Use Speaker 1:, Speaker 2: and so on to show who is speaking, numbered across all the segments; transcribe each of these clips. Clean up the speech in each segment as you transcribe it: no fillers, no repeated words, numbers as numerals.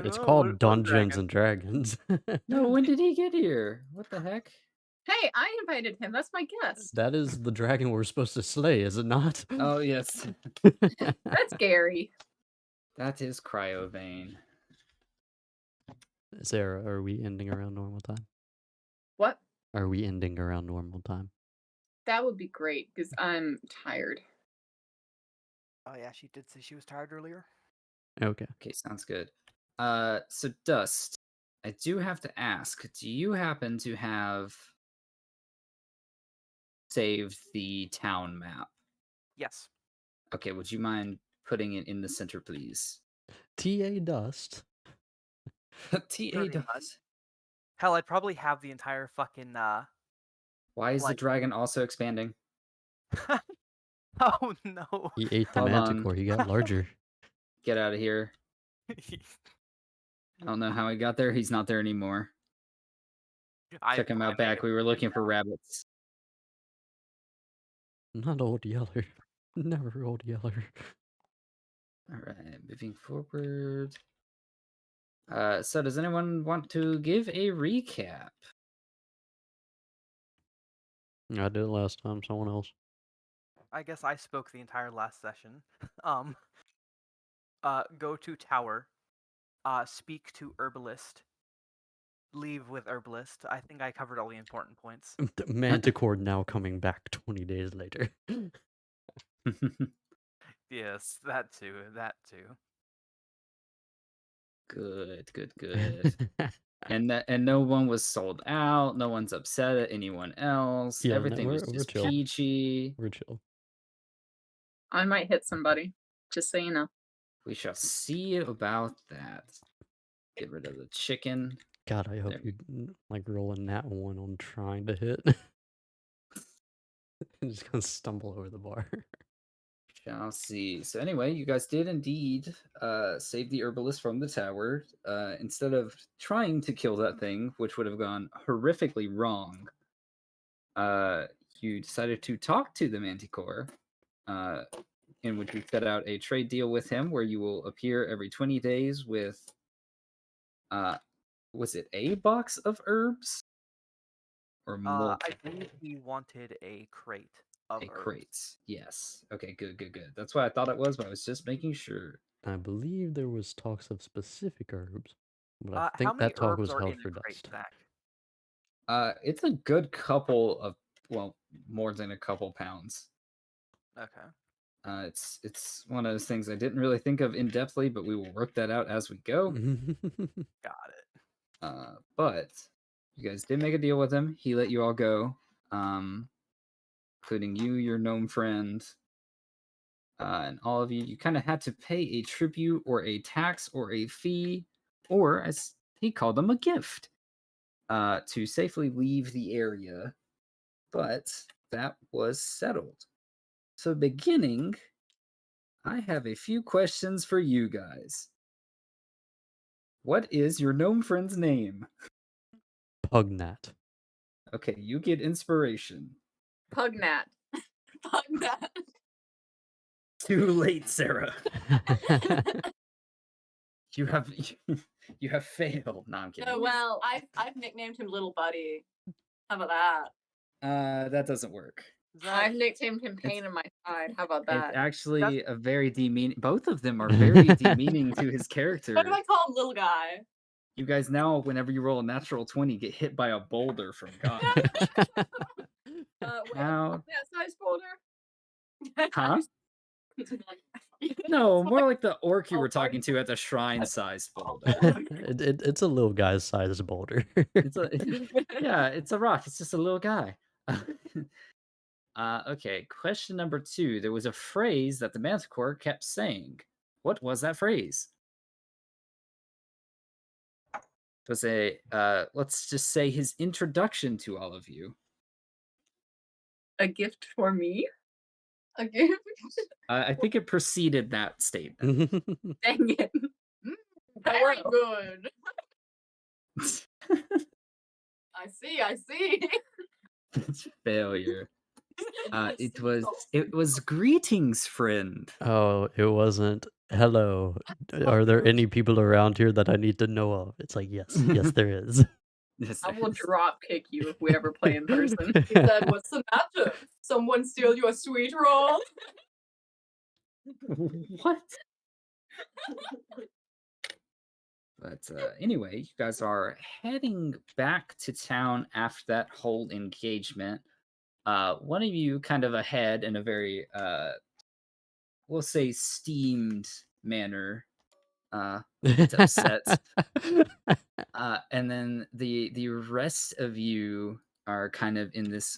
Speaker 1: It's
Speaker 2: Oh,
Speaker 1: called
Speaker 2: what
Speaker 1: Dungeons
Speaker 2: dragon?
Speaker 1: and Dragons.
Speaker 3: No, when did he get here? What the heck?
Speaker 4: Hey, I invited him. That's my guest.
Speaker 1: That is the dragon we're supposed to slay, is it not?
Speaker 3: Oh, yes.
Speaker 4: That's Gary.
Speaker 3: That is Cryovane.
Speaker 1: Sarah, are we ending around normal time?
Speaker 4: What?
Speaker 1: Are we ending around normal time?
Speaker 4: That would be great because I'm tired.
Speaker 2: Oh yeah, she did say she was tired earlier.
Speaker 1: Okay.
Speaker 3: Okay, sounds good. So Dust, I do have to ask, do you happen to have saved the town map?
Speaker 2: Yes.
Speaker 3: Okay, would you mind putting it in the center, please?
Speaker 1: T.A. Dust.
Speaker 3: T.A.
Speaker 2: Pretty much.
Speaker 3: Dust.
Speaker 2: Hell, I'd probably have the entire fucking
Speaker 3: Why is the
Speaker 2: like-
Speaker 3: dragon also expanding?
Speaker 2: Oh no.
Speaker 1: He ate the
Speaker 3: Hold on.
Speaker 1: manticore, he got larger.
Speaker 3: Get out of here. I don't know how he got there. He's not there anymore. Check him out back. We were looking for rabbits.
Speaker 1: Not Old Yeller. Never Old Yeller.
Speaker 3: Alright, moving forward. So does anyone want to give a recap?
Speaker 1: I did it last time, someone else.
Speaker 2: I guess I spoke the entire last session. Go to tower. Speak to herbalist. Leave with herbalist. I think I covered all the important points.
Speaker 1: The manticore now coming back 20 days later.
Speaker 2: Yes, that too. That too.
Speaker 3: Good. And no one was sold out. No one's upset at anyone else.
Speaker 1: Yeah, no,
Speaker 3: Everything was
Speaker 1: we're
Speaker 3: just
Speaker 1: chill.
Speaker 3: peachy.
Speaker 1: We're chill.
Speaker 4: I might hit somebody, just so you know.
Speaker 3: We shall see about that. Get rid of the chicken.
Speaker 1: God, I hope
Speaker 3: There.
Speaker 1: you like roll a nat one on trying to hit. I'm just gonna stumble over the bar.
Speaker 3: Shall see. So anyway, you guys did indeed save the herbalist from the tower. Instead of trying to kill that thing, which would have gone horrifically wrong, you decided to talk to the manticore, in which we set out a trade deal with him where you will appear every 20 days with, was it a box of herbs? Or multiple?
Speaker 2: I believe he wanted a crate of
Speaker 3: A
Speaker 2: herbs.
Speaker 3: crate. Yes. Okay, good. That's what I thought it was, but I was just making sure.
Speaker 1: I believe there was talks of specific herbs, but I
Speaker 2: How
Speaker 1: think
Speaker 2: many
Speaker 1: that talk
Speaker 2: herbs
Speaker 1: was
Speaker 2: are
Speaker 1: held
Speaker 2: in
Speaker 1: for
Speaker 2: a crate,
Speaker 1: Dust.
Speaker 2: Zach?
Speaker 3: It's a good couple of, well, more than a couple pounds.
Speaker 2: Okay.
Speaker 3: It's one of those things I didn't really think of in depthly, but we will work that out as we go.
Speaker 2: Got it.
Speaker 3: But you guys did make a deal with him. He let you all go, including you, your gnome friend, and all of you. You kind of had to pay a tribute or a tax or a fee, or as he called them, a gift, to safely leave the area. But that was settled. So beginning, I have a few questions for you guys. What is your gnome friend's name?
Speaker 1: Pugnat.
Speaker 3: Okay, you get inspiration.
Speaker 4: Pugnat. Pugnat.
Speaker 3: Too late, Sarah. You have failed. No, I'm kidding.
Speaker 4: Oh, well, I've nicknamed him Little Buddy. How about that?
Speaker 3: That doesn't work.
Speaker 4: I've nicknamed him Pain in My Side. How about that?
Speaker 3: It's actually a very demeaning. Both of them are very demeaning to his character.
Speaker 4: What do I call him, Little Guy?
Speaker 3: You guys now, whenever you roll a natural 20, get hit by a boulder from God. How?
Speaker 4: That size boulder?
Speaker 3: Huh? No, more like the orc you were talking to at the shrine-sized boulder.
Speaker 1: It's a little guy's size boulder.
Speaker 3: Yeah, it's a rock. It's just a little guy. Okay, question number 2. There was a phrase that the manticore kept saying. What was that phrase? It was let's just say his introduction to all of you.
Speaker 4: A gift for me? A gift?
Speaker 3: I think it preceded that statement.
Speaker 4: Dang it. Very good. I see.
Speaker 3: It's failure. It was greetings, friend.
Speaker 1: Oh, it wasn't Hello. Are there any people around here that I need to know of? It's like, yes, yes, there is.
Speaker 3: Yes,
Speaker 4: I
Speaker 3: there
Speaker 4: will
Speaker 3: is.
Speaker 4: drop kick you if we ever play in person. He said, "What's the matter? Someone steal your sweet roll?"
Speaker 3: What? But anyway, you guys are heading back to town after that whole engagement. One of you kind of ahead in a very, we'll say, steamed manner, a bit upset. And then the rest of you are kind of in this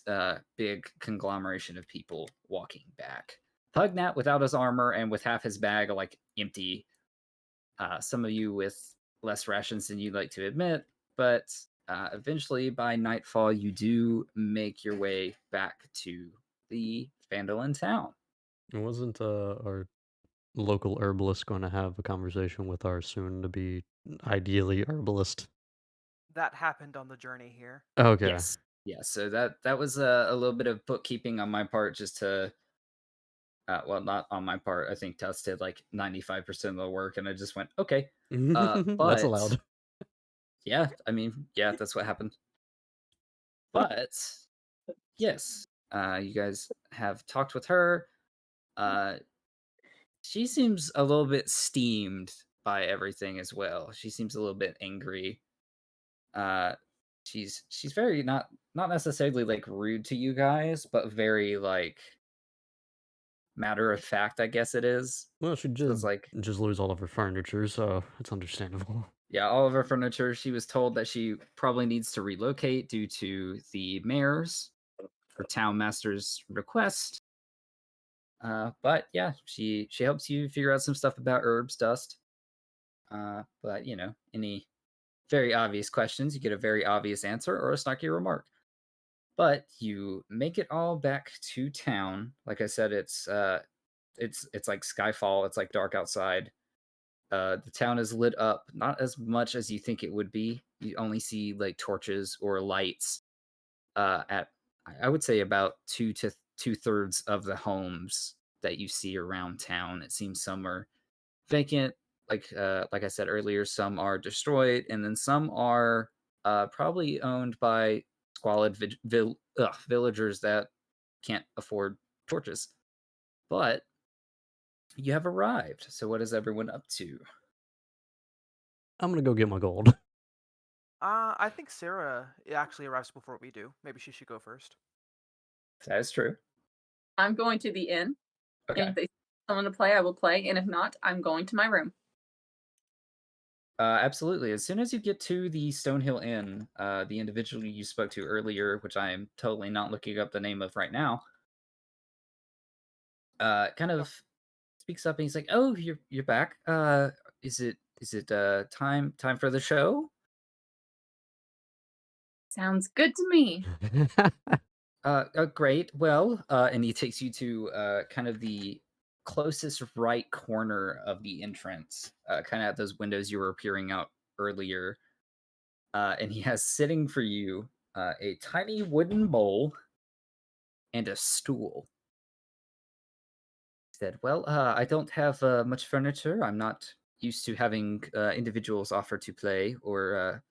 Speaker 3: big conglomeration of people walking back. Pugnat without his armor and with half his bag like empty. Some of you with less rations than you'd like to admit, but eventually by nightfall you do make your way back to the Phandalin town.
Speaker 1: Wasn't our local herbalist going to have a conversation with our soon-to-be, ideally, herbalist?
Speaker 2: That happened on the journey here.
Speaker 1: Okay.
Speaker 3: Yes. Yeah, so that was a little bit of bookkeeping on my part, just to well, not on my part. I think Tuss did like 95% of the work, and I just went, okay.
Speaker 1: That's
Speaker 3: But
Speaker 1: allowed.
Speaker 3: yeah, I mean, yeah, that's what happened. But yes, you guys have talked with her. She seems a little bit steamed by everything as well. She seems a little bit angry. Uh, she's very not necessarily like rude to you guys, but very like matter of fact, I guess it is.
Speaker 1: Well, she
Speaker 3: So it's
Speaker 1: did
Speaker 3: like,
Speaker 1: just lose all of her furniture, so it's understandable.
Speaker 3: yeah, all of her furniture. She was told that she probably needs to relocate due to the mayor's or town master's request. But yeah, she helps you figure out some stuff about herbs dust. But you know, any very obvious questions, you get a very obvious answer or a snarky remark. But you make it all back to town. Like I said, it's like skyfall. It's like dark outside. The town is lit up, not as much as you think it would be. You only see like torches or lights at I would say about 2 to 2/3 of the homes that you see around town. It seems some are vacant, like I said earlier. Some are destroyed, and then some are probably owned by squalid villagers that can't afford torches. But you have arrived. So what is everyone up to?
Speaker 1: I'm gonna go get my gold.
Speaker 2: I think Sarah actually arrives before we do. Maybe she should go first.
Speaker 3: That is true.
Speaker 4: I'm going to the inn, and
Speaker 3: Okay.
Speaker 4: if they send someone to play, I will play, and if not, I'm going to my room.
Speaker 3: Absolutely. As soon as you get to the Stonehill Inn, the individual you spoke to earlier, which I am totally not looking up the name of right now, kind
Speaker 2: Oh,
Speaker 3: of speaks up and he's like, "Oh, you're back. Is it time for the show?
Speaker 4: Sounds good to me.
Speaker 3: Great. Well, and he takes you to kind of the closest right corner of the entrance, kind of at those windows you were peering out earlier. And he has sitting for you a tiny wooden bowl and a stool. He said, "Well, I don't have much furniture. I'm not used to having individuals offer to play or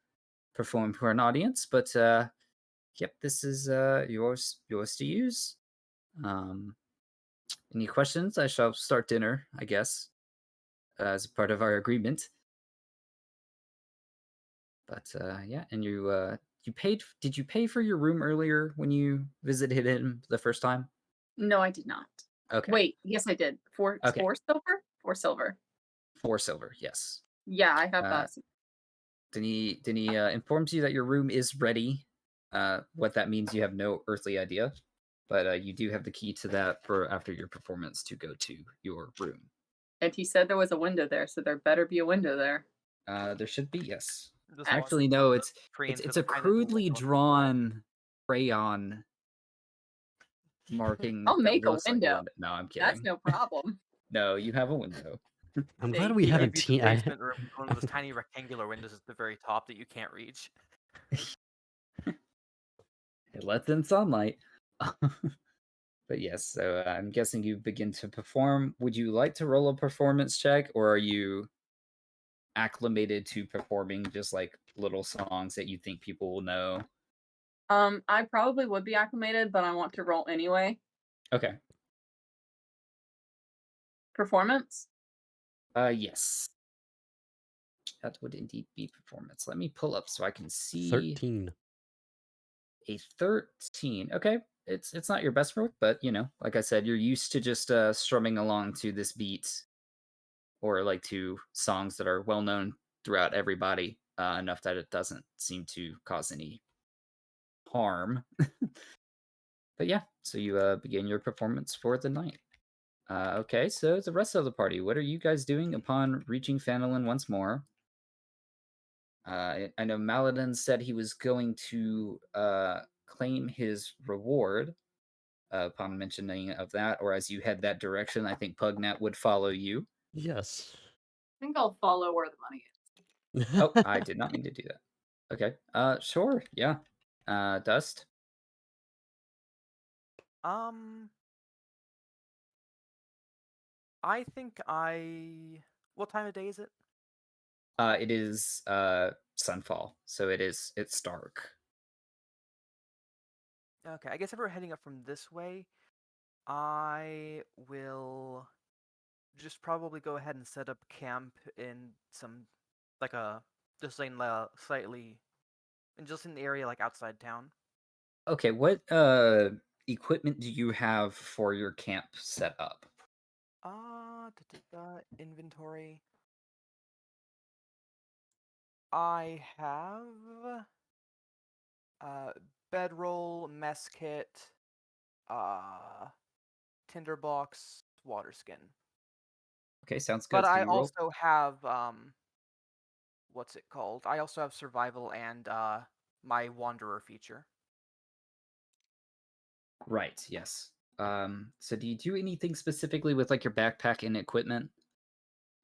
Speaker 3: perform for an audience, but yep, this is yours to use. Um, any questions? I shall start dinner, I guess, as part of our agreement. But yeah, and you paid. Did you pay for your room earlier when you visited him the first time?
Speaker 4: No, I did not.
Speaker 3: Okay,
Speaker 4: Wait, yes, I did. Four
Speaker 3: okay,
Speaker 4: silver? 4 silver.
Speaker 3: 4 silver. Yes.
Speaker 4: Yeah, I have
Speaker 3: Uh,
Speaker 4: that.
Speaker 3: then he informs you that your room is ready. What that means, you have no earthly idea, but you do have the key to that for after your performance to go to your room.
Speaker 4: And he said there was a window there, so there better be a window there.
Speaker 3: There should be, yes.
Speaker 2: just walk
Speaker 3: Actually, no.
Speaker 2: the
Speaker 3: It's
Speaker 2: tree
Speaker 3: it's
Speaker 2: into
Speaker 3: it's
Speaker 2: the
Speaker 3: a
Speaker 2: kind of the
Speaker 3: crudely
Speaker 2: window in the wall.
Speaker 3: drawn crayon marking
Speaker 4: I'll
Speaker 3: that
Speaker 4: make a
Speaker 3: looks like a
Speaker 4: window.
Speaker 3: window. No, I'm
Speaker 4: That's
Speaker 3: kidding.
Speaker 4: no problem.
Speaker 3: No, you have a window.
Speaker 1: I'm glad
Speaker 4: Thank
Speaker 1: we
Speaker 2: He
Speaker 4: you.
Speaker 1: haven't
Speaker 2: gave you the
Speaker 1: teen.
Speaker 2: basement room with one of those tiny rectangular windows at the very top that you can't reach.
Speaker 3: It lets in sunlight. But yes, so I'm guessing you begin to perform. Would you like to roll a performance check, or are you acclimated to performing just like little songs that you think people will know?
Speaker 4: I probably would be acclimated, but I want to roll anyway.
Speaker 3: Okay.
Speaker 4: Performance?
Speaker 3: Yes. That would indeed be performance. Let me pull up so I can see
Speaker 1: 13.
Speaker 3: a 13. Okay. It's not your best work, but like I said, you're used to just strumming along to this beat or like to songs that are well known throughout everybody, enough that it doesn't seem to cause any harm. But yeah, so you begin your performance for the night. Okay, so the rest of the party, what are you guys doing upon reaching Fandolin once more? I know Maladin said he was going to claim his reward upon mentioning of that, or as you head that direction, I think Pugnat would follow you.
Speaker 1: Yes.
Speaker 4: I think I'll follow where the money is.
Speaker 3: Oh, I did not mean to do that. Okay, sure, yeah. Dust?
Speaker 2: Um, I think I. What time of day is it?
Speaker 3: It is sunfall, so it's dark.
Speaker 2: Okay, I guess if we're heading up from this way, I will just probably go ahead and set up camp in some, like a, just in slightly, and just in the area like outside town.
Speaker 3: Okay, what equipment do you have for your camp set up?
Speaker 2: Inventory. I have uh bedroll, mess kit, uh tinderbox, water skin.
Speaker 3: Okay, sounds
Speaker 2: But
Speaker 3: good. So
Speaker 2: I
Speaker 3: you roll.
Speaker 2: also have what's it called? I also have survival and my wanderer feature.
Speaker 3: Right, yes. So do you do anything specifically with like your backpack and equipment?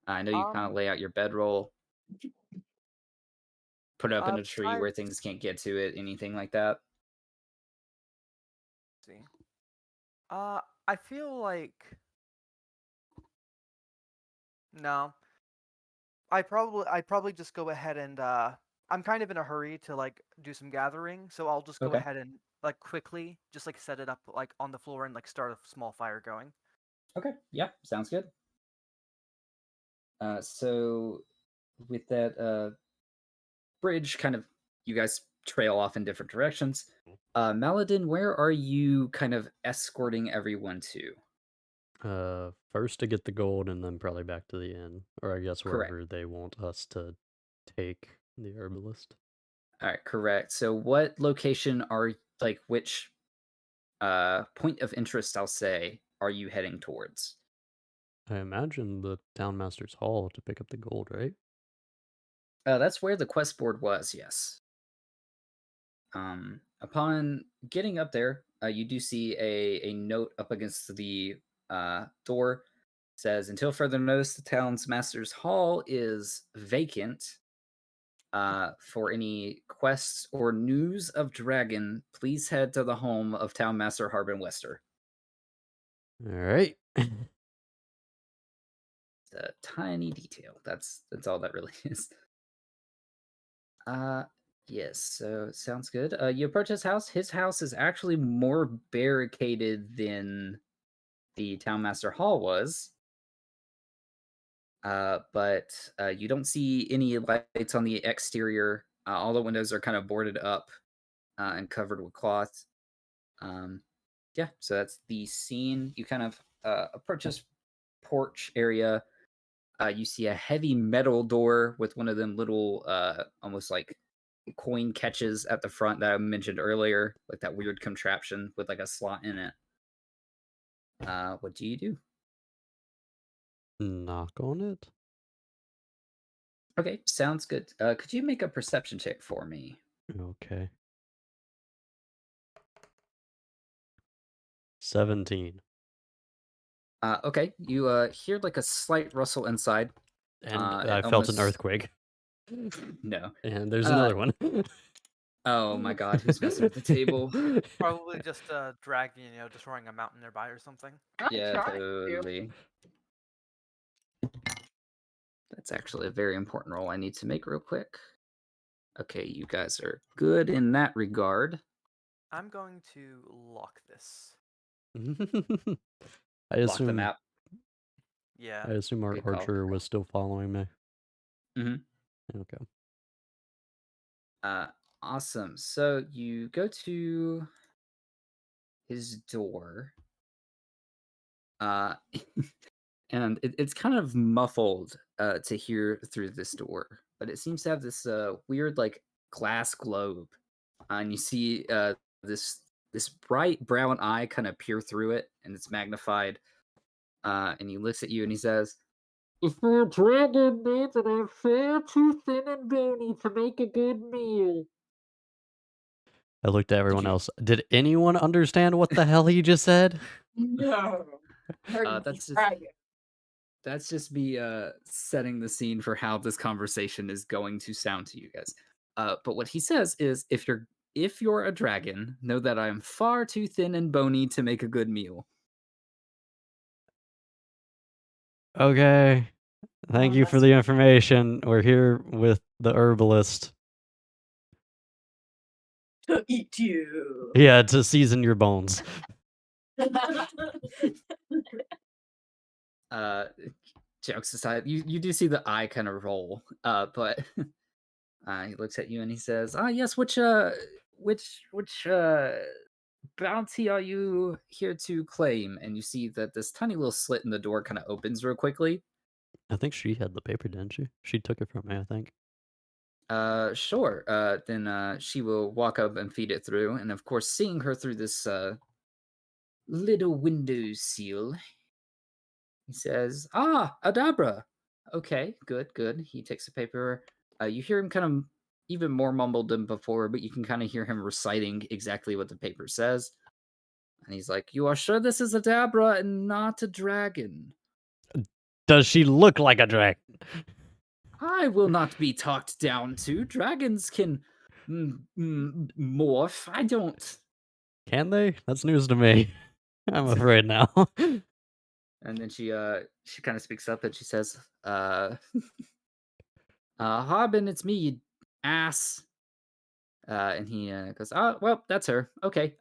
Speaker 3: I know you kind of
Speaker 2: Um
Speaker 3: lay out your bedroll, put it up in a tree
Speaker 2: besides
Speaker 3: where things can't get to it, anything like that.
Speaker 2: see. I feel like no. I'd probably just go ahead and I'm kind of in a hurry to like do some gathering, so I'll just go
Speaker 3: Okay.
Speaker 2: ahead and like quickly just like set it up like on the floor and like start a small fire going.
Speaker 3: Okay. Yeah, sounds good. So with that bridge, kind of you guys trail off in different directions. Maladin, where are you kind of escorting everyone to?
Speaker 1: First to get the gold and then probably back to the inn. Or I guess
Speaker 3: Correct.
Speaker 1: wherever they want us to take the herbalist.
Speaker 3: All right, correct. So what location are like which point of interest I'll say are you heading towards?
Speaker 1: I imagine the townmaster's hall to pick up the gold, right?
Speaker 3: That's where the quest board was, yes. Upon getting up there, you do see a note up against the door. Says, until further notice, the town's master's hall is vacant. For any quests or news of Dragon, please head to the home of Town Master Harbin Wester.
Speaker 1: Alright.
Speaker 3: It's a tiny detail. That's all that really is. Uh yes, so sounds good. You approach his house. His house is actually more barricaded than the Townmaster Hall was. But you don't see any lights on the exterior. All the windows are kind of boarded up and covered with cloth. Um, yeah, so that's the scene. You kind of approach this porch area. You see a heavy metal door with one of them little, almost like coin catches at the front that I mentioned earlier, like that weird contraption with like a slot in it. What do you do?
Speaker 1: Knock on it?
Speaker 3: Okay, sounds good. Could you make a perception check for me?
Speaker 1: Okay. 17.
Speaker 3: Okay, you hear like a slight rustle inside.
Speaker 1: And I
Speaker 3: It
Speaker 1: felt an
Speaker 3: almost
Speaker 1: earthquake.
Speaker 3: no.
Speaker 1: And there's
Speaker 3: Uh,
Speaker 1: another one.
Speaker 3: Oh my god, who's messing with the table?
Speaker 2: Probably just a dragon, destroying a mountain nearby or something.
Speaker 4: I'm
Speaker 3: Yeah,
Speaker 4: trying to.
Speaker 3: totally. That's actually a very important roll I need to make real quick. Okay, you guys are good in that regard.
Speaker 2: I'm going to lock this.
Speaker 1: I
Speaker 3: Lock the
Speaker 1: assume
Speaker 3: map.
Speaker 2: Yeah.
Speaker 1: I assume our
Speaker 3: Good call.
Speaker 1: archer was still following me.
Speaker 3: hmm
Speaker 1: Okay.
Speaker 3: Uh, awesome. So you go to his door. Uh, and it's kind of muffled to hear through this door, but it seems to have this weird like glass globe, and you see this bright brown eye kind of peer through it, and it's magnified. And he looks at you and he says, "If the dragon needs that I'm far too thin and bony to make a good meal."
Speaker 1: I looked at
Speaker 3: Did
Speaker 1: everyone
Speaker 3: you?
Speaker 1: else. Did anyone understand what the hell he just said?
Speaker 4: No. Heard
Speaker 3: That's just
Speaker 4: dragon.
Speaker 3: that's just me setting the scene for how this conversation is going to sound to you guys. But what he says is, if you're a dragon, know that I am far too thin and bony to make a good meal.
Speaker 1: Okay. Thank
Speaker 4: Oh,
Speaker 1: you for
Speaker 4: that's
Speaker 1: the information. We're here with the herbalist.
Speaker 4: to eat you.
Speaker 1: Yeah, to season your bones.
Speaker 3: Uh, Jokes aside, you do see the eye kind of roll, but he looks at you and he says, "Ah, yes. Which bounty are you here to claim?" And you see that this tiny little slit in the door kind of opens real quickly.
Speaker 1: I think she had the paper, didn't she? She took it from me, I think.
Speaker 3: Sure. Then she will walk up and feed it through, and of course, seeing her through this little window seal, he says, "Ah, Adabra. Okay, good, good." He takes the paper. You hear him kind of even more mumbled than before, but you can kind of hear him reciting exactly what the paper says. And he's like, "You are sure this is Adabra and not a dragon?
Speaker 1: Does she look like a dragon?
Speaker 3: I will not be talked down to. Dragons can morph. I don't."
Speaker 1: Can they? That's news to me. I'm afraid now.
Speaker 3: And then she kind of speaks up and she says, Harbin, it's me, you ass." And he goes, "Oh, well, that's her. Okay.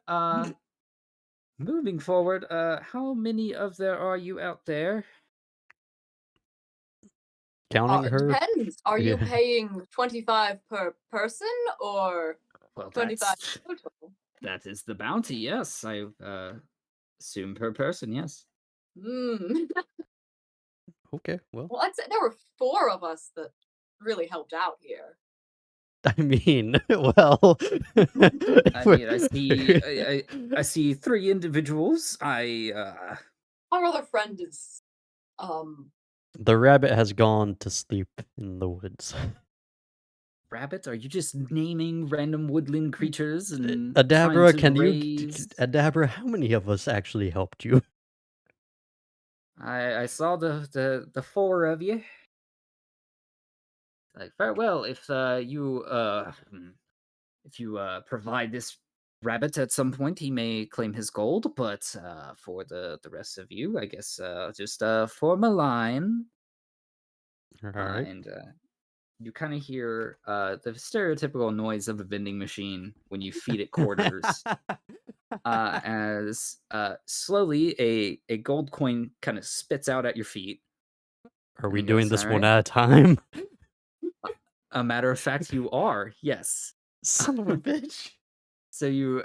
Speaker 3: Moving forward, how many of there are you out there?"
Speaker 1: Counting
Speaker 4: It
Speaker 1: her?
Speaker 4: depends. Are you
Speaker 1: Yeah.
Speaker 4: paying 25 per person or
Speaker 3: Well,
Speaker 4: 25 total?
Speaker 3: that is the bounty. Yes, I assume per person. Yes.
Speaker 4: Hmm.
Speaker 1: Okay, well.
Speaker 4: Well, I'd say there were 4 of us that really helped out here.
Speaker 1: I mean, well.
Speaker 3: I mean, I see 3 individuals.
Speaker 4: Our other friend is, um,
Speaker 1: The rabbit has gone to sleep in the woods.
Speaker 3: Rabbit. Are you just naming random woodland creatures and trying
Speaker 1: Adabra,
Speaker 3: to
Speaker 1: can you.
Speaker 3: raise?
Speaker 1: Adabra, how many of us actually helped you?
Speaker 3: I saw the 4 of you. Like, very well. If you provide this rabbit at some point, he may claim his gold. But for the rest of you, I guess just form a line.
Speaker 1: Alright.
Speaker 3: And you kind of hear the stereotypical noise of a vending machine when you feed it quarters. As slowly a gold coin kind of spits out at your feet,
Speaker 1: Are
Speaker 3: and
Speaker 1: we
Speaker 3: he
Speaker 1: doing
Speaker 3: goes, "All
Speaker 1: this one
Speaker 3: right."
Speaker 1: at a time?
Speaker 3: A matter of fact, you are. Yes.
Speaker 1: Son of a bitch.
Speaker 3: So you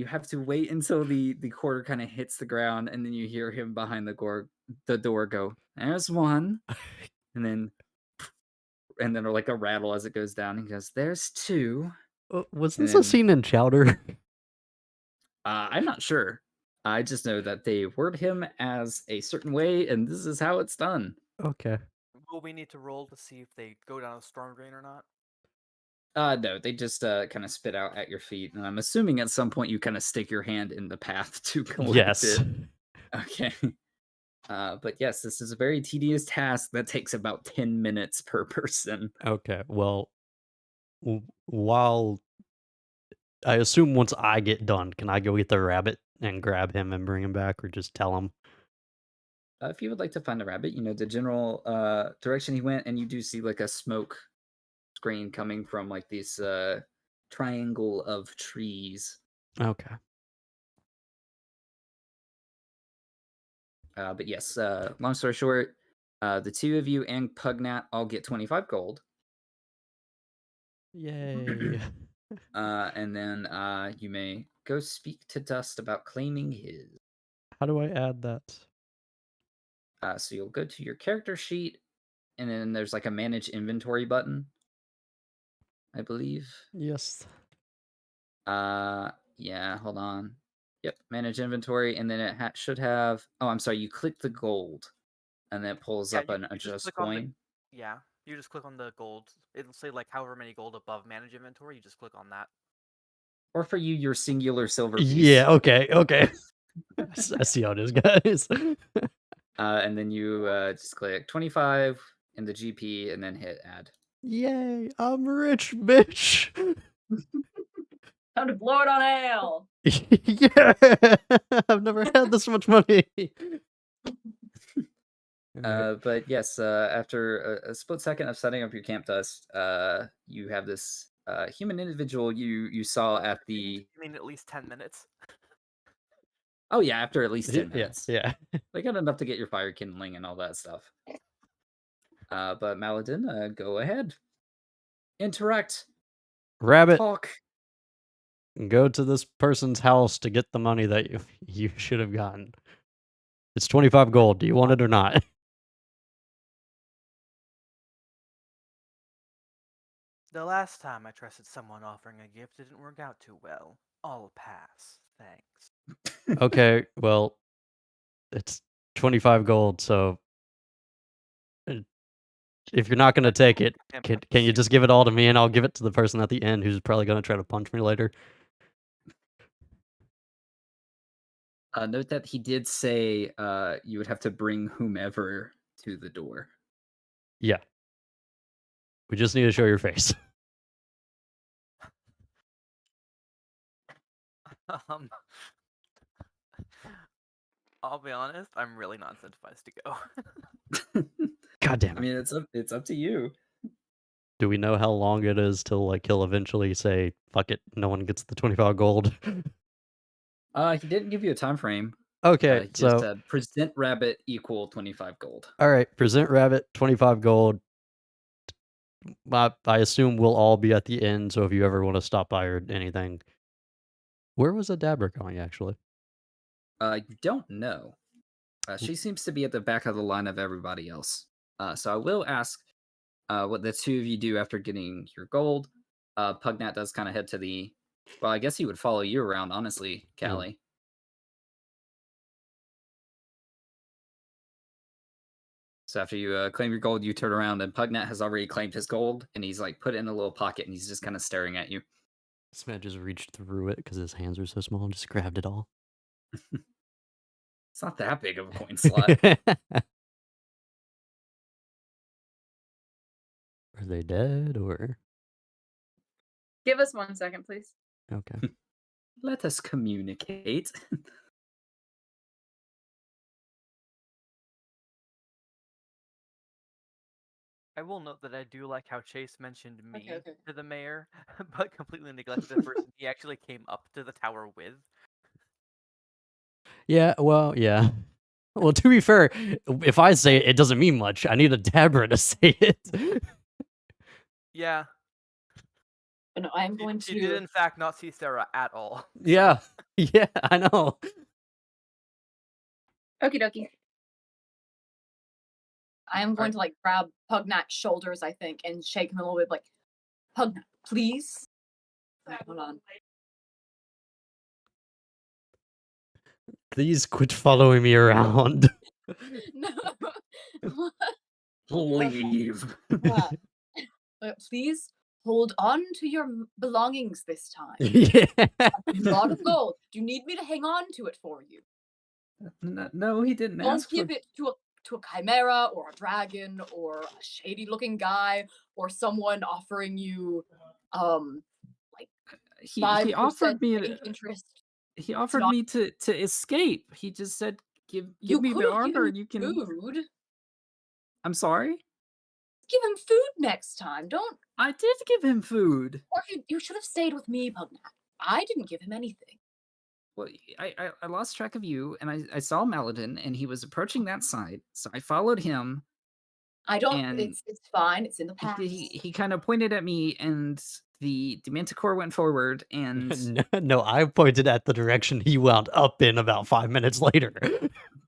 Speaker 3: have to wait until the quarter kind of hits the ground, and then you hear him behind the door go, "There's one," and then like a rattle as it goes down. He goes, "There's two,"
Speaker 1: Was
Speaker 3: and
Speaker 1: this a
Speaker 3: then
Speaker 1: scene in Chowder?
Speaker 3: I'm not sure. I just know that they word him as a certain way, and this is how it's done.
Speaker 1: Okay.
Speaker 2: Will we need to roll to see if they go down a storm drain or not?
Speaker 3: No, they just kind of spit out at your feet, and I'm assuming at some point you kind of stick your hand in the path to collect
Speaker 1: Yes.
Speaker 3: it. Okay. But yes, this is a very tedious task that takes about 10 minutes per person.
Speaker 1: Okay, well, while I assume once I get done, can I go get the rabbit and grab him and bring him back, or just tell him?
Speaker 3: If you would like to find a rabbit, the general direction he went, and you do see like a smoke screen coming from like this triangle of trees.
Speaker 1: Okay.
Speaker 3: But yes, long story short, the two of you and Pugnat all get 25 gold.
Speaker 1: Yay.
Speaker 3: And then you may go speak to Dust about claiming his.
Speaker 1: How do I add that?
Speaker 3: So you'll go to your character sheet, and then there's like a manage inventory button, I believe.
Speaker 1: Yes.
Speaker 3: Yeah, hold on. Yep, manage inventory, and then it should have. Oh, I'm sorry. You click the gold, and then it pulls
Speaker 2: Yeah,
Speaker 3: up
Speaker 2: you,
Speaker 3: an
Speaker 2: you just
Speaker 3: adjust
Speaker 2: click on the
Speaker 3: coin.
Speaker 2: yeah. You just click on the gold. It'll say like however many gold above manage inventory. You just click on that.
Speaker 3: Or for you, your singular silver piece.
Speaker 1: Yeah, okay. I see how it is, guys.
Speaker 3: And then you just click 25 in the GP, and then hit add.
Speaker 1: Yay, I'm rich, bitch.
Speaker 4: Time to blow it on ale.
Speaker 1: Yeah, I've never had this much money. Alright.
Speaker 3: But yes, after a split second of setting up your camp, Dust, you have this human individual you saw at the.
Speaker 2: You mean at least 10 minutes?
Speaker 3: Oh yeah, after at least 10
Speaker 1: Yeah,
Speaker 3: minutes.
Speaker 1: yeah.
Speaker 3: They got enough to get your fire kindling and all that stuff. But Maladin, go ahead. Interact.
Speaker 1: Rabbit,
Speaker 3: Talk.
Speaker 1: go to this person's house to get the money that you should have gotten. It's 25 gold. Do you want it or not?
Speaker 2: The last time I trusted someone offering a gift didn't work out too well. I'll pass. Thanks.
Speaker 1: Okay, well, it's 25 gold, so if you're not going to take it, can you just give it all to me and I'll give it to the person at the end who's probably going to try to punch me later?
Speaker 3: Note that he did say you would have to bring whomever to the door.
Speaker 1: Yeah. We just need to show your face.
Speaker 2: Um, I'll be honest, I'm really not incentivized to go.
Speaker 1: God damn
Speaker 3: I
Speaker 1: it.
Speaker 3: mean, it's up to you.
Speaker 1: Do we know how long it is till like he'll eventually say, fuck it, no one gets the 25 gold?
Speaker 3: He didn't give you a time frame.
Speaker 1: Okay,
Speaker 3: He just
Speaker 1: so
Speaker 3: said present rabbit equal 25 gold.
Speaker 1: all right, present rabbit, 25 gold. I assume we'll all be at the end, so if you ever want to stop by or anything. Where was Adabra going, actually?
Speaker 3: You don't know. She seems to be at the back of the line of everybody else. So I will ask what the two of you do after getting your gold. Pugnat does kind of head to the. Well, I guess he would follow you around, honestly, Callie. So after you claim your gold, you turn around, and Pugnat has already claimed his gold, and he's like put it in a little pocket, and he's just kind of staring at you.
Speaker 1: This man just reached through it because his hands are so small and just grabbed it all.
Speaker 3: It's not that big of a coin slot.
Speaker 1: Are they dead or?
Speaker 4: Give us 1 second, please.
Speaker 1: Okay.
Speaker 3: Let us communicate.
Speaker 2: I will note that I do like how Chase mentioned me
Speaker 4: Okay.
Speaker 2: to the mayor, but completely neglected the person he actually came up to the tower with.
Speaker 1: Yeah, well, yeah. Well, to be fair, if I say it, it doesn't mean much. I need a Dabra to say it.
Speaker 2: Yeah,
Speaker 4: But no, I am going
Speaker 2: she did
Speaker 4: to.
Speaker 2: in fact not see Sarah at all.
Speaker 1: Yeah, yeah, I know.
Speaker 4: Okie dokie. I am going to like grab Pugnat's shoulders, I think, and shake him a little bit, like, Pugnat, please. Hold on.
Speaker 1: Please quit following me around.
Speaker 4: No.
Speaker 3: Leave.
Speaker 4: Please hold on to your belongings this time.
Speaker 1: Yeah.
Speaker 4: A lot of gold. Do you need me to hang on to it for you?
Speaker 3: No, he didn't
Speaker 4: Don't
Speaker 3: ask
Speaker 4: give
Speaker 3: for.
Speaker 4: it to a chimera or a dragon or a shady looking guy or someone offering you
Speaker 3: he
Speaker 4: 5%
Speaker 3: offered me
Speaker 4: bank interest.
Speaker 3: he offered
Speaker 4: not-
Speaker 3: me to escape. He just said, "Give
Speaker 4: You
Speaker 3: me
Speaker 4: could
Speaker 3: the
Speaker 4: have
Speaker 3: armor,
Speaker 4: given
Speaker 3: and you can."
Speaker 4: food.
Speaker 3: I'm sorry.
Speaker 4: Give him food next time. Don't.
Speaker 3: I did give him food.
Speaker 4: Or you should have stayed with me, Pugnat. I didn't give him anything.
Speaker 3: Well, I lost track of you, and I saw Maladin, and he was approaching that side, so I followed him.
Speaker 4: I don't.
Speaker 3: And
Speaker 4: It's fine. It's in the past.
Speaker 3: he kind of pointed at me, and the Manticore went forward, and
Speaker 1: No, I pointed at the direction he wound up in about 5 minutes later.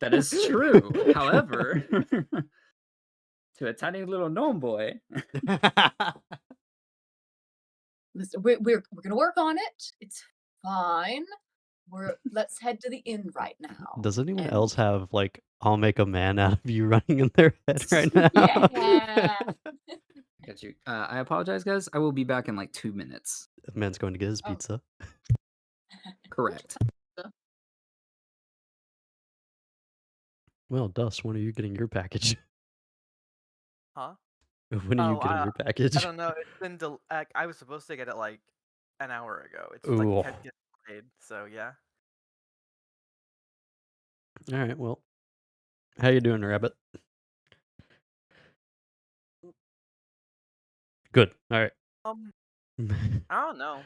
Speaker 3: that is true. However, to a tiny little gnome boy,
Speaker 4: Listen, we're gonna work on it. It's fine. Let's head to the inn right now.
Speaker 1: Does anyone
Speaker 4: And-
Speaker 1: else have like "I'll make a man out of you" running in their head right now?
Speaker 4: Yeah.
Speaker 3: I got you. I apologize, guys. I will be back in like 2 minutes.
Speaker 1: The man's going to get his
Speaker 4: Oh.
Speaker 1: pizza.
Speaker 3: Correct.
Speaker 1: Well, Dust, when are you getting your package?
Speaker 2: Huh?
Speaker 1: When are you
Speaker 2: Oh,
Speaker 1: getting your package?
Speaker 2: I don't know. It's been I was supposed to get it like an hour ago. It's
Speaker 1: Ooh.
Speaker 2: like kept getting delayed. So yeah.
Speaker 1: All right, well, how you doing, Rabbit? Good. All right.
Speaker 2: I don't know.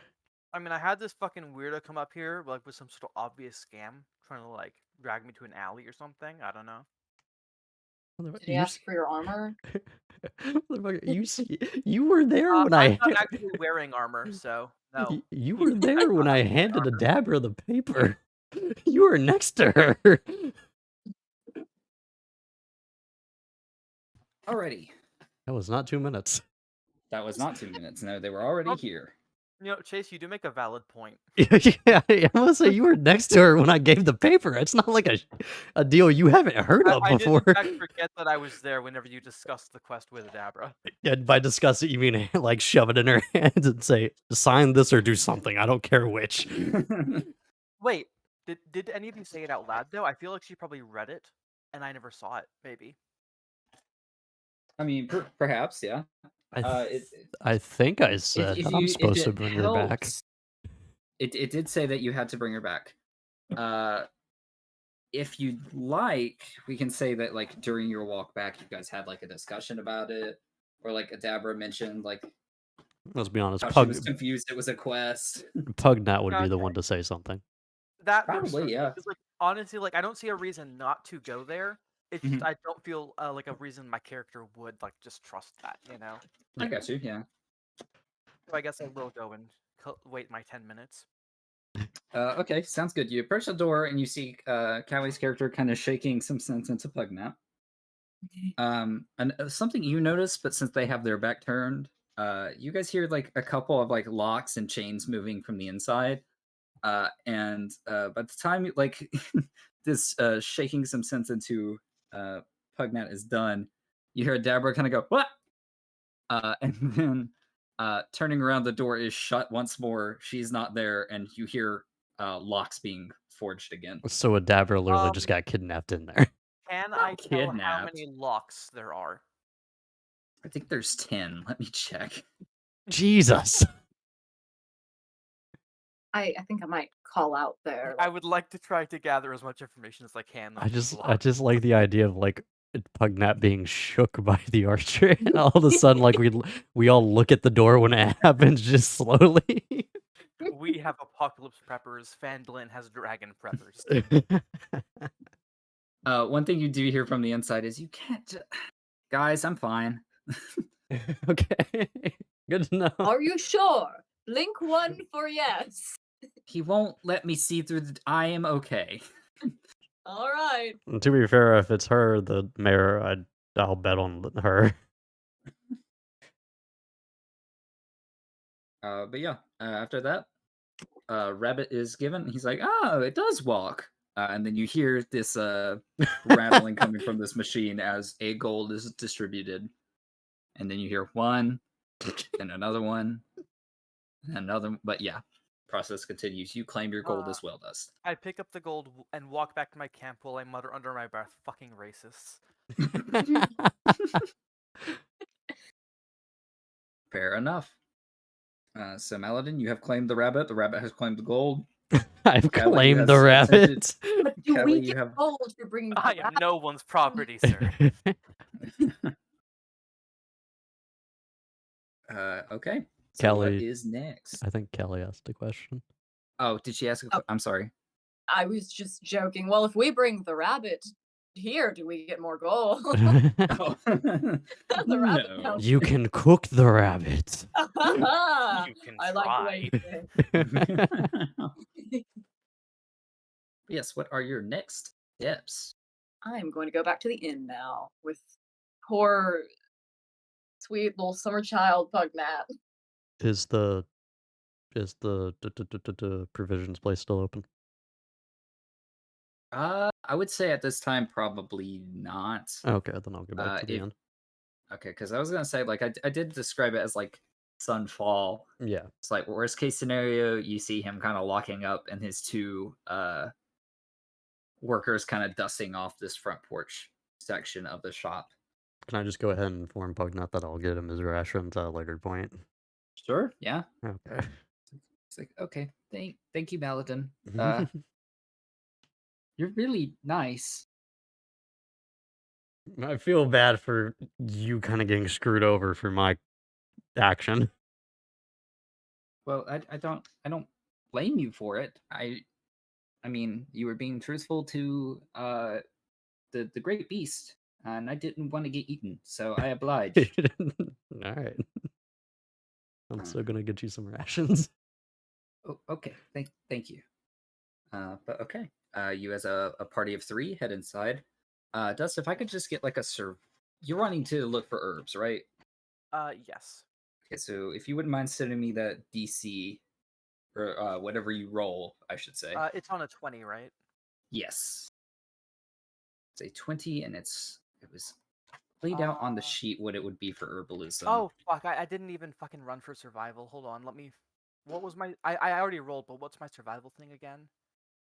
Speaker 2: I mean, I had this fucking weirdo come up here like with some sort of obvious scam, trying to like drag me to an alley or something. I don't know.
Speaker 4: Did he ask for your armor?
Speaker 1: Motherfucker, you were there when
Speaker 2: I'm not actually wearing armor, so no.
Speaker 1: you were there when I handed
Speaker 2: armor.
Speaker 1: Adabra the paper. You were next to her.
Speaker 3: Alrighty.
Speaker 1: That was not 2 minutes.
Speaker 3: That was not 2 minutes. No, they were already here.
Speaker 2: You know, Chase, you do make a valid point.
Speaker 1: Yeah, I must say you were next to her when I gave the paper. It's not like a deal you haven't heard of
Speaker 2: I
Speaker 1: before.
Speaker 2: did in fact forget that I was there whenever you discussed the quest with Adabra.
Speaker 1: And by discuss it, you mean like shove it in her hands and say, "Sign this or do something. I don't care which."
Speaker 2: Wait, did any of you say it out loud though? I feel like she probably read it, and I never saw it. Maybe.
Speaker 3: I mean, perhaps, yeah.
Speaker 1: I think I said that I'm supposed to bring her back.
Speaker 3: It did say that you had to bring her back. If you'd like, we can say that like during your walk back, you guys had like a discussion about it, or like Adabra mentioned like
Speaker 1: Let's be honest,
Speaker 3: how she was confused it was a quest.
Speaker 1: Pugnat would be the
Speaker 2: Okay.
Speaker 1: one to say something.
Speaker 2: That
Speaker 3: Probably, yeah.
Speaker 2: Because, like, honestly, like I don't see a reason not to go there. It's just I don't feel like a reason my character would like just trust that, you know.
Speaker 3: I got you, yeah.
Speaker 2: So I guess I will go and wait my 10 minutes.
Speaker 3: Okay, sounds good. You approach the door and you see Callie's character kind of shaking some sense into Pugnat. And something you notice, but since they have their back turned, you guys hear like a couple of like locks and chains moving from the inside. And by the time like this shaking some sense into Pugnat is done, you hear Dabra kind of go, "What?" And then turning around, the door is shut once more. She's not there, and you hear locks being forged again.
Speaker 1: So Adabra literally just got kidnapped in there.
Speaker 2: Can I tell how
Speaker 3: kidnapped.
Speaker 2: many locks there are?
Speaker 3: I think there's 10. Let me check.
Speaker 1: Jesus.
Speaker 4: I think I might call out there.
Speaker 2: I would like to try to gather as much information as I can. On
Speaker 1: I
Speaker 2: these
Speaker 1: just
Speaker 2: locks.
Speaker 1: like the idea of like Pugnat being shook by the archer, and all of a sudden like we all look at the door when it happens just slowly.
Speaker 2: We have apocalypse preppers. Fandolin has dragon preppers.
Speaker 3: One thing you do hear from the inside is you can't. Guys, I'm fine.
Speaker 1: Okay, good to know.
Speaker 4: Are you sure? Blink 1 for yes.
Speaker 3: He won't let me see through the. I am okay.
Speaker 4: All right.
Speaker 1: And to be fair, if it's her, the mayor, I'll bet on her.
Speaker 3: But yeah, after that, Rabbit is given. He's like, "Oh, it does walk." And then you hear this rattling coming from this machine as a gold is distributed. And then you hear one, and another one, and another. But yeah, process continues. You claim your gold as well, Dust.
Speaker 2: I pick up the gold and walk back to my camp while I mutter under my breath, "Fucking racists."
Speaker 3: Fair enough. So Maladin, you have claimed the rabbit. The rabbit has claimed the gold.
Speaker 1: I've
Speaker 3: Kelly
Speaker 1: claimed the
Speaker 3: has attempted-
Speaker 1: rabbit.
Speaker 4: But do
Speaker 3: Kelly,
Speaker 4: we
Speaker 3: you
Speaker 4: get
Speaker 3: have-
Speaker 4: gold for bringing the
Speaker 2: I am
Speaker 4: rabbit?
Speaker 2: no one's property, sir.
Speaker 3: Okay. So
Speaker 1: Kelly-
Speaker 3: what is next?
Speaker 1: I think Kelly asked a question.
Speaker 3: Oh, did she ask a question? I'm sorry.
Speaker 4: I was just joking. Well, if we bring the rabbit here, do we get more gold?
Speaker 3: Oh.
Speaker 4: The rabbit
Speaker 3: No.
Speaker 4: house.
Speaker 1: You can cook the rabbit.
Speaker 2: You can
Speaker 4: I like the way
Speaker 2: try.
Speaker 4: you think.
Speaker 3: Yes, what are your next steps?
Speaker 4: I'm going to go back to the inn now with poor, sweet little summer child Pugnat.
Speaker 1: Is the provisions place still open?
Speaker 3: I would say at this time probably not.
Speaker 1: Okay, then I'll go back to the
Speaker 3: if-
Speaker 1: end.
Speaker 3: Okay, because I was gonna say like I did describe it as like sunfall.
Speaker 1: Yeah.
Speaker 3: It's like worst case scenario, you see him kind of locking up and his two workers kind of dusting off this front porch section of the shop.
Speaker 1: Can I just go ahead and inform Pugnut that I'll get him his rations at a later point?
Speaker 3: Sure, yeah.
Speaker 1: Okay.
Speaker 3: It's like, okay, thank you, Maladin. You're really nice.
Speaker 1: I feel bad for you kind of getting screwed over for my action.
Speaker 3: Well, I don't blame you for it. I mean, you were being truthful to the great beast, and I didn't want to get eaten, so I obliged.
Speaker 1: All right. I'm still gonna get you some rations.
Speaker 3: Oh, okay, thank you. But okay, you as a party of 3 head inside. Dust, if I could just get like a you're wanting to look for herbs, right?
Speaker 2: Yes.
Speaker 3: Okay, so if you wouldn't mind sending me that DC or whatever you roll, I should say.
Speaker 2: It's on a 20, right?
Speaker 3: Yes. It's a 20, and it was laid out on the sheet what it would be for herbalism.
Speaker 2: Oh, fuck, I didn't even fucking run for survival. Hold on, let me... What was my... I already rolled, but what's my survival thing again?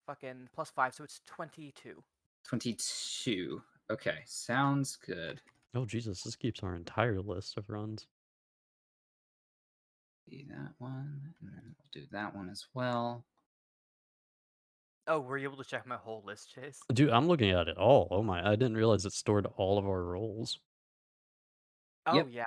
Speaker 2: Fucking +5, so it's 22.
Speaker 3: 22. Okay, sounds good.
Speaker 1: Oh Jesus, this keeps our entire list of runs.
Speaker 3: Do that one, and then we'll do that one as well.
Speaker 2: Oh, were you able to check my whole list, Chase?
Speaker 1: Dude, I'm looking at it all. Oh my, I didn't realize it stored all of our rolls.
Speaker 2: Oh,
Speaker 3: Yep.
Speaker 2: yeah.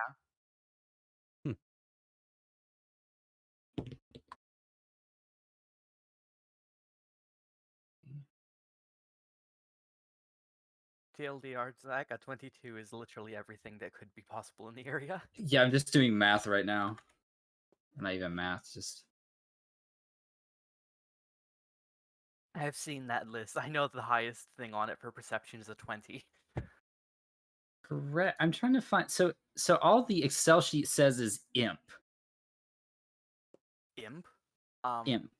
Speaker 2: TLDR, Zach, a 22 is literally everything that could be possible in the area.
Speaker 3: Yeah, I'm just doing math right now. Not even math, just...
Speaker 2: I've seen that list. I know the highest thing on it for perception is a 20.
Speaker 3: Correct. I'm trying to find... So all the Excel sheet says is imp.
Speaker 2: Imp?
Speaker 3: Imp.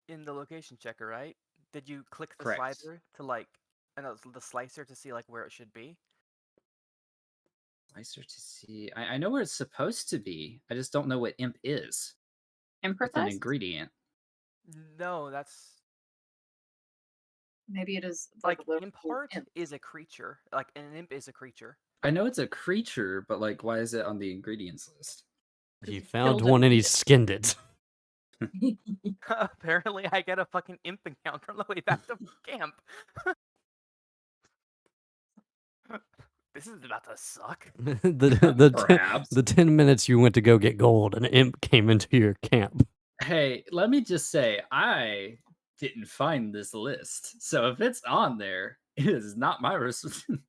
Speaker 2: In the location checker, right? Did you click the
Speaker 3: Correct.
Speaker 2: slider to like, the slicer to see like where it should be?
Speaker 3: Slicer to see. I know where it's supposed to be. I just don't know what imp is. It's an
Speaker 4: Imprecise?
Speaker 3: ingredient.
Speaker 2: No, that's
Speaker 4: Maybe it is
Speaker 2: like
Speaker 4: a little
Speaker 2: imp heart
Speaker 4: imp.
Speaker 2: is a creature. Like an imp is a creature.
Speaker 3: I know it's a creature, but like, why is it on the ingredients list?
Speaker 1: He
Speaker 4: you
Speaker 1: found
Speaker 4: killed
Speaker 1: one and he
Speaker 4: it.
Speaker 1: skinned it.
Speaker 2: Apparently, I get a fucking imp encounter on the way back to camp. This is about to suck.
Speaker 3: Perhaps.
Speaker 1: The 10 minutes you went to go get gold, an imp came into your camp.
Speaker 3: Hey, let me just say, I didn't find this list. So if it's on there, it is not my responsibility.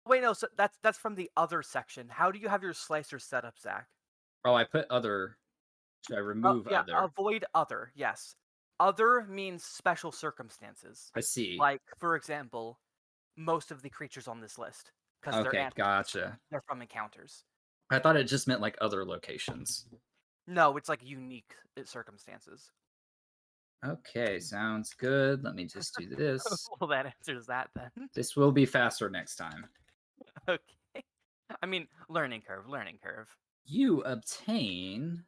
Speaker 2: Wait, no, so that's from the other section. How do you have your slicer set up, Zach?
Speaker 3: Oh, I put other. Should I remove
Speaker 2: Yeah,
Speaker 3: other?
Speaker 2: avoid other. Yes, other means special circumstances.
Speaker 3: I see.
Speaker 2: Like, for example, most of the creatures on this list, because
Speaker 3: Okay, gotcha.
Speaker 2: they're from encounters.
Speaker 3: I thought it just meant like other locations.
Speaker 2: No, it's like unique circumstances.
Speaker 3: Okay, sounds good. Let me just do this.
Speaker 2: Well, that answers that then.
Speaker 3: This will be faster next time.
Speaker 2: Okay. I mean, learning curve, learning curve.
Speaker 3: You obtain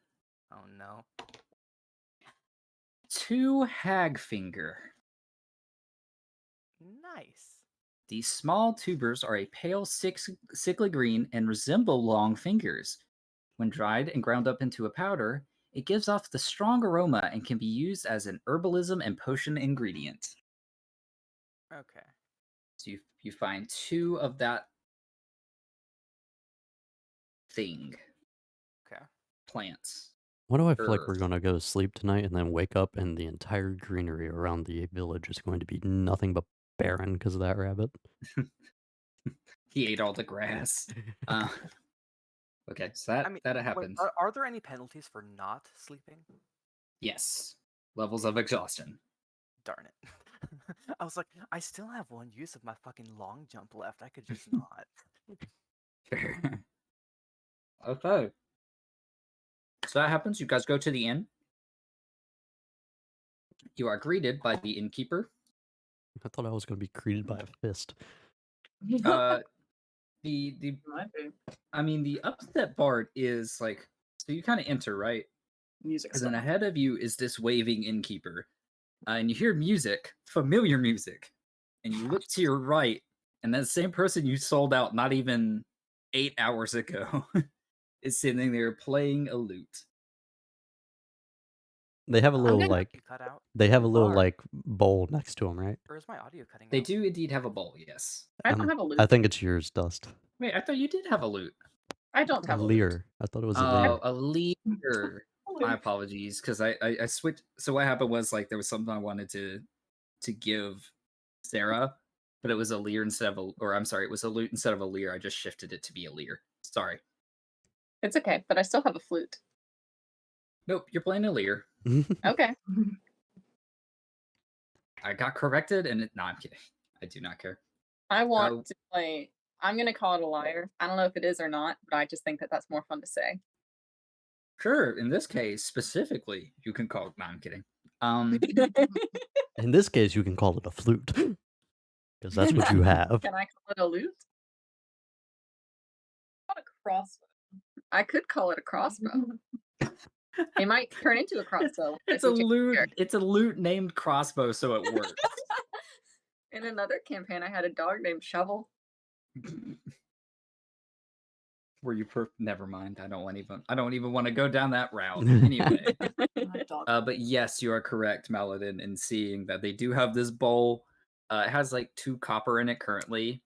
Speaker 2: Oh no.
Speaker 3: 2 hagfinger.
Speaker 2: Nice.
Speaker 3: These small tubers are a pale sickly green and resemble long fingers. When dried and ground up into a powder, it gives off the strong aroma and can be used as an herbalism and potion ingredient.
Speaker 2: Okay.
Speaker 3: So you find 2 of that thing,
Speaker 2: Okay.
Speaker 3: plants.
Speaker 1: Why do I feel like we're
Speaker 3: Herb.
Speaker 1: gonna go to sleep tonight and then wake up and the entire greenery around the village is going to be nothing but barren because of that rabbit?
Speaker 3: He ate all the grass. Okay, so
Speaker 2: I mean,
Speaker 3: that
Speaker 2: wait,
Speaker 3: happened.
Speaker 2: are there any penalties for not sleeping?
Speaker 3: Yes, levels of exhaustion.
Speaker 2: Darn it. I was like, I still have 1 use of my fucking long jump left. I could just not.
Speaker 3: Fair. Okay. So that happens. You guys go to the inn. You are greeted by the innkeeper.
Speaker 1: I thought I was gonna be greeted by a fist.
Speaker 3: Uh, the
Speaker 4: Might be.
Speaker 3: I mean, the upset part is like, so you kind of enter, right?
Speaker 4: Music
Speaker 3: And then
Speaker 4: stuff.
Speaker 3: ahead of you is this waving innkeeper. And you hear music, familiar music. And you look to your right, and that same person you sold out not even 8 hours ago is sitting there playing a lute.
Speaker 1: They have a
Speaker 2: I'm
Speaker 1: little
Speaker 2: gonna
Speaker 1: like
Speaker 2: cut out.
Speaker 1: they have a
Speaker 4: You
Speaker 1: little
Speaker 4: are.
Speaker 1: like bowl next to them, right?
Speaker 2: Or is my audio cutting
Speaker 3: They
Speaker 2: out?
Speaker 3: do indeed have a bowl, yes.
Speaker 4: I don't have a lute.
Speaker 1: I think it's yours, Dust.
Speaker 3: Wait, I thought you did have a lute.
Speaker 4: I don't
Speaker 1: A
Speaker 4: have a lute.
Speaker 1: leer. I thought it was a leer.
Speaker 3: Oh, a leader. My
Speaker 4: Lute.
Speaker 3: apologies, because I switched. So what happened was like there was something I wanted to give Sarah, but it was a leer instead of a, or I'm sorry, it was a lute instead of a leer. I just shifted it to be a leer. Sorry.
Speaker 4: It's okay, but I still have a flute.
Speaker 3: Nope, you're playing a leer.
Speaker 4: Okay.
Speaker 3: I got corrected, and no, I'm kidding. I do not care.
Speaker 4: I want
Speaker 3: Oh.
Speaker 4: to play. I'm gonna call it a lyre. I don't know if it is or not, but I just think that that's more fun to say.
Speaker 3: Sure, in this case specifically, you can call. No, I'm kidding.
Speaker 1: In this case, you can call it a flute because that's what you have.
Speaker 4: Can I call it a lute? What a crossbow. I could call it a crossbow. It might turn into a crossbow.
Speaker 3: It's
Speaker 4: if
Speaker 3: a
Speaker 4: we change the
Speaker 3: lute.
Speaker 4: character.
Speaker 3: It's a lute named crossbow, so it works.
Speaker 4: In another campaign, I had a dog named Shovel.
Speaker 3: Were you never mind. I don't even want to go down that route. Anyway. But yes, you are correct, Maladin, in seeing that they do have this bowl. It has like 2 copper in it currently.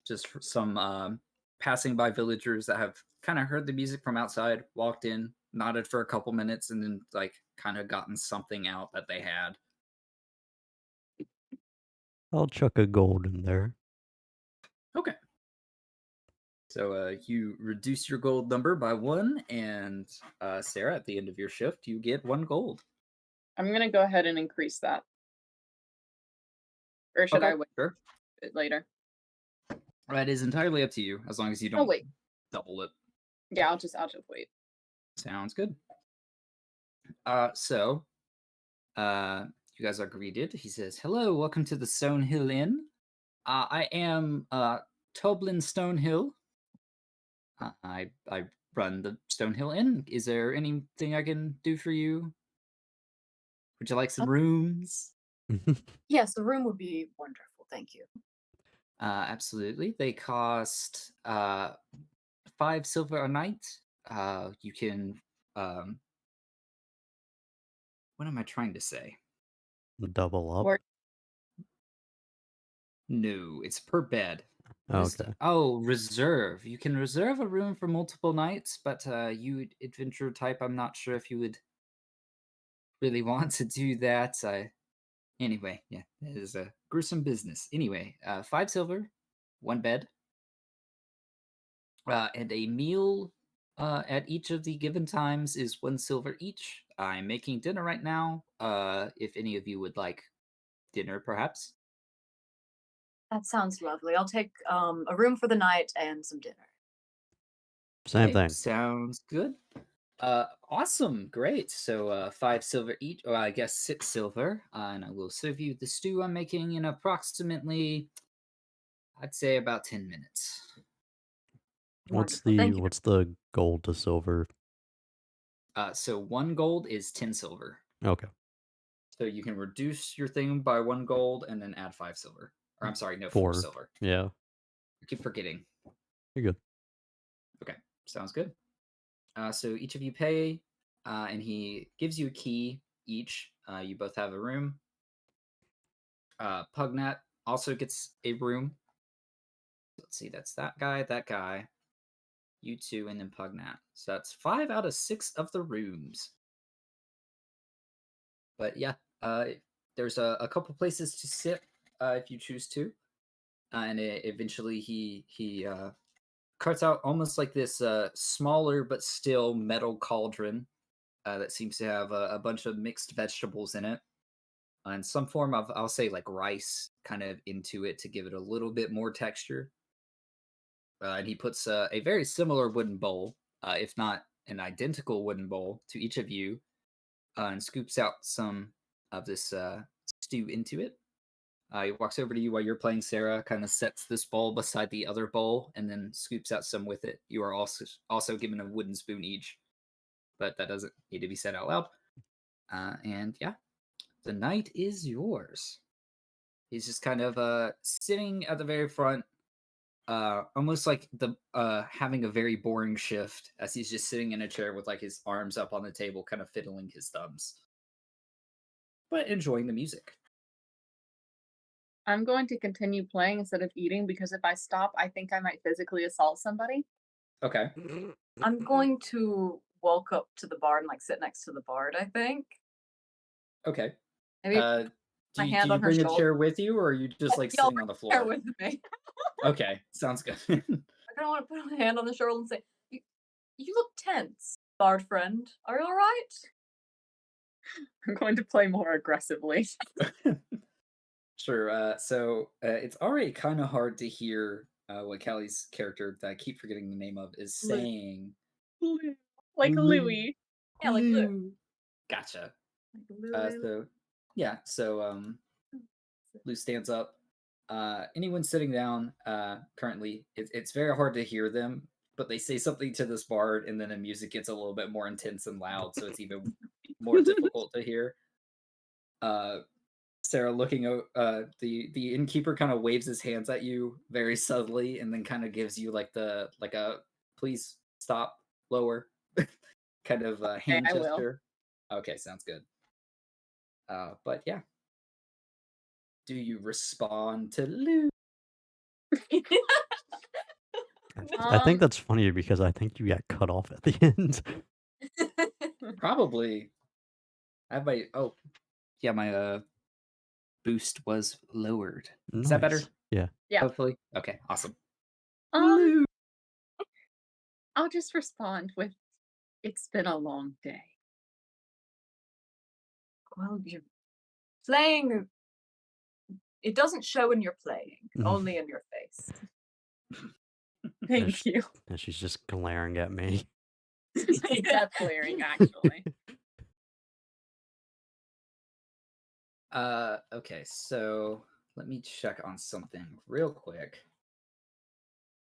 Speaker 3: Just for some passing by villagers that have kind of heard the music from outside, walked in, nodded for a couple minutes, and then like kind of gotten something out that they had.
Speaker 1: I'll chuck a gold in there.
Speaker 3: Okay. So you reduce your gold number by 1, and Sarah, at the end of your shift, you get 1 gold.
Speaker 4: I'm gonna go ahead and increase that. Or should I wait
Speaker 3: Sure.
Speaker 4: it later?
Speaker 3: That is entirely up to you, as long as you don't
Speaker 4: wait.
Speaker 3: double it.
Speaker 4: Yeah, I'll just wait.
Speaker 3: Sounds good. So you guys are greeted. He says, "Hello, welcome to the Stonehill Inn. I am Toblin Stonehill. I run the Stonehill Inn. Is there anything I can do for you? Would you like some rooms?"
Speaker 4: Yes, the room would be wonderful. Thank you.
Speaker 3: Absolutely. They cost 5 silver a night. You can what am I trying to say?
Speaker 1: Double up.
Speaker 4: Or
Speaker 3: No, it's per bed. What is
Speaker 1: Okay.
Speaker 3: reserve. You can reserve a room for multiple nights, but you adventure type, I'm not sure if you would really want to do that. Anyway, yeah, it is a gruesome business. Anyway, 5 silver, 1 bed, and a meal at each of the given times is 1 silver each. I'm making dinner right now. If any of you would like dinner, perhaps.
Speaker 5: That sounds lovely. I'll take a room for the night and some dinner.
Speaker 1: Same
Speaker 3: Okay,
Speaker 1: thing.
Speaker 3: Sounds good. Awesome, great. So 5 silver each, or I guess 6 silver, and I will serve you the stew I'm making in approximately, I'd say, about 10 minutes.
Speaker 1: What's
Speaker 5: Wonderful. Thank
Speaker 1: the
Speaker 5: you.
Speaker 1: what's the gold to silver?
Speaker 3: So 1 gold is 10 silver.
Speaker 1: Okay.
Speaker 3: So you can reduce your thing by 1 gold and then add 5 silver. Or I'm sorry, no, 4
Speaker 1: 4.
Speaker 3: silver.
Speaker 1: Yeah.
Speaker 3: I keep forgetting.
Speaker 1: You're good.
Speaker 3: Okay, sounds good. So each of you pay, and he gives you a key each. You both have a room. Pugnat also gets a room. Let's see, that's that guy, you two, and then Pugnat. So that's 5 out of 6 of the rooms. But yeah, there's a couple places to sit if you choose to, and eventually he cuts out almost like this smaller but still metal cauldron that seems to have a bunch of mixed vegetables in it, and some form of, I'll say, like rice kind of into it to give it a little bit more texture. And he puts a very similar wooden bowl, if not an identical wooden bowl, to each of you, and scoops out some of this stew into it. He walks over to you while you're playing Sarah, kind of sets this bowl beside the other bowl, and then scoops out some with it. You are also given a wooden spoon each, but that doesn't need to be said out loud. And yeah, the night is yours. He's just kind of sitting at the very front, almost like the having a very boring shift, as he's just sitting in a chair with like his arms up on the table, kind of fiddling his thumbs, but enjoying the music.
Speaker 6: I'm going to continue playing instead of eating because if I stop, I think I might physically assault somebody.
Speaker 3: Okay.
Speaker 5: I'm going to walk up to the bar and like sit next to the bard, I think.
Speaker 3: Okay.
Speaker 5: Maybe
Speaker 3: Do
Speaker 5: my
Speaker 3: you,
Speaker 5: hand
Speaker 3: do you
Speaker 5: on her
Speaker 3: bring a
Speaker 5: shoulder.
Speaker 3: chair with you, or are you just like
Speaker 5: Y'all
Speaker 3: sitting on the
Speaker 5: bear
Speaker 3: floor?
Speaker 5: with me.
Speaker 3: Okay, sounds good.
Speaker 5: I kind of want to put my hand on the shoulder and say, you look tense, bard friend. Are you alright?
Speaker 6: I'm going to play more aggressively.
Speaker 3: Sure. So it's already kind of hard to hear what Callie's character, that I keep forgetting the name of, is
Speaker 5: Lou.
Speaker 3: saying.
Speaker 6: Like
Speaker 3: Lou.
Speaker 6: Louis.
Speaker 5: Yeah, like Lou.
Speaker 3: Gotcha.
Speaker 5: Like Lou.
Speaker 3: So yeah, so Lou stands up. Anyone sitting down currently, it's very hard to hear them, but they say something to this bard, and then the music gets a little bit more intense and loud, so it's even more difficult to hear. Sarah, looking the innkeeper kind of waves his hands at you very subtly, and then kind of gives you like a please stop, lower kind of hand
Speaker 6: I will.
Speaker 3: gesture. Okay, sounds good. But yeah, do you respond to Lou?
Speaker 1: I think that's funnier because I think you got cut off at the end.
Speaker 3: Probably. I have my my boost was lowered. Is that better?
Speaker 1: Nice. Yeah.
Speaker 6: Yeah.
Speaker 3: Hopefully. Okay, awesome.
Speaker 6: I'll just respond with, "It's been a long day."
Speaker 5: Well, you're playing. It doesn't show in your playing, only in your face.
Speaker 6: Thank you.
Speaker 1: And she's just glaring at me.
Speaker 6: That's glaring, actually.
Speaker 3: Okay, so let me check on something real quick.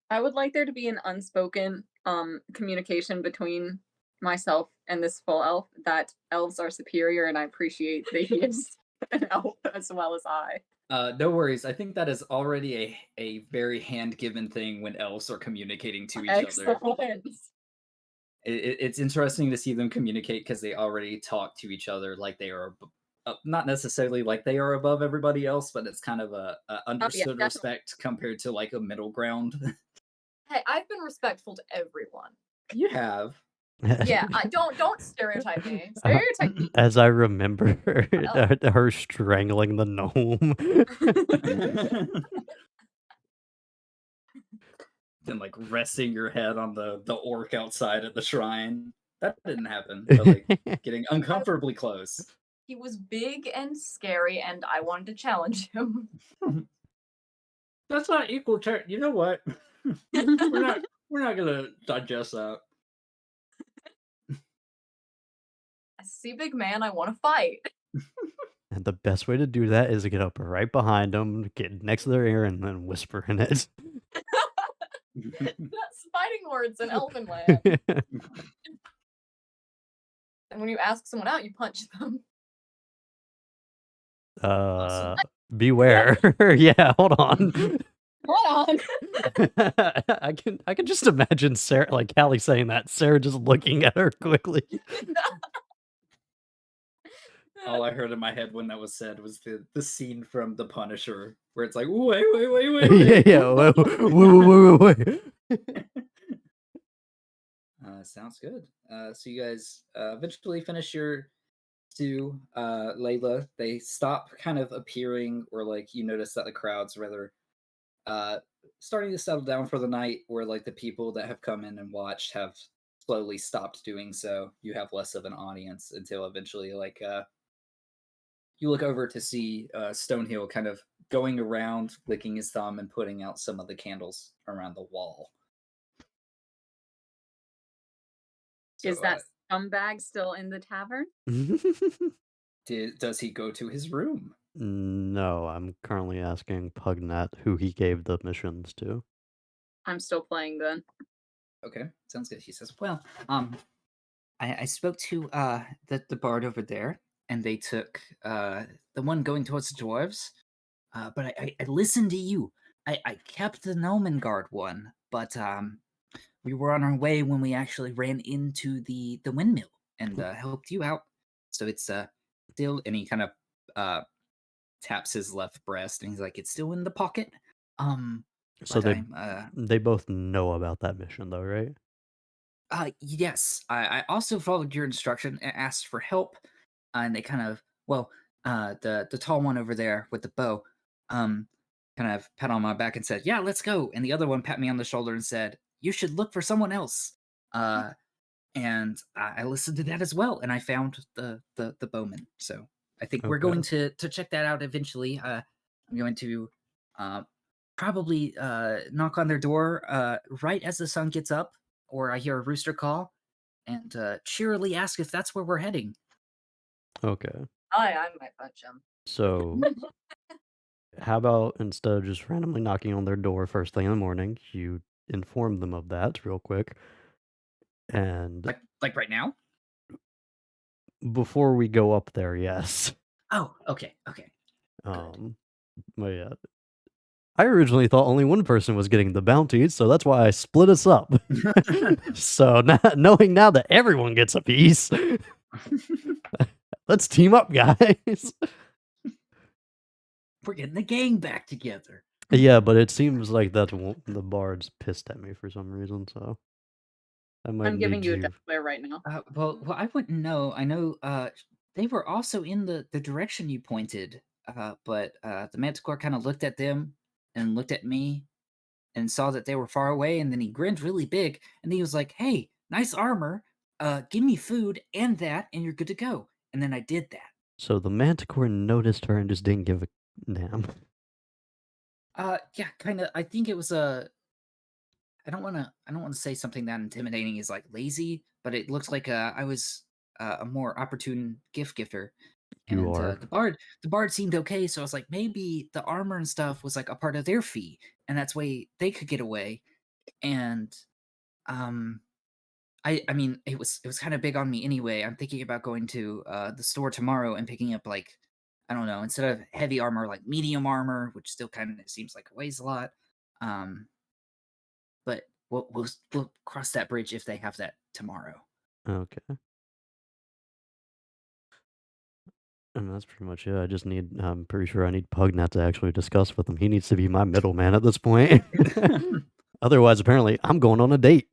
Speaker 6: I would like there to be an unspoken communication between myself and this full elf that elves are superior, and I appreciate that he is an elf as well as I.
Speaker 3: No worries. I think that is already a very hand-given thing when elves are communicating to each other.
Speaker 6: Excellent.
Speaker 3: It's interesting to see them communicate because they already talk to each other like they are not necessarily like they are above everybody else, but it's kind of a understood
Speaker 6: definitely.
Speaker 3: respect compared to like a middle ground.
Speaker 5: Hey, I've been respectful to everyone.
Speaker 3: You have.
Speaker 5: Yeah, don't stereotype me. Stereotype me.
Speaker 1: As I remember her strangling the gnome.
Speaker 3: Then like resting your head on the orc outside at the shrine. That didn't happen, but like getting uncomfortably close.
Speaker 5: He was big and scary, and I wanted to challenge him.
Speaker 3: That's not equal turn. You know what? We're not gonna digest that.
Speaker 5: I see big man, I want to fight.
Speaker 1: And the best way to do that is to get up right behind them, get next to their ear, and then whisper in it.
Speaker 5: That's fighting words in Elvenland. And when you ask someone out, you punch them.
Speaker 1: Beware. Yeah, hold on.
Speaker 6: Hold on.
Speaker 1: I can just imagine Sarah, like Callie saying that. Sarah just looking at her quickly.
Speaker 3: All I heard in my head when that was said was the scene from The Punisher where it's like, wait.
Speaker 1: Yeah. Wait.
Speaker 3: Sounds good. So you guys eventually finish your stew. Layla, they stop kind of appearing, or like you notice that the crowd's rather uh starting to settle down for the night, or like the people that have come in and watched have slowly stopped doing so. You have less of an audience until eventually you look over to see Stonehill kind of going around, licking his thumb and putting out some of the candles around the wall.
Speaker 6: Is
Speaker 3: So,
Speaker 6: that scumbag still in the tavern?
Speaker 3: does he go to his room?
Speaker 1: No, I'm currently asking Pugnat who he gave the missions to.
Speaker 6: I'm still playing then.
Speaker 3: Okay, sounds good. He says, "Well, I spoke to the bard over there, and they took the one going towards the dwarves. But I listened to you. I kept the Gnomenguard one, but we were on our way when we actually ran into the windmill and helped you out. So it's still." And he kind of taps his left breast, and he's like, "It's still in the pocket.
Speaker 1: So
Speaker 3: But
Speaker 1: they both know about that mission, though, right?
Speaker 3: yes, I also followed your instruction and asked for help, and they kind of, well, the tall one over there with the bow, um, kind of pat on my back and said, "Yeah, let's go." And the other one pat me on the shoulder and said, "You should look for someone else." And I listened to that as well, and I found the bowman. So I think we're going to check that out eventually. I'm going to probably knock on their door right as the sun gets up, or I hear a rooster call, and cheerily ask if that's where we're heading.
Speaker 1: Okay.
Speaker 5: I might punch him.
Speaker 1: So how about instead of just randomly knocking on their door first thing in the morning, you inform them of that real quick. And
Speaker 3: Like right now?
Speaker 1: before we go up there, yes.
Speaker 3: Oh, okay.
Speaker 1: But yeah. I originally thought only one person was getting the bounty, so that's why I split us up. So knowing now that everyone gets a piece, let's team up, guys.
Speaker 3: We're getting the gang back together.
Speaker 1: Yeah, but it seems like that the bard's pissed at me for some reason, so I might
Speaker 6: I'm giving
Speaker 1: need
Speaker 6: you a
Speaker 1: you.
Speaker 6: death glare right now.
Speaker 3: Well, I wouldn't know. I know they were also in the direction you pointed, but the Manticore kind of looked at them and looked at me and saw that they were far away, and then he grinned really big, and he was like, "Hey, nice armor. Give me food and that, and you're good to go." And then I did that.
Speaker 1: So the Manticore noticed her and just didn't give a damn.
Speaker 3: Yeah, kind of. I think it was a. I don't want to say something that intimidating is like lazy, but it looks like I was a more opportune gift giver.
Speaker 1: You
Speaker 3: And
Speaker 1: are.
Speaker 3: the bard seemed okay, so I was like, maybe the armor and stuff was like a part of their fee, and that's way they could get away. And um, I mean, it was kind of big on me anyway. I'm thinking about going to the store tomorrow and picking up like, I don't know, instead of heavy armor, like medium armor, which still kind of seems like it weighs a lot. But we'll cross that bridge if they have that tomorrow.
Speaker 1: Okay. And that's pretty much it. I'm pretty sure I need Pugnat to actually discuss with him. He needs to be my middleman at this point. Otherwise, apparently, I'm going on a date.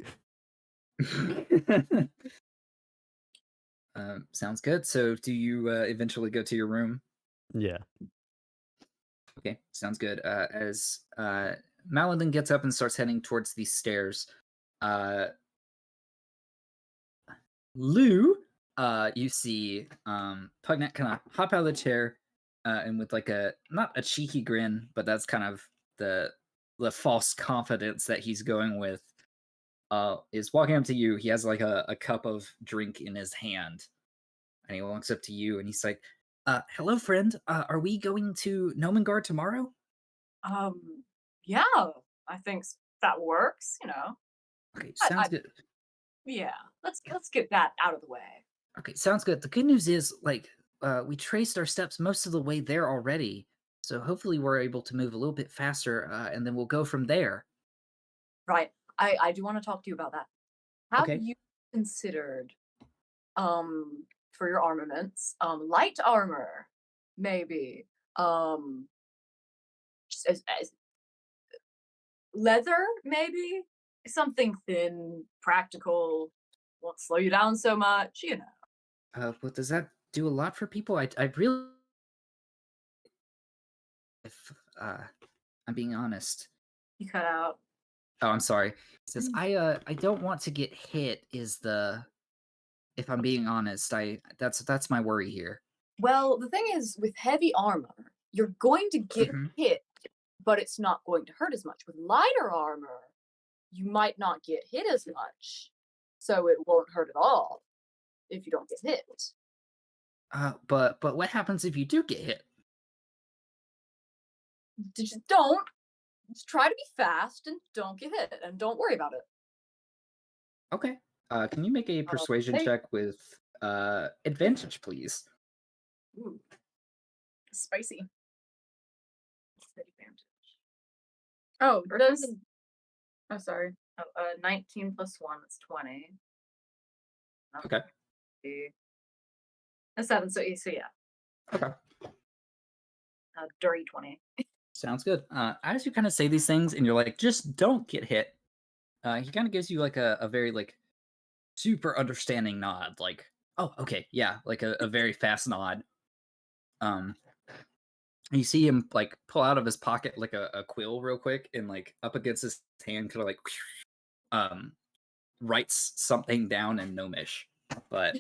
Speaker 3: Sounds good. So do you eventually go to your room?
Speaker 1: Yeah.
Speaker 3: Okay, sounds good. As Maladin gets up and starts heading towards these stairs, Lou, you see Pugnat kind of hop out of the chair, and with like not a cheeky grin, but that's kind of the false confidence that he's going with, is walking up to you. He has like a cup of drink in his hand, and he walks up to you and he's like, "Hello, friend. Are we going to Nomengard tomorrow?"
Speaker 5: Yeah, I think that works. You know.
Speaker 3: Okay, sounds good.
Speaker 5: Yeah, let's get that out of the way.
Speaker 3: Okay, sounds good. The good news is, like, we traced our steps most of the way there already. So hopefully we're able to move a little bit faster, and then we'll go from there.
Speaker 4: Right. I do want to talk to you about that. Have
Speaker 3: Okay.
Speaker 4: you considered for your armaments, light armor, maybe? As leather, maybe? Something thin, practical, won't slow you down so much, you know.
Speaker 3: But does that do a lot for people? I really, if I'm being honest.
Speaker 4: You cut out.
Speaker 3: Oh, I'm sorry. It says I don't want to get hit. If I'm being honest, that's my worry here.
Speaker 4: Well, the thing is, with heavy armor, you're going to get
Speaker 3: Mhm.
Speaker 4: hit, but it's not going to hurt as much. With lighter armor, you might not get hit as much, so it won't hurt at all if you don't get hit.
Speaker 3: But what happens if you do get hit?
Speaker 4: Just don't. Just try to be fast and don't get hit, and don't worry about it.
Speaker 3: Okay. Can you make a persuasion
Speaker 4: hey.
Speaker 3: check with advantage, please?
Speaker 4: Ooh,
Speaker 6: Spicy.
Speaker 4: disadvantage.
Speaker 6: Oh,
Speaker 4: Or
Speaker 6: does
Speaker 4: something-
Speaker 6: oh sorry.
Speaker 4: 19 plus 1 is 20.
Speaker 3: Okay.
Speaker 4: A 7, so yeah.
Speaker 3: Okay.
Speaker 4: Dirty 20.
Speaker 3: Sounds good. As you kind of say these things, and you're like, just don't get hit. He kind of gives you like a very like super understanding nod, like, oh, okay, yeah, like a very fast nod. You see him like pull out of his pocket like a quill real quick, and like up against his hand, kind of like writes something down in Gnomish, but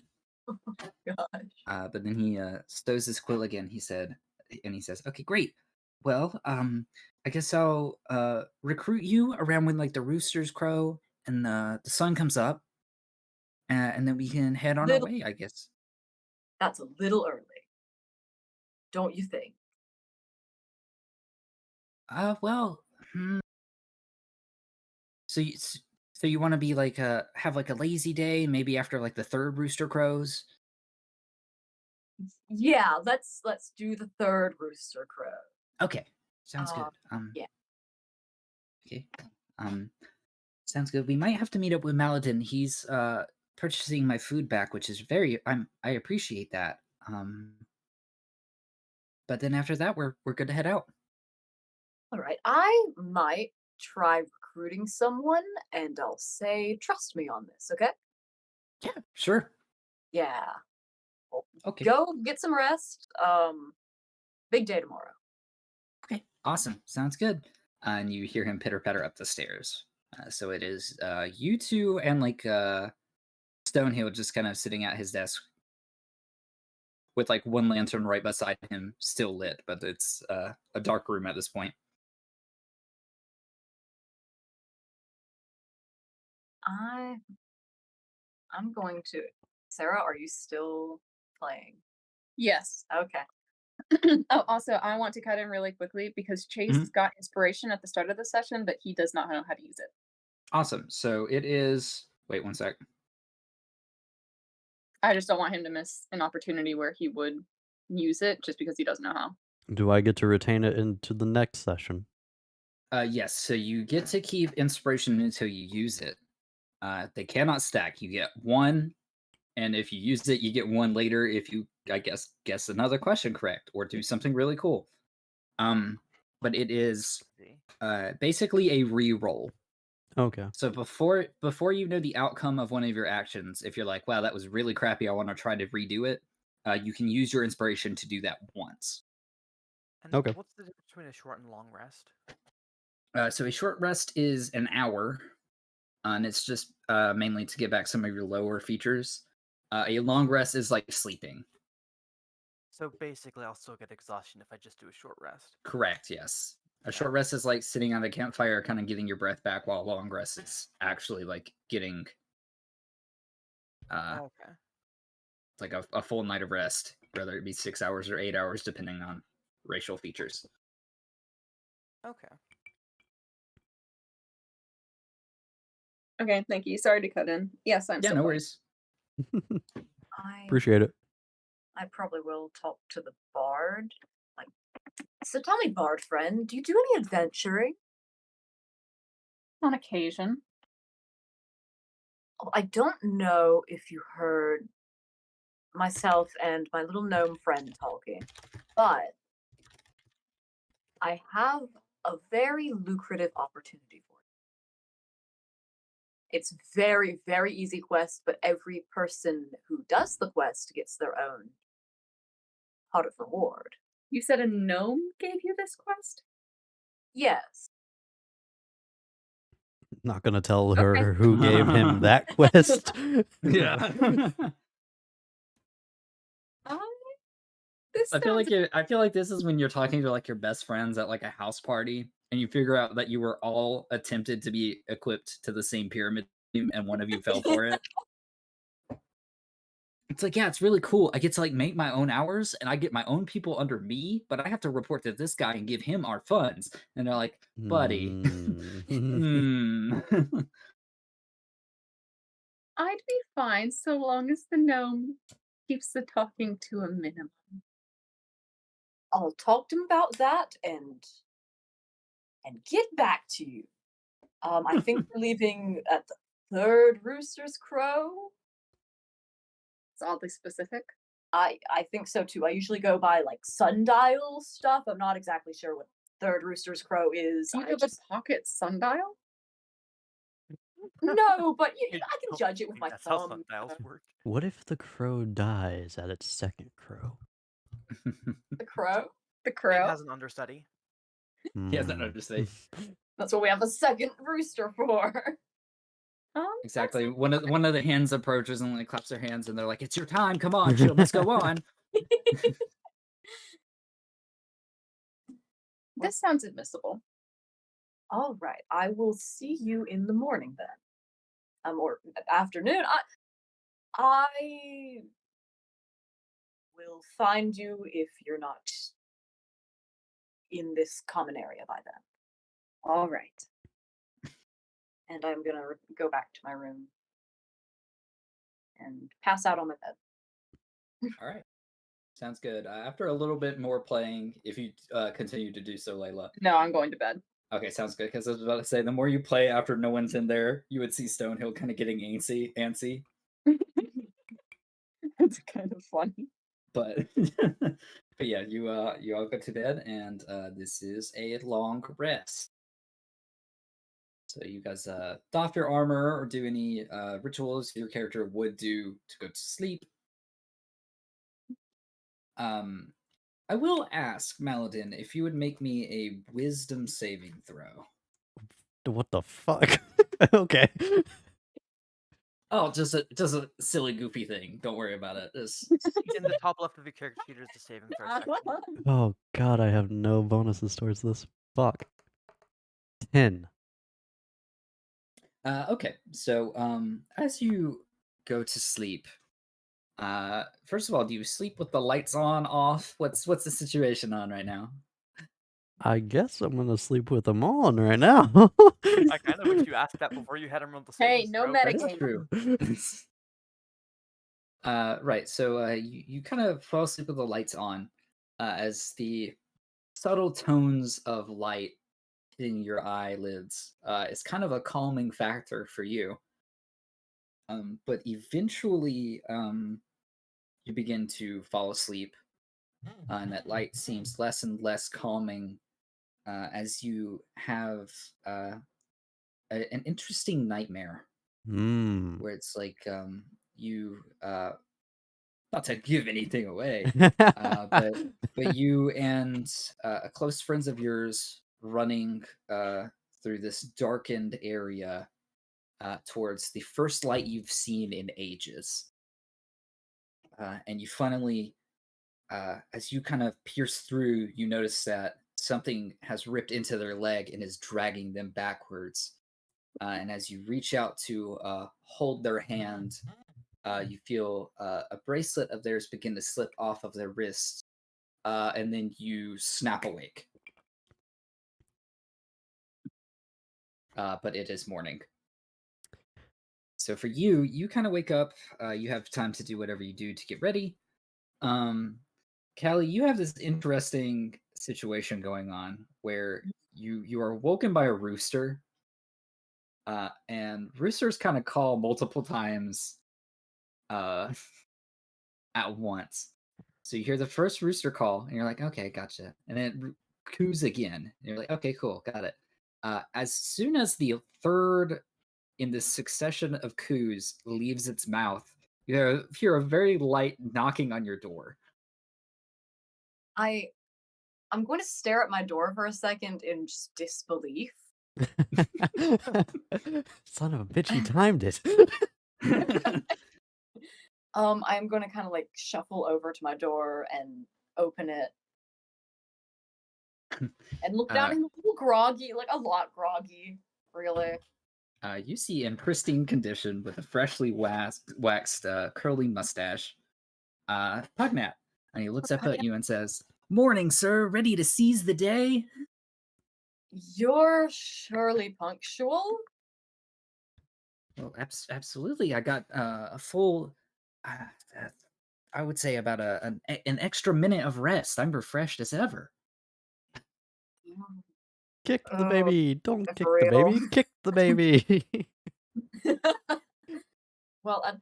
Speaker 4: Gosh.
Speaker 3: but then he stows his quill again. He says, "Okay, great. Well, I guess I'll recruit you around when like the roosters crow and the sun comes up, and then we can head on our way. I guess."
Speaker 4: That's a little early. Don't you think?
Speaker 3: Well, so you want to be like have like a lazy day, maybe after like the third rooster crows.
Speaker 4: Yeah, let's do the third rooster crow.
Speaker 3: Okay, sounds good.
Speaker 4: Yeah.
Speaker 3: Okay. Sounds good. We might have to meet up with Maladin. He's purchasing my food back, which is I appreciate that. But then after that we're good to head out.
Speaker 4: All right. I might try recruiting someone, and I'll say, trust me on this, okay?
Speaker 3: Yeah, sure.
Speaker 4: Yeah. Well,
Speaker 3: Okay.
Speaker 4: go get some rest. Big day tomorrow.
Speaker 3: Okay. Awesome. Sounds good. And you hear him pitter patter up the stairs. So it is you two and like Stonehill just kind of sitting at his desk with like one lantern right beside him, still lit, but it's a dark room at this point.
Speaker 4: I'm going to. Sarah, are you still playing?
Speaker 6: Yes.
Speaker 4: Okay.
Speaker 6: Oh, also, I want to cut in really quickly because Chase
Speaker 3: Mhm.
Speaker 6: got inspiration at the start of the session, but he does not know how to use it.
Speaker 3: Awesome. So it is. Wait 1 sec.
Speaker 6: I just don't want him to miss an opportunity where he would use it just because he doesn't know how.
Speaker 1: Do I get to retain it into the next session?
Speaker 3: Yes. So you get to keep inspiration until you use it. They cannot stack. You get one, and if you use it, you get one later. If you, I guess another question correct or do something really cool. But it is basically a re-roll.
Speaker 1: Okay.
Speaker 3: So before you know the outcome of one of your actions, if you're like, wow, that was really crappy, I want to try to redo it, you can use your inspiration to do that once.
Speaker 2: And
Speaker 1: Okay.
Speaker 2: what's the difference between a short and long rest?
Speaker 3: So a short rest is an hour, and it's just mainly to get back some of your lower features. A long rest is like sleeping.
Speaker 2: So basically, I'll still get exhaustion if I just do a short rest.
Speaker 3: Correct, yes. A short rest is like sitting on a campfire, kind of getting your breath back, while a long rest is actually like getting
Speaker 2: Okay.
Speaker 3: like a full night of rest, whether it be 6 hours or 8 hours, depending on racial features.
Speaker 2: Okay.
Speaker 6: Okay, thank you. Sorry to cut in. Yes, I'm
Speaker 3: Yeah,
Speaker 6: still
Speaker 3: no
Speaker 6: playing.
Speaker 3: worries.
Speaker 4: I
Speaker 1: Appreciate it.
Speaker 4: probably will talk to the bard. Like, So tell me, bard friend, do you do any adventuring?
Speaker 6: On occasion.
Speaker 4: Oh, I don't know if you heard myself and my little gnome friend talking, but I have a very lucrative opportunity for you. It's very, very easy quest, but every person who does the quest gets their own pot of reward.
Speaker 6: You said a gnome gave you this quest?
Speaker 4: Yes.
Speaker 1: Not gonna tell
Speaker 6: Okay.
Speaker 1: her who gave him that quest.
Speaker 3: Yeah.
Speaker 6: This
Speaker 3: I feel
Speaker 6: sounds
Speaker 3: like this is when you're talking to like your best friends at like a house party, and you figure out that you were all attempted to be equipped to the same pyramid scheme, and one of you fell for it. It's like, yeah, it's really cool. I get to like make my own hours, and I get my own people under me, but I have to report to this guy and give him our funds. And they're like, buddy,
Speaker 1: Mm.
Speaker 6: I'd be fine so long as the gnome keeps the talking to a minimum.
Speaker 4: I'll talk to him about that and get back to you. I think we're leaving at the third rooster's crow.
Speaker 6: It's oddly specific.
Speaker 4: I think so too. I usually go by like sundial stuff. I'm not exactly sure what third rooster's crow is.
Speaker 6: Do you
Speaker 4: I
Speaker 6: have
Speaker 4: just
Speaker 6: a pocket sundial?
Speaker 4: no, but
Speaker 2: I
Speaker 4: I can
Speaker 2: don't
Speaker 4: judge it with
Speaker 2: think
Speaker 4: my
Speaker 2: that's how
Speaker 4: thumb.
Speaker 2: sundials work.
Speaker 1: What if the crow dies at its second crow?
Speaker 4: The crow.
Speaker 6: The
Speaker 2: It
Speaker 6: crow?
Speaker 2: has an understudy.
Speaker 3: he has that
Speaker 1: Mm.
Speaker 3: understate.
Speaker 4: That's what we have a second rooster for.
Speaker 3: Exactly. One of the hens approaches and like claps their hands, and they're like, "It's your time. Come on, show must go on."
Speaker 6: This sounds admissible.
Speaker 4: All right. I will see you in the morning then. Or afternoon. I will find you if you're not in this common area by then.
Speaker 6: All right.
Speaker 4: And I'm gonna go back to my room and pass out on my bed.
Speaker 3: All right. Sounds good. After a little bit more playing, if you continue to do so, Layla.
Speaker 6: No, I'm going to bed.
Speaker 3: Okay, sounds good. Because I was about to say, the more you play after no one's in there, you would see Stonehill kind of getting antsy.
Speaker 6: It's kind of funny.
Speaker 3: But but yeah, you all go to bed, and this is a long rest. So you guys doff your armor or do any rituals your character would do to go to sleep. I will ask Maladin if you would make me a wisdom saving throw.
Speaker 1: What the fuck? Okay.
Speaker 3: Oh, just a silly goofy thing. Don't worry about it.
Speaker 2: It's in the top left of your character sheet is the saving throw section.
Speaker 1: Oh god, I have no bonuses towards this. Fuck. 10.
Speaker 3: Okay, so as you go to sleep, first of all, do you sleep with the lights on, off? What's the situation on right now?
Speaker 1: I guess I'm gonna sleep with them on right now.
Speaker 2: I kind of wish you asked that before you had him roll the
Speaker 6: Hey,
Speaker 2: saving
Speaker 6: no
Speaker 2: throw.
Speaker 3: That is
Speaker 6: metagaming.
Speaker 3: true. Right, so you kind of fall asleep with the lights on as the subtle tones of light hitting your eyelids is kind of a calming factor for you. But eventually, you begin to fall asleep, and that light seems less and less calming as you have an interesting nightmare
Speaker 1: Mm.
Speaker 3: where it's like you not to give anything away, but you and a close friends of yours running through this darkened area towards the first light you've seen in ages. And you finally, as you kind of pierce through, you notice that something has ripped into their leg and is dragging them backwards. And as you reach out to hold their hand, you feel a bracelet of theirs begin to slip off of their wrist, and then you snap awake. But it is morning. So for you, you kind of wake up. You have time to do whatever you do to get ready. Callie, you have this interesting situation going on where you are woken by a rooster, and roosters kind of call multiple times uh, at once. So you hear the first rooster call, and you're like, okay, gotcha. And then it coos again. And you're like, okay, cool, got it. As soon as the third in this succession of coos leaves its mouth, you hear a very light knocking on your door.
Speaker 4: I'm going to stare at my door for a second in just disbelief.
Speaker 1: Son of a bitch, he timed it.
Speaker 4: I'm going to kind of like shuffle over to my door and open it and look down and a little groggy, like a lot groggy, really.
Speaker 3: You see in pristine condition with a freshly waxed curly mustache, Pugnat. And he looks up at you and says, "Morning, sir. Ready to seize the day?"
Speaker 4: You're surely punctual.
Speaker 3: Well, absolutely. I got a full, I would say about an extra minute of rest. I'm refreshed as ever.
Speaker 1: Kick the
Speaker 4: Oh,
Speaker 1: baby. Don't kick
Speaker 4: for
Speaker 1: the
Speaker 4: real.
Speaker 1: baby. Kick the baby.
Speaker 4: Well, I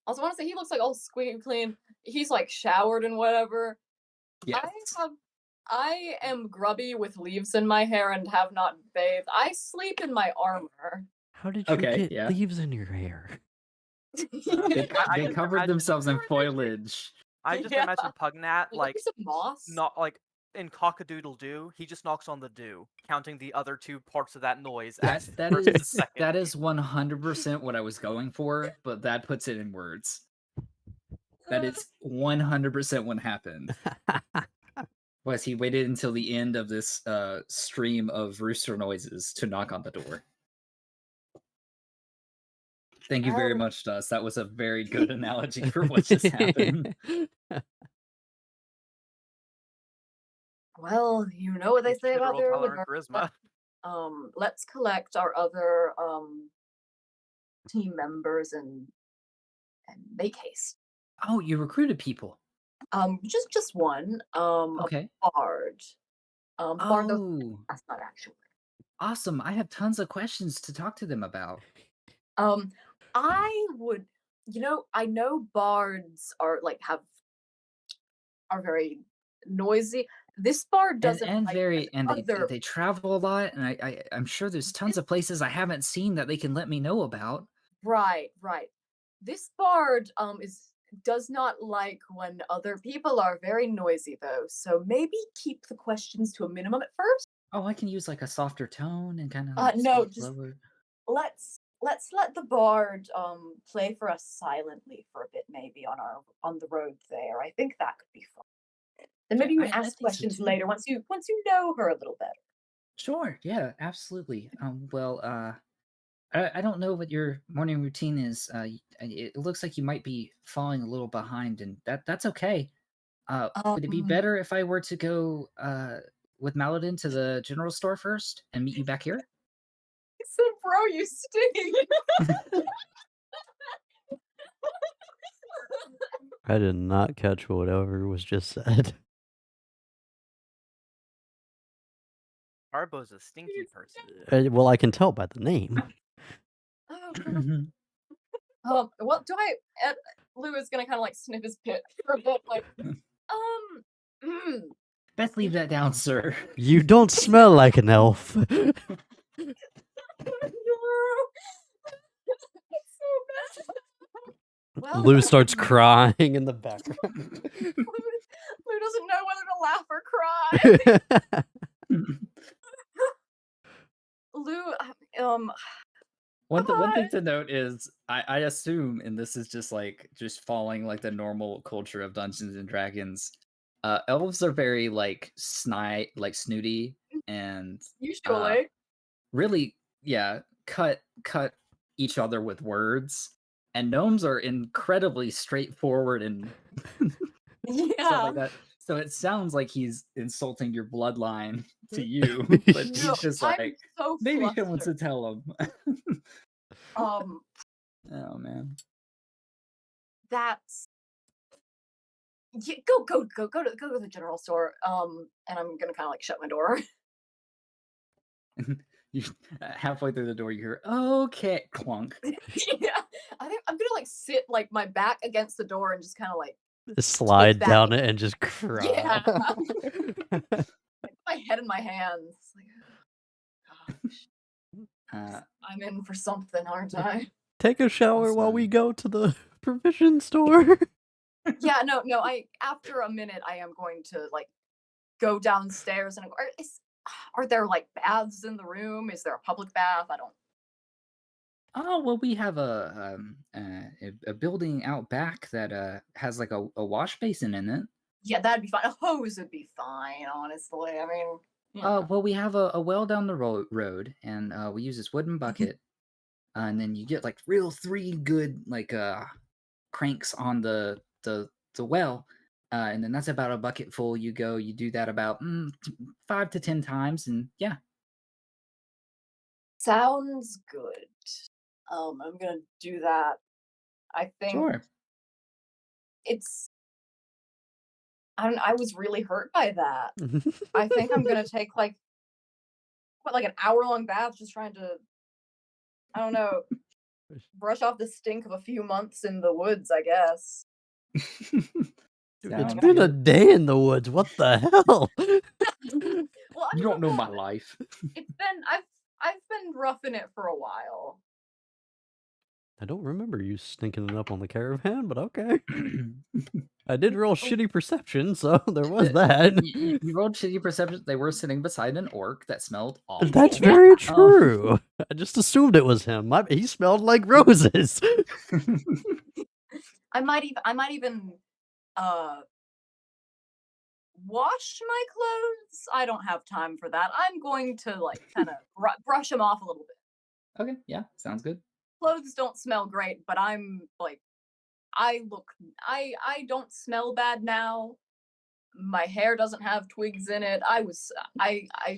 Speaker 4: also want to say he looks like all squeaky clean. He's like showered and whatever.
Speaker 3: Yes.
Speaker 4: I am grubby with leaves in my hair and have not bathed. I sleep in my armor.
Speaker 1: How did you
Speaker 3: Okay,
Speaker 1: get
Speaker 3: yeah.
Speaker 1: leaves in your hair?
Speaker 3: They
Speaker 2: I just
Speaker 3: covered
Speaker 2: imagine-
Speaker 3: themselves in foliage.
Speaker 2: I just
Speaker 4: Yeah.
Speaker 2: imagine Pugnat like
Speaker 4: some moss.
Speaker 2: not like in cock-a-doodle-doo. He just knocks on the do, counting the other two parts of that noise as
Speaker 3: That
Speaker 2: first and
Speaker 3: is
Speaker 2: second.
Speaker 3: that is 100% what I was going for, but that puts it in words. That is 100% what happened. Was he waited until the end of this stream of rooster noises to knock on the door? Thank you very much, Dust. That was a very good analogy for what just happened.
Speaker 4: Well, you know what they say
Speaker 2: Should
Speaker 4: about
Speaker 2: roll
Speaker 4: their
Speaker 2: tolerant charisma.
Speaker 4: Let's collect our other team members and make haste.
Speaker 3: Oh, you recruited people.
Speaker 4: Just one.
Speaker 3: Okay.
Speaker 4: A bard. Bard knows
Speaker 3: Oh,
Speaker 4: that's not actually.
Speaker 3: awesome. I have tons of questions to talk to them about.
Speaker 4: I would, I know bards are are very noisy. This bard doesn't
Speaker 3: And
Speaker 4: like
Speaker 3: very and
Speaker 4: other.
Speaker 3: they travel a lot, and I'm sure there's tons of places I haven't seen that they can let me know about.
Speaker 4: Right. This bard does not like when other people are very noisy though. So maybe keep the questions to a minimum at first.
Speaker 3: Oh, I can use like a softer tone and kind of
Speaker 4: No,
Speaker 3: speak
Speaker 4: just
Speaker 3: lower.
Speaker 4: let's let the bard play for us silently for a bit, maybe on the road there. I think that could be fun. Then maybe
Speaker 3: Yeah,
Speaker 4: you
Speaker 3: I
Speaker 4: can
Speaker 3: think
Speaker 4: ask
Speaker 3: so
Speaker 4: questions
Speaker 3: too.
Speaker 4: later once you know her a little better.
Speaker 3: Sure, yeah, absolutely. Well, I don't know what your morning routine is. It looks like you might be falling a little behind, and that's okay. Would it be better if I were to go with Maladin to the general store first and meet you back here?
Speaker 4: I said, bro, you stink.
Speaker 1: I did not catch whatever was just said.
Speaker 2: Arbo's a stinky person.
Speaker 1: Well, I can tell by the name.
Speaker 4: Well, Lou is gonna kind of like sniff his pit for a bit, like,
Speaker 3: Best leave that down, sir.
Speaker 1: You don't smell like an elf.
Speaker 4: It's so bad. Well,
Speaker 1: Lou starts crying in the background.
Speaker 4: Lou doesn't know whether to laugh or cry. Lou,
Speaker 3: One thing to note is I assume, and this is just following like the normal culture of Dungeons and Dragons, elves are very like snooty and
Speaker 4: usually.
Speaker 3: really cut each other with words, and gnomes are incredibly straightforward and stuff like that. So it sounds like he's insulting your bloodline to you, but he's just
Speaker 4: I'm
Speaker 3: like,
Speaker 4: so
Speaker 3: maybe he wants to
Speaker 4: flustered.
Speaker 3: tell him.
Speaker 4: Um,
Speaker 3: Oh man.
Speaker 4: that's Yeah, go to the general store. And I'm gonna kind of like shut my door.
Speaker 3: You halfway through the door, you hear "Okay," clunk.
Speaker 4: Yeah, I think I'm gonna like sit like my back against the door and just kind of like
Speaker 1: Slide
Speaker 4: that
Speaker 1: down
Speaker 4: in.
Speaker 1: it and just cry.
Speaker 4: Yeah. Like, my head in my hands. Like, oh, gosh,
Speaker 3: Uh,
Speaker 4: I'm in for something, aren't I?
Speaker 1: Take a shower while we
Speaker 3: Awesome.
Speaker 1: go to the provision store.
Speaker 4: Yeah, no. After a minute, I am going to like go downstairs and are there like baths in the room? Is there a public bath? I don't.
Speaker 3: Oh well, we have a building out back that has like a wash basin in it.
Speaker 4: Yeah, that'd be fine. A hose would be fine, honestly. I mean, you know.
Speaker 3: Well, we have a well down the road, and we use this wooden bucket, and then you get like real three good like cranks on the well, and then that's about a bucket full. You do that about 5 to 10 times, and yeah,
Speaker 4: Sounds good. I'm gonna do that. I think
Speaker 3: sure.
Speaker 4: it's. I was really hurt by that. I think I'm gonna take like an hour-long bath just trying to, I don't know, brush off the stink of a few months in the woods, I guess.
Speaker 1: Dude, it's
Speaker 3: Sounds
Speaker 1: been a
Speaker 3: good.
Speaker 1: day in the woods. What the hell?
Speaker 4: Well, I
Speaker 3: You
Speaker 4: mean,
Speaker 3: don't know my
Speaker 4: look,
Speaker 3: life.
Speaker 4: it's been I've been roughing it for a while.
Speaker 1: I don't remember you stinking it up on the caravan, but okay. I did roll shitty perception, so there was that.
Speaker 3: You rolled shitty perception. They were sitting beside an orc that smelled awful.
Speaker 1: That's very true. I just assumed it was him. He smelled like roses.
Speaker 4: I might even uh wash my clothes. I don't have time for that. I'm going to like kind of brush them off a little bit.
Speaker 3: Okay, yeah, sounds good.
Speaker 4: Clothes don't smell great, but I'm like I don't smell bad now. My hair doesn't have twigs in it. I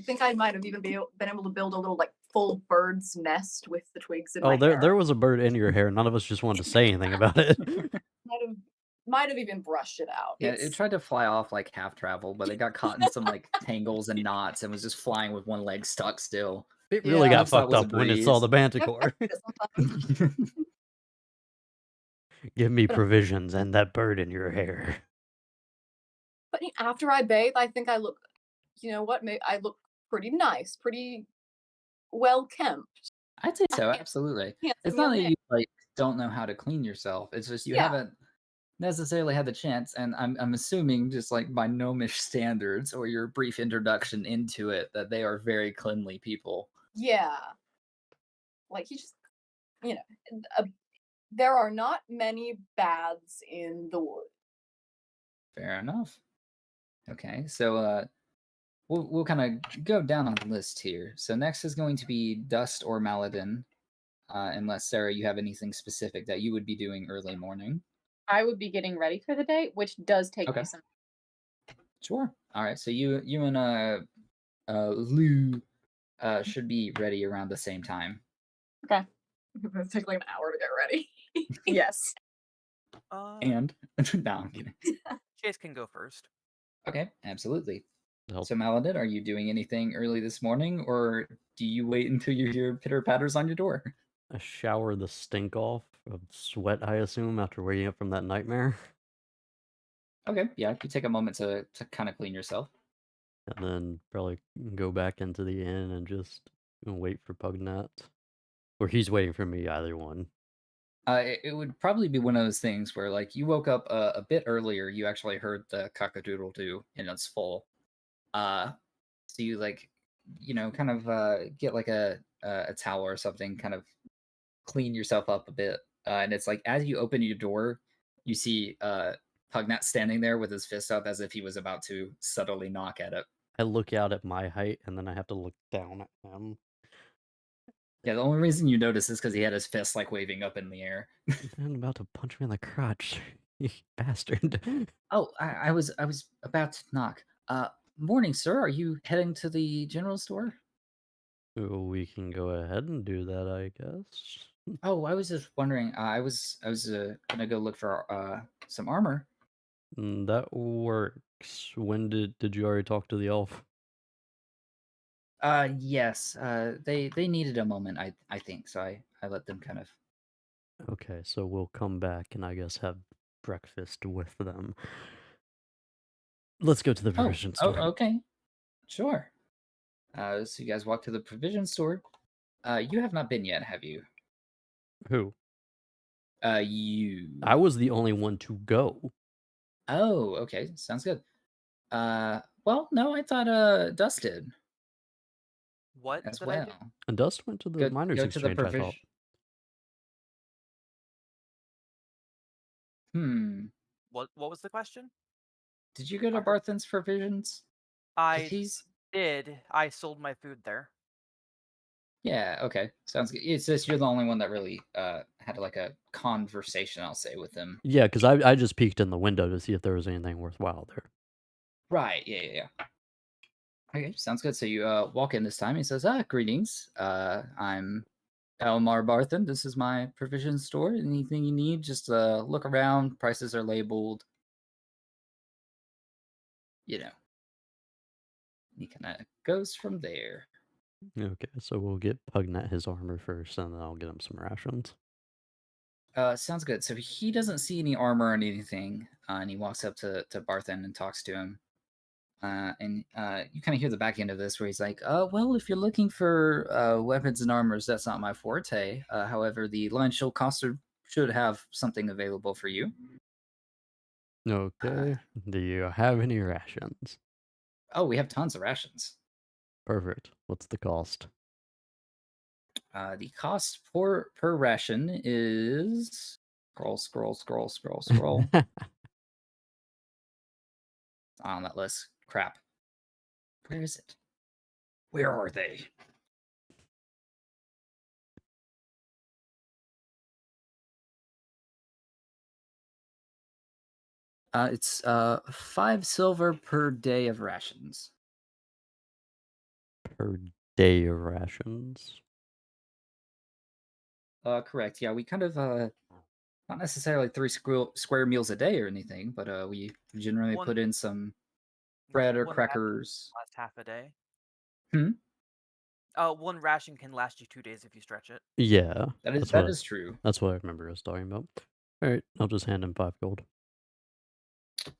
Speaker 4: think I might have even been able to build a little like full bird's nest with the twigs in
Speaker 1: Oh,
Speaker 4: my hair.
Speaker 1: there was a bird in your hair. None of us just wanted to say anything about it.
Speaker 4: Might have even brushed it out.
Speaker 3: Yeah, it tried to fly off like half travel, but it got caught in some like tangles and knots and was just flying with one leg stuck still.
Speaker 1: It really
Speaker 4: Yeah.
Speaker 1: got
Speaker 3: Looks like it
Speaker 1: fucked
Speaker 3: was a
Speaker 1: up when it saw
Speaker 3: breeze.
Speaker 1: the manticore. Give me provisions and that bird in your hair.
Speaker 4: But after I bathe, I think I look, you know what? I look pretty nice, pretty well kempt.
Speaker 3: I'd say so,
Speaker 4: Handsome-
Speaker 3: absolutely. It's
Speaker 4: handsome
Speaker 3: not
Speaker 4: young
Speaker 3: that
Speaker 4: man.
Speaker 3: you like don't know how to clean yourself. It's just you
Speaker 4: Yeah.
Speaker 3: haven't necessarily had the chance, and I'm assuming just like by gnomish standards or your brief introduction into it that they are very cleanly people.
Speaker 4: Yeah. Like you just, you know, there are not many baths in the woods.
Speaker 3: Fair enough. Okay, so we'll kind of go down on the list here. So next is going to be Dust or Maladin, unless Sarah, you have anything specific that you would be doing early morning.
Speaker 6: I would be getting ready for the day, which does take
Speaker 3: Okay.
Speaker 6: me some.
Speaker 3: Sure. All right. So you and Lou should be ready around the same time.
Speaker 6: Okay.
Speaker 4: It takes like an hour to get ready.
Speaker 6: Yes.
Speaker 3: And no, I'm kidding.
Speaker 2: Chase can go first.
Speaker 3: Okay, absolutely.
Speaker 1: Help.
Speaker 3: So Maladin, are you doing anything early this morning, or do you wait until you hear pitter patters on your door?
Speaker 1: I shower the stink off of sweat, I assume, after waking up from that nightmare.
Speaker 3: Okay, yeah, you take a moment to kind of clean yourself.
Speaker 1: And then probably go back into the inn and just wait for Pugnat. Or he's waiting for me, either one.
Speaker 3: It would probably be one of those things where, like, you woke up a bit earlier. You actually heard the cock-a-doodle-doo in its full. So you like, kind of get like a towel or something, kind of clean yourself up a bit. And it's like as you open your door, you see Pugnat standing there with his fist up as if he was about to subtly knock at it.
Speaker 1: I look out at my height, and then I have to look down at him.
Speaker 3: Yeah, the only reason you notice is because he had his fist like waving up in the air.
Speaker 1: I'm about to punch me in the crotch, you bastard.
Speaker 3: Oh, I was about to knock. Morning, sir. Are you heading to the general store?
Speaker 1: We can go ahead and do that, I guess.
Speaker 3: Oh, I was just wondering. I was gonna go look for some armor.
Speaker 1: That works. When did you already talk to the elf?
Speaker 3: Yes. They needed a moment, I think, so I let them kind of.
Speaker 1: Okay, so we'll come back and I guess have breakfast with them. Let's go to the provision store.
Speaker 3: Okay. Sure. So you guys walk to the provision store. You have not been yet, have you?
Speaker 1: Who?
Speaker 3: You.
Speaker 1: I was the only one to go.
Speaker 3: Oh, okay. Sounds good. Well, no, I thought Dust did
Speaker 2: What
Speaker 3: as
Speaker 2: did I do?
Speaker 3: well.
Speaker 1: And Dust went to the miners
Speaker 3: Go to the
Speaker 1: exchange, I thought.
Speaker 3: provision.
Speaker 2: What was the question?
Speaker 3: Did you go to
Speaker 2: I heard-
Speaker 3: Barthen's provisions? 'Cause
Speaker 2: I
Speaker 3: he's
Speaker 2: did. I sold my food there.
Speaker 3: yeah, okay. Sounds good. It's just you're the only one that really had like a conversation, I'll say, with him.
Speaker 1: Yeah, because I just peeked in the window to see if there was anything worthwhile there.
Speaker 3: Right, yeah. Okay, sounds good. So you walk in this time. He says, greetings. I'm Elmar Barthen. This is my provision store. Anything you need, just look around. Prices are labeled. You know. He kind of goes from there.
Speaker 1: Okay, so we'll get Pugnat his armor first, and then I'll get him some rations.
Speaker 3: Sounds good. So he doesn't see any armor or anything, and he walks up to Barthen and talks to him. And you kind of hear the back end of this where he's like, well, if you're looking for weapons and armors, that's not my forte. However, the Lion Shield Coster should have something available for you.
Speaker 1: Okay, do you have any rations?
Speaker 3: Oh, we have tons of rations.
Speaker 1: Perfect. What's the cost?
Speaker 3: The cost per ration is scroll. On that list. Crap. Where is it? Where are they? It's 5 silver per day of rations.
Speaker 1: Per day of rations.
Speaker 3: Correct. Yeah, we kind of not necessarily 3 square meals a day or anything, but we generally
Speaker 2: One-
Speaker 3: put in some bread or
Speaker 2: one ration
Speaker 3: crackers.
Speaker 2: Last half a day.
Speaker 3: Hmm?
Speaker 2: One ration can last you 2 days if you stretch it.
Speaker 1: Yeah,
Speaker 3: That is true.
Speaker 1: That's what I remember us talking about. All right, I'll just hand him 5 gold.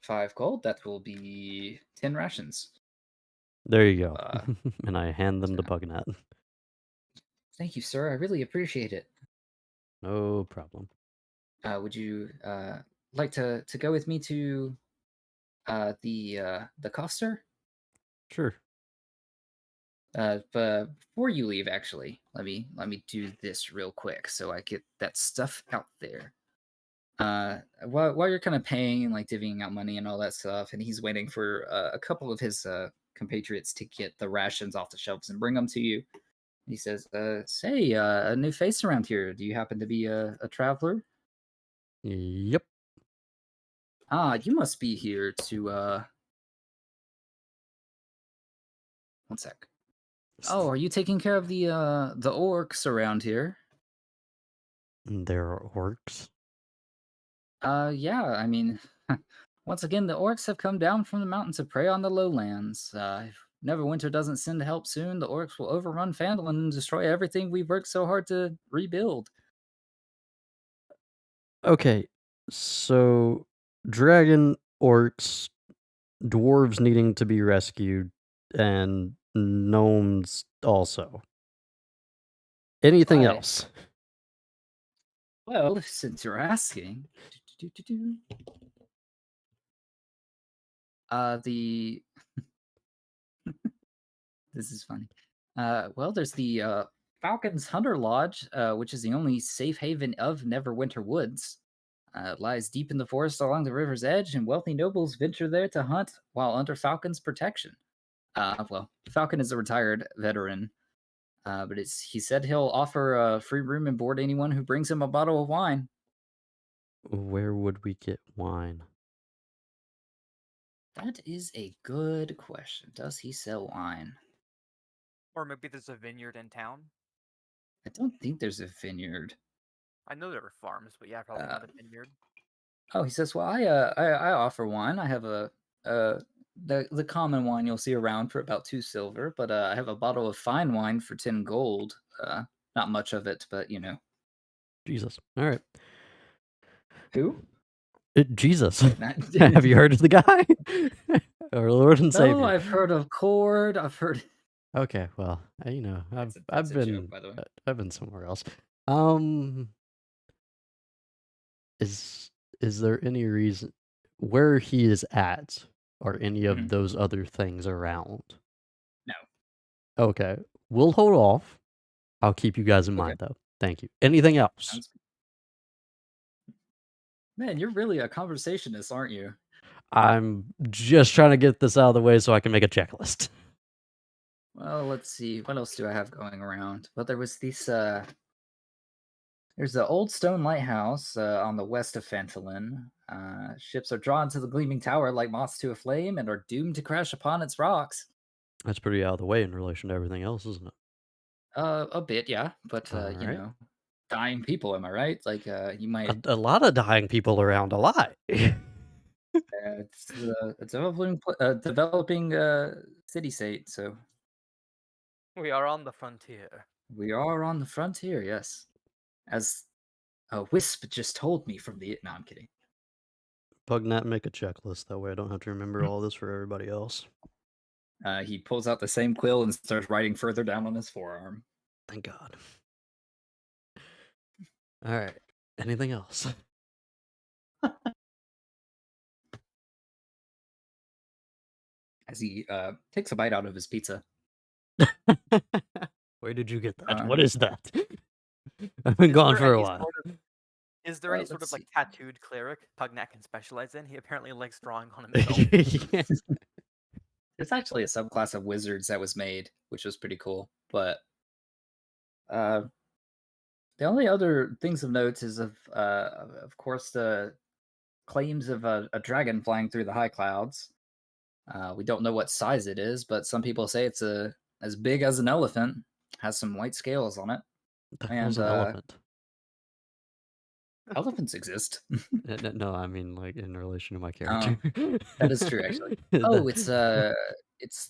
Speaker 3: 5 gold. That will be 10 rations.
Speaker 1: There you go.
Speaker 3: Uh,
Speaker 1: And I hand them to
Speaker 3: yeah.
Speaker 1: Pugnat.
Speaker 3: Thank you, sir. I really appreciate it.
Speaker 1: No problem.
Speaker 3: Would you like to go with me to the coster?
Speaker 1: Sure.
Speaker 3: But before you leave, actually, let me do this real quick so I get that stuff out there. While you're kind of paying and like divvying out money and all that stuff, and he's waiting for a couple of his compatriots to get the rations off the shelves and bring them to you. He says, "Say, a new face around here. Do you happen to be a traveler?
Speaker 1: Yep.
Speaker 3: You must be here to one sec. Oh, are you taking care of the orcs around here?
Speaker 1: There are orcs.
Speaker 3: Yeah, I mean, once again, the orcs have come down from the mountains to prey on the lowlands. If Neverwinter doesn't send help soon, the orcs will overrun Phandalin and destroy everything we've worked so hard to rebuild.
Speaker 1: Okay, so dragon, orcs, dwarves needing to be rescued, and gnomes also. Anything
Speaker 3: Why?
Speaker 1: else?
Speaker 3: Well, since you're asking, the this is funny. Well, there's the Falcon's Hunter Lodge, which is the only safe haven of Neverwinter Woods. It lies deep in the forest along the river's edge, and wealthy nobles venture there to hunt while under Falcon's protection. Well, Falcon is a retired veteran, but he said he'll offer free room and board anyone who brings him a bottle of wine.
Speaker 1: Where would we get wine?
Speaker 3: That is a good question. Does he sell wine?
Speaker 2: Or maybe there's a vineyard in town.
Speaker 3: I don't think there's a vineyard.
Speaker 2: I know there are farms, but yeah, probably not a vineyard.
Speaker 3: Oh, he says, "Well, I offer wine. I have the common wine you'll see around for about 2 silver, but I have a bottle of fine wine for 10 gold. Not much of it, but you know."
Speaker 1: Jesus. All right.
Speaker 3: Who?
Speaker 1: Jesus.
Speaker 3: Not-
Speaker 1: Have you heard of the guy? Our Lord and
Speaker 3: No,
Speaker 1: Savior.
Speaker 3: I've heard of Cord. I've heard.
Speaker 1: Okay, well, you know,
Speaker 3: That's
Speaker 1: I've
Speaker 3: a
Speaker 1: been
Speaker 3: joke, by the way.
Speaker 1: I've been somewhere else. Um, is there any reason where he is at? Are any of
Speaker 3: Mhm.
Speaker 1: those other things around?
Speaker 3: No.
Speaker 1: Okay, we'll hold off. I'll keep you guys in
Speaker 3: Okay.
Speaker 1: mind, though. Thank you. Anything else?
Speaker 3: Sounds Man, you're really a conversationist, aren't you?
Speaker 1: I'm just trying to get this out of the way so I can make a checklist.
Speaker 3: Well, let's see. What else do I have going around? Well, there was this. There's the old stone lighthouse on the west of Fantolin. Ships are drawn to the gleaming tower like moths to a flame and are doomed to crash upon its rocks.
Speaker 1: That's pretty out of the way in relation to everything else, isn't it?
Speaker 3: A bit, yeah, but
Speaker 1: All
Speaker 3: you
Speaker 1: right.
Speaker 3: know, dying people. Am I right? Like, you might.
Speaker 1: A lot of dying people around, a lot.
Speaker 3: It's a developing city state, so
Speaker 2: We are on the frontier.
Speaker 3: we are on the frontier. Yes, as Wisp just told me from the. No, I'm kidding.
Speaker 1: Pugnat, make a checklist. That way I don't have to remember all this for everybody else.
Speaker 3: He pulls out the same quill and starts writing further down on his forearm.
Speaker 1: Thank God. All right. Anything else?
Speaker 3: As he takes a bite out of his pizza.
Speaker 1: Where did you get that?
Speaker 3: Uh,
Speaker 1: What is that? I've been
Speaker 2: Is
Speaker 1: gone
Speaker 2: there
Speaker 1: for a
Speaker 2: any
Speaker 1: while.
Speaker 2: sort of- Is there any sort
Speaker 3: let's
Speaker 2: of like
Speaker 3: see.
Speaker 2: tattooed cleric Pugnat can specialize in? He apparently likes drawing on himself.
Speaker 1: Yeah.
Speaker 3: There's actually a subclass of wizards that was made, which was pretty cool. But the only other things of note is of course, the claims of a dragon flying through the high clouds. We don't know what size it is, but some people say it's as big as an elephant. Has some white scales on it.
Speaker 1: What the hell's an
Speaker 3: And
Speaker 1: elephant?
Speaker 3: elephants exist.
Speaker 1: No, I mean like in relation to my
Speaker 3: Oh,
Speaker 1: character.
Speaker 3: that is true, actually. Oh, it's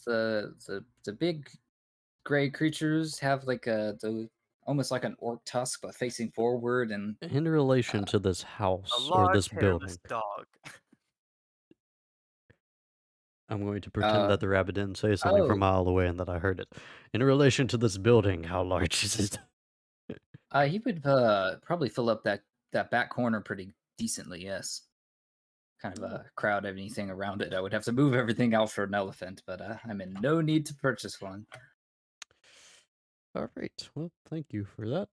Speaker 3: the big gray creatures have like the almost like an orc tusk, but facing forward, and
Speaker 1: in relation to this
Speaker 2: A
Speaker 1: house or
Speaker 2: large
Speaker 1: this
Speaker 2: hairless
Speaker 1: building.
Speaker 2: dog.
Speaker 1: I'm going to pretend that the rabbit didn't say something from a
Speaker 3: oh,
Speaker 1: mile away and that I heard it. In relation to this building, how large is it?
Speaker 3: he would probably fill up that back corner pretty decently. Yes, kind of crowd anything around it. I would have to move everything out for an elephant, but I'm in no need to purchase one.
Speaker 1: All right. Well, thank you for that.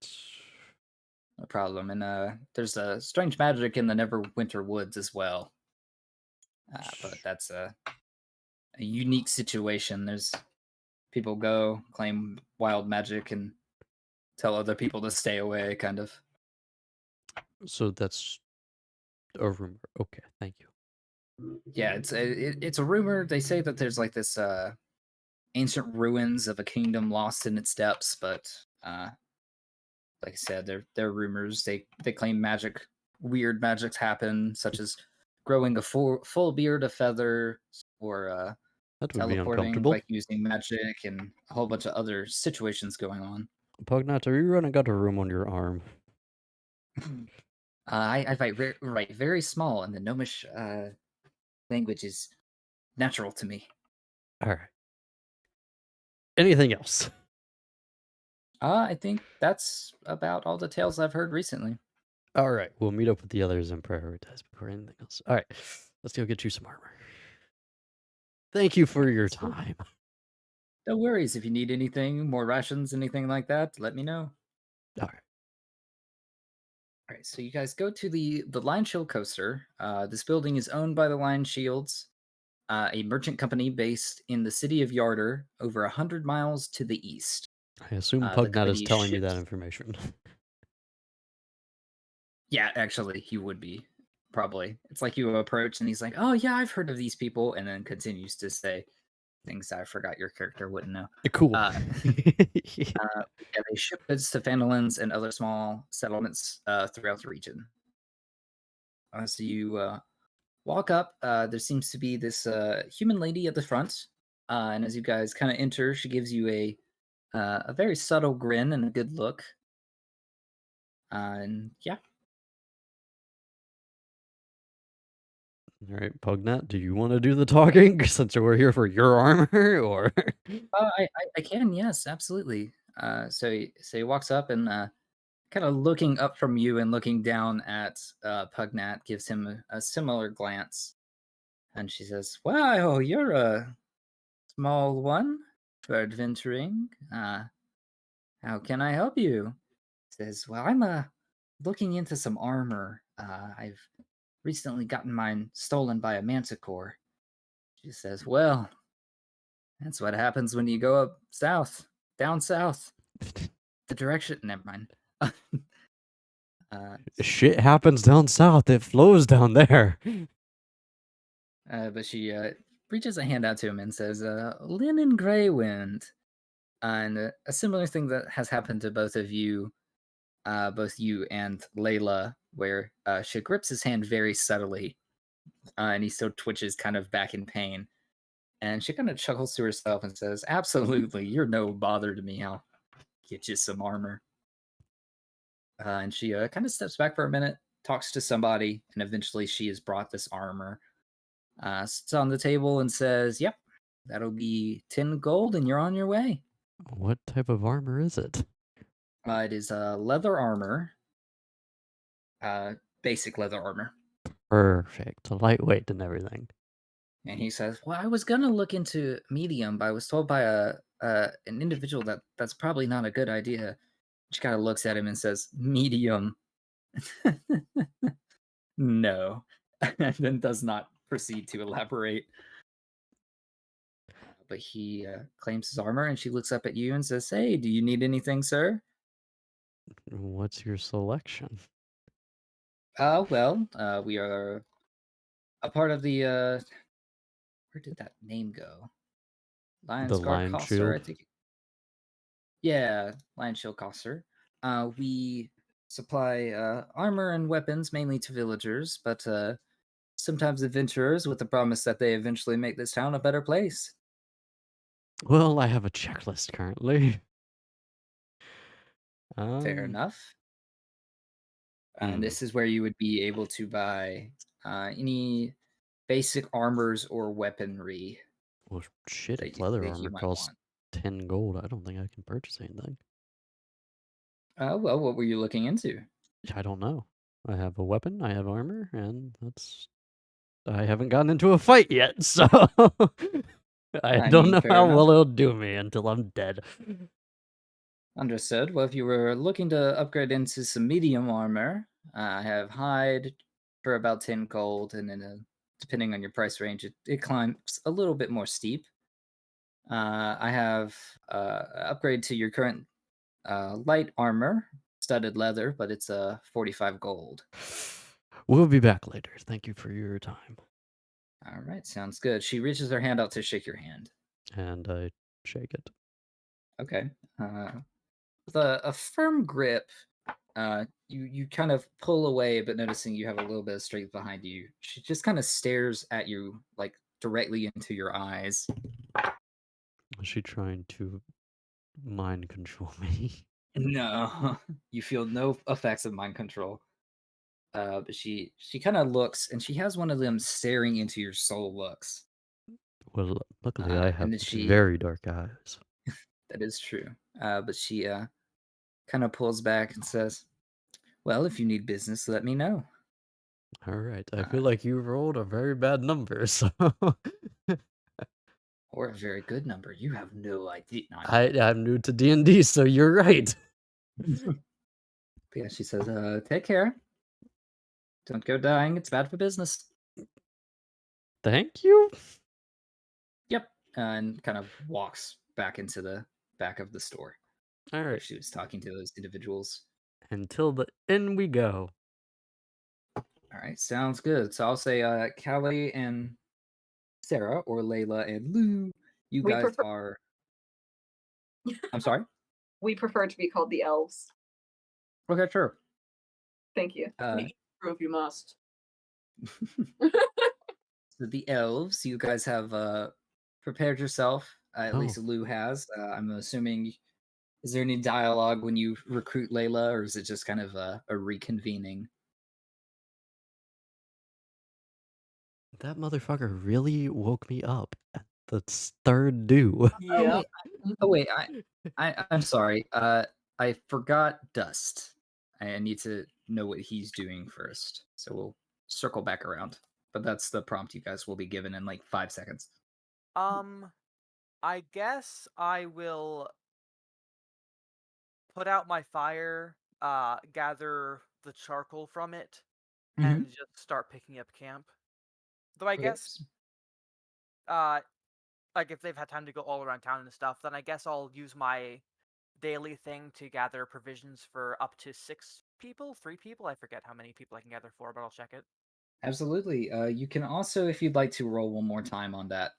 Speaker 3: No problem. And there's a strange magic in the Neverwinter Woods as well. But that's a unique situation. There's people go claim wild magic and tell other people to stay away, kind of.
Speaker 1: So that's a rumor. Okay, thank you.
Speaker 3: Yeah, it's a rumor. They say that there's like this ancient ruins of a kingdom lost in its depths, but like I said, they're rumors. They claim weird magics happen, such as growing a full beard of feather, or
Speaker 1: That would be
Speaker 3: teleporting,
Speaker 1: uncomfortable.
Speaker 3: like using magic, and a whole bunch of other situations going on.
Speaker 1: Pugnat, are you running out of room on your arm?
Speaker 3: I write very small, and the Gnomish language is natural to me.
Speaker 1: All right. Anything else?
Speaker 3: I think that's about all the tales I've heard recently.
Speaker 1: All right. We'll meet up with the others and prioritize before anything else. All right. Let's go get you some armor. Thank you for your
Speaker 3: Sweet.
Speaker 1: time.
Speaker 3: No worries. If you need anything, more rations, anything like that, let me know.
Speaker 1: All right.
Speaker 3: All right, so you guys go to the Lion Shield coaster. This building is owned by the Lion Shields, a merchant company based in the city of Yarder, over 100 miles to the east.
Speaker 1: I assume
Speaker 3: The
Speaker 1: Pugnat is
Speaker 3: company
Speaker 1: telling me that
Speaker 3: ships-
Speaker 1: information.
Speaker 3: Yeah, actually, he would be probably. It's like you approach and he's like, "Oh yeah, I've heard of these people," and then continues to say things I forgot your character wouldn't know.
Speaker 1: Cool.
Speaker 3: Yeah, they ship goods to Fandolins and other small settlements throughout the region. So you walk up. There seems to be this human lady at the front, and as you guys kind of enter, she gives you a very subtle grin and a good look. And yeah,
Speaker 1: All right, Pugnat, do you want to do the talking since we're here for your armor, or?
Speaker 3: I can, yes, absolutely. So he walks up and kind of looking up from you and looking down at Pugnat gives him a similar glance, and she says, "Wow, you're a small one for adventuring. How can I help you?" Says, "Well, I'm looking into some armor. I've recently gotten mine stolen by a manticore." She says, "Well, that's what happens when you go up south, down south. The direction, never mind."
Speaker 1: Shit happens down south. It flows down there.
Speaker 3: But she reaches a hand out to him and says, "Lynn and Greywind." And a similar thing that has happened to both you and Layla, where she grips his hand very subtly, and he still twitches kind of back in pain. And she kind of chuckles to herself and says, "Absolutely, you're no bother to me. I'll get you some armor." And she kind of steps back for a minute, talks to somebody, and eventually she has brought this armor, sits on the table and says, "Yep, that'll be 10 gold and you're on your way."
Speaker 1: What type of armor is it?
Speaker 3: It is leather armor, basic leather armor.
Speaker 1: Perfect. Lightweight and everything.
Speaker 3: And he says, "Well, I was gonna look into medium, but I was told by an individual that's probably not a good idea." She kind of looks at him and says, "Medium." No, and then does not proceed to elaborate. But he claims his armor, and she looks up at you and says, "Hey, do you need anything, sir?"
Speaker 1: What's your selection?
Speaker 3: Well, we are a part of the where did that name go?
Speaker 1: The
Speaker 3: Lion's Guard
Speaker 1: Lion
Speaker 3: Coster, I
Speaker 1: Shield?
Speaker 3: think. Yeah, Lion Shield Coster. We supply armor and weapons mainly to villagers, but sometimes adventurers with the promise that they eventually make this town a better place.
Speaker 1: Well, I have a checklist currently.
Speaker 3: Fair
Speaker 1: Um,
Speaker 3: enough. And
Speaker 1: hmm.
Speaker 3: this is where you would be able to buy any basic armors or weaponry
Speaker 1: Well, shit,
Speaker 3: that
Speaker 1: if
Speaker 3: you
Speaker 1: leather
Speaker 3: think you
Speaker 1: armor
Speaker 3: might
Speaker 1: costs
Speaker 3: want.
Speaker 1: 10 gold, I don't think I can purchase anything.
Speaker 3: Well, what were you looking into?
Speaker 1: I don't know. I have a weapon, I have armor, and that's... I haven't gotten into a fight yet, so... I
Speaker 3: I
Speaker 1: don't
Speaker 3: mean,
Speaker 1: know
Speaker 3: fair
Speaker 1: how
Speaker 3: enough.
Speaker 1: well it'll do me until I'm dead.
Speaker 3: Understood. Well, if you were looking to upgrade into some medium armor, I have hide for about 10 gold, and then depending on your price range, it climbs a little bit more steep. I have upgrade to your current light armor, studded leather, but it's 45 gold.
Speaker 1: We'll be back later. Thank you for your time.
Speaker 3: All right, sounds good. She reaches her hand out to shake your hand.
Speaker 1: And I shake it.
Speaker 3: Okay. With a firm grip, you kind of pull away, but noticing you have a little bit of strength behind you, she just kind of stares at you like directly into your eyes.
Speaker 1: Is she trying to mind control me?
Speaker 3: No, you feel no effects of mind control. But she kind of looks, and she has one of them staring into your soul looks.
Speaker 1: Well, luckily I
Speaker 3: And
Speaker 1: have
Speaker 3: then she
Speaker 1: very dark eyes.
Speaker 3: that is true. But she kind of pulls back and says, "Well, if you need business, let me know."
Speaker 1: All right, I
Speaker 3: Uh,
Speaker 1: feel like you rolled a very bad number, so
Speaker 3: or a very good number. You have no idea. No, I'm
Speaker 1: I'm new to D&D, so you're right.
Speaker 3: kidding. But yeah, she says, "Take care. Don't go dying. It's bad for business."
Speaker 1: Thank you.
Speaker 3: Yep. And kind of walks back into the back of the store
Speaker 1: All
Speaker 3: where
Speaker 1: right,
Speaker 3: she was talking to those individuals.
Speaker 1: until the end we go.
Speaker 3: All right, sounds good. So I'll say Callie and Sarah, or Layla and Lou, you
Speaker 6: We
Speaker 3: guys
Speaker 6: prefer
Speaker 3: are. I'm sorry.
Speaker 6: we prefer to be called the elves.
Speaker 3: Okay, sure.
Speaker 6: Thank you.
Speaker 3: Uh,
Speaker 5: Prove you must.
Speaker 3: So the elves, you guys have prepared yourself. At
Speaker 1: Oh.
Speaker 3: least Lou has. I'm assuming. Is there any dialogue when you recruit Layla, or is it just kind of a reconvening?
Speaker 1: That motherfucker really woke me up at the third due.
Speaker 4: Yeah.
Speaker 3: Oh wait, I'm sorry. I forgot Dust. I need to know what he's doing first. So we'll circle back around. But that's the prompt you guys will be given in like 5 seconds.
Speaker 2: I guess I will put out my fire, gather the charcoal from it,
Speaker 3: Mhm.
Speaker 2: and just start picking up camp. Though I
Speaker 3: Okay.
Speaker 2: guess, uh, like if they've had time to go all around town and stuff, then I guess I'll use my daily thing to gather provisions for up to 6 people, 3 people. I forget how many people I can gather for, but I'll check it.
Speaker 3: Absolutely. You can also, if you'd like to roll one more time on that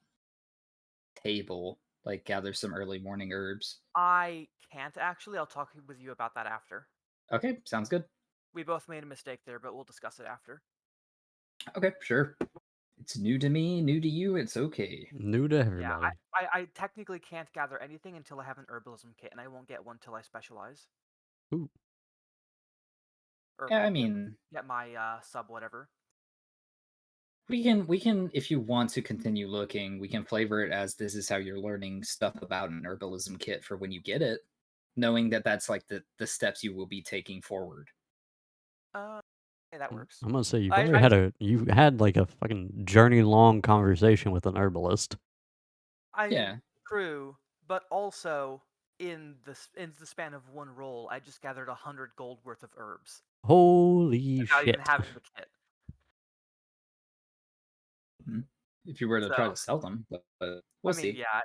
Speaker 3: table, like gather some early morning herbs.
Speaker 2: I can't actually. I'll talk with you about that after.
Speaker 3: Okay, sounds good.
Speaker 2: We both made a mistake there, but we'll discuss it after.
Speaker 3: Okay, sure. It's new to me, new to you. It's okay.
Speaker 1: New to
Speaker 2: Yeah,
Speaker 1: everybody.
Speaker 2: I technically can't gather anything until I have an herbalism kit, and I won't get one till I specialize.
Speaker 1: Ooh.
Speaker 2: Or
Speaker 3: Yeah, I
Speaker 2: get,
Speaker 3: mean,
Speaker 2: get my sub whatever.
Speaker 3: we can if you want to continue looking, we can flavor it as this is how you're learning stuff about an herbalism kit for when you get it, knowing that that's like the steps you will be taking forward.
Speaker 2: Okay, that works.
Speaker 1: I'm gonna say you've
Speaker 2: I,
Speaker 1: already
Speaker 2: I
Speaker 1: had
Speaker 2: just,
Speaker 1: you had like a fucking journey long conversation with an herbalist.
Speaker 2: I mean,
Speaker 3: Yeah.
Speaker 2: true, but also in the span of one roll, I just gathered 100 gold worth of herbs
Speaker 1: Holy
Speaker 2: without even
Speaker 1: shit.
Speaker 2: having the kit.
Speaker 3: Mhm. If you were to try
Speaker 2: So,
Speaker 3: to sell them, but
Speaker 2: I
Speaker 3: we'll
Speaker 2: mean,
Speaker 3: see.
Speaker 2: yeah,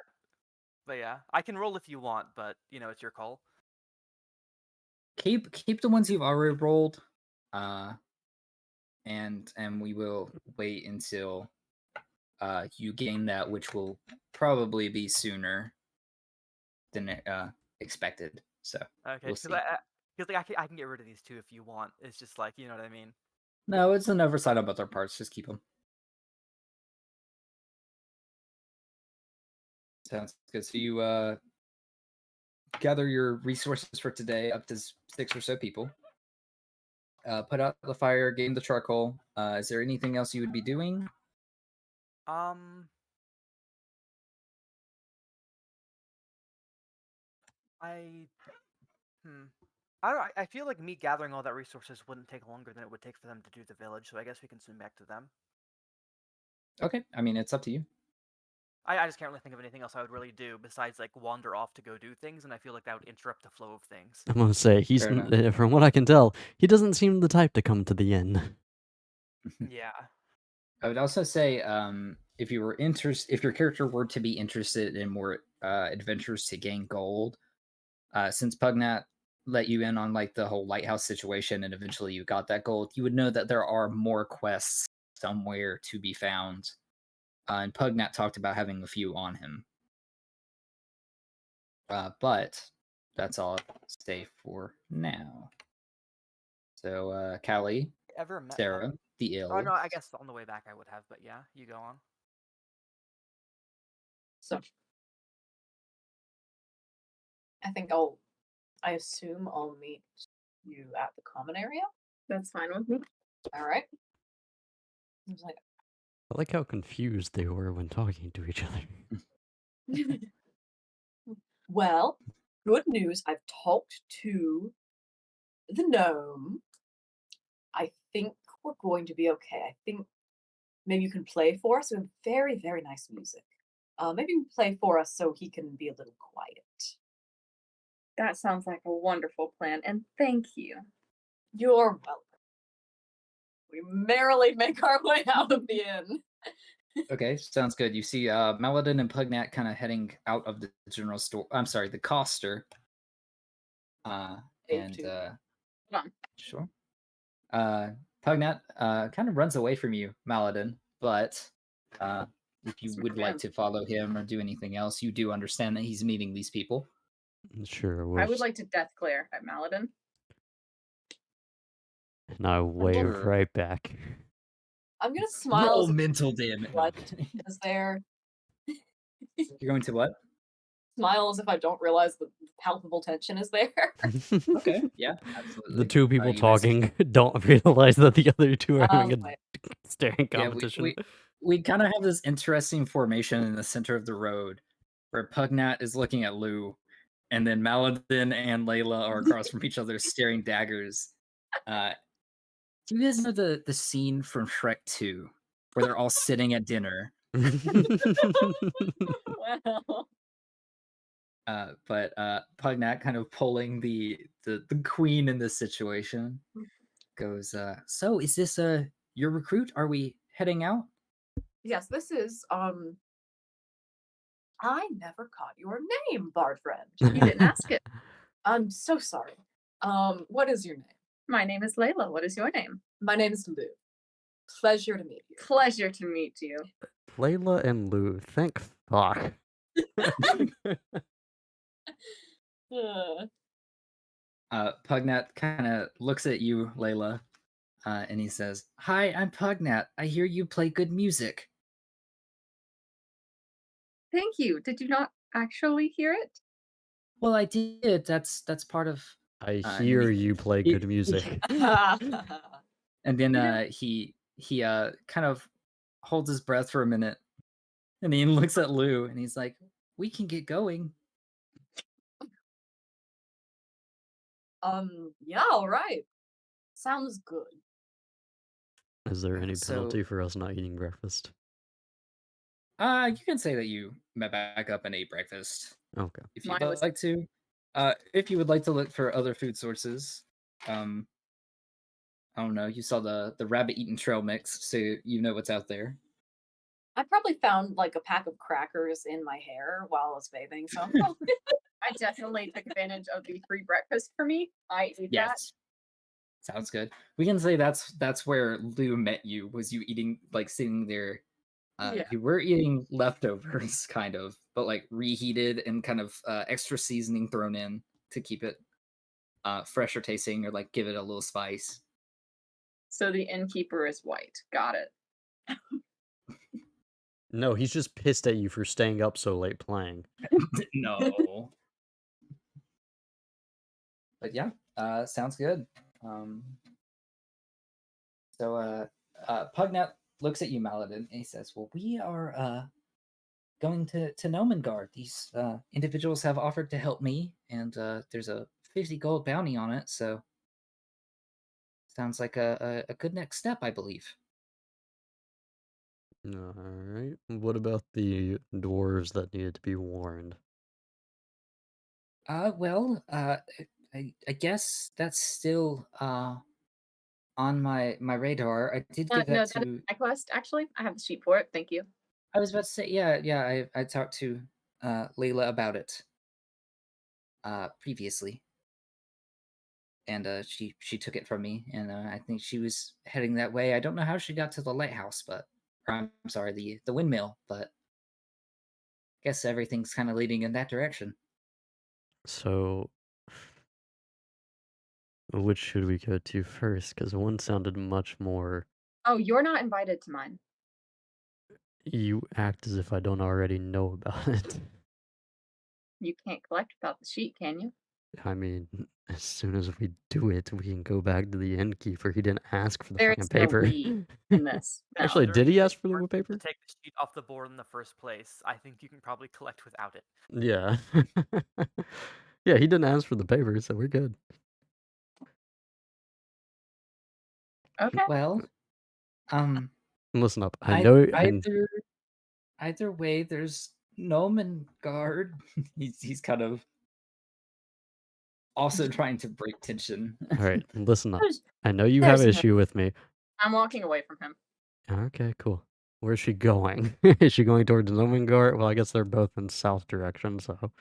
Speaker 2: but yeah, I can roll if you want, but it's your call.
Speaker 3: Keep the ones you've already rolled, uh, and we will wait until you gain that, which will probably be sooner than expected. So
Speaker 2: Okay,
Speaker 3: we'll
Speaker 2: because
Speaker 3: see.
Speaker 2: I can get rid of these two if you want. It's just like you know what I mean.
Speaker 3: No, it's an oversight on both our parts. Just keep them. Sounds good. So you gather your resources for today, up to 6 or so people. Put out the fire, gain the charcoal. Is there anything else you would be doing?
Speaker 2: Um, I hmm. I don't. I feel like me gathering all that resources wouldn't take longer than it would take for them to do the village. So I guess we can swim back to them.
Speaker 3: Okay, I mean it's up to you.
Speaker 2: I just can't really think of anything else I would really do besides like wander off to go do things, and I feel like that would interrupt the flow of things.
Speaker 1: I'm gonna say
Speaker 3: Fair enough.
Speaker 1: from what I can tell, he doesn't seem the type to come to the inn.
Speaker 2: Yeah.
Speaker 3: I would also say, if you were if your character were to be interested in more adventures to gain gold, since Pugnat let you in on like the whole lighthouse situation, and eventually you got that gold, you would know that there are more quests somewhere to be found. And Pugnat talked about having a few on him. But that's all I'll say for now. So, Callie,
Speaker 2: Ever met them?
Speaker 3: Sarah, the
Speaker 2: Oh
Speaker 3: ill.
Speaker 2: no, I guess on the way back I would have, but yeah, you go on.
Speaker 4: So I think I assume I'll meet you at the common area.
Speaker 6: That's fine with me.
Speaker 4: All right. I was like,
Speaker 1: I like how confused they were when talking to each other.
Speaker 4: well, good news. I've talked to the gnome. I think we're going to be okay. I think maybe you can play for us. We have very, very nice music. Maybe you can play for us so he can be a little quiet.
Speaker 6: That sounds like a wonderful plan, and thank you.
Speaker 4: You're welcome. We merrily make our way out of the inn.
Speaker 3: Okay, sounds good. You see Maladin and Pugnat kind of heading out of the general store. I'm sorry, the Coster.
Speaker 4: Ave
Speaker 3: And
Speaker 4: too.
Speaker 6: Hold on.
Speaker 3: sure. Pugnat kind of runs away from you, Maladin, but if you
Speaker 6: Smart
Speaker 3: would like
Speaker 6: man.
Speaker 3: to follow him or do anything else, you do understand that he's meeting these people.
Speaker 1: Sure,
Speaker 6: I would like to death glare at Maladin.
Speaker 1: and I wave
Speaker 3: Sure.
Speaker 1: right back.
Speaker 4: I'm gonna smile
Speaker 3: Roll
Speaker 4: as if
Speaker 3: mental damage.
Speaker 4: what is there.
Speaker 3: You're going to what?
Speaker 4: Smile as if I don't realize the palpable tension is there.
Speaker 3: Okay, yeah, absolutely.
Speaker 1: The two people
Speaker 3: you guys-
Speaker 1: talking don't realize that the other two are having a
Speaker 4: Right.
Speaker 1: staring
Speaker 3: Yeah,
Speaker 1: competition.
Speaker 3: we kind of have this interesting formation in the center of the road where Pugnat is looking at Lou, and then Maladin and Layla are across from each other staring daggers. Do you guys know the scene from Shrek 2 where they're all sitting at dinner?
Speaker 6: Well,
Speaker 3: But Pugnat kind of pulling the queen in this situation goes, so is this your recruit? Are we heading out?
Speaker 4: Yes, this is I never caught your name, bard friend.
Speaker 6: you didn't ask it.
Speaker 4: I'm so sorry. What is your name?
Speaker 6: My name is Layla. What is your name?
Speaker 4: My name is Lou. Pleasure to meet you.
Speaker 6: Pleasure to meet you.
Speaker 1: Layla and Lou, thank fuck.
Speaker 3: Pugnat kind of looks at you, Layla, and he says, "Hi, I'm Pugnat. I hear you play good music."
Speaker 6: Thank you. Did you not actually hear it?
Speaker 3: Well, I did. That's part of.
Speaker 1: I
Speaker 3: and
Speaker 1: hear
Speaker 3: he-
Speaker 1: you play
Speaker 3: he-
Speaker 1: good music.
Speaker 3: And then
Speaker 6: Yeah.
Speaker 3: he kind of holds his breath for a minute, and he looks at Lou, and he's like, "We can get going."
Speaker 4: Yeah, all right. Sounds good.
Speaker 1: Is there any
Speaker 3: So-
Speaker 1: penalty for us not eating breakfast?
Speaker 3: You can say that you met back up and ate breakfast
Speaker 1: Okay.
Speaker 3: if you'd
Speaker 6: Mine was-
Speaker 3: like to. If you would like to look for other food sources, I don't know. You saw the rabbit eaten trail mix, so you know what's out there.
Speaker 4: I probably found like a pack of crackers in my hair while I was bathing, so I'm probably
Speaker 6: I definitely took advantage of the free breakfast for me. I ate that.
Speaker 3: Yes, sounds good. We can say that's where Lou met you. Was you eating like sitting there?
Speaker 6: Yeah.
Speaker 3: You were eating leftovers, kind of, but like reheated and kind of extra seasoning thrown in to keep it fresher tasting or like give it a little spice.
Speaker 6: So the innkeeper is white. Got it.
Speaker 1: No, he's just pissed at you for staying up so late playing.
Speaker 3: No. But yeah, sounds good. So Pugnat looks at you, Maladin, and he says, "Well, we are going to Nomengard. These individuals have offered to help me, and there's a 50 gold bounty on it. So sounds like a good next step, I believe."
Speaker 1: Alright. What about the dwarves that needed to be warned?
Speaker 3: Well, I guess that's still on my radar. I did give
Speaker 6: No,
Speaker 3: that
Speaker 6: that is
Speaker 3: to.
Speaker 6: my quest. Actually, I have the sheet for it. Thank you.
Speaker 3: I was about to say, yeah. I talked to Layla about it previously, and she took it from me, and I think she was heading that way. I don't know how she got to the lighthouse, or I'm sorry, the windmill, but I guess everything's kind of leading in that direction.
Speaker 1: So, which should we go to first? Because one sounded much more.
Speaker 6: Oh, you're not invited to mine.
Speaker 1: You act as if I don't already know about it.
Speaker 6: You can't collect without the sheet, can you?
Speaker 1: I mean, as soon as we do it, we can go back to the innkeeper. He didn't ask for the
Speaker 6: There
Speaker 1: fucking
Speaker 6: is no
Speaker 1: paper.
Speaker 6: we in this. No.
Speaker 1: Actually,
Speaker 2: There
Speaker 1: did he
Speaker 2: is
Speaker 1: ask for the
Speaker 2: work
Speaker 1: paper?
Speaker 2: To take the sheet off the board in the first place, I think you can probably collect without it.
Speaker 1: Yeah. Yeah, he didn't ask for the paper, so we're good.
Speaker 6: Okay.
Speaker 3: Well,
Speaker 1: Listen up. I know.
Speaker 3: either way, there's Nomengard. he's kind of also trying to break tension.
Speaker 1: All right, listen up.
Speaker 4: There's-
Speaker 1: I know you have
Speaker 4: there's no-
Speaker 1: issue with me.
Speaker 6: I'm walking away from him.
Speaker 1: Okay, cool. Where's she going? Is she going towards Nomengard? Well, I guess they're both in south direction, so.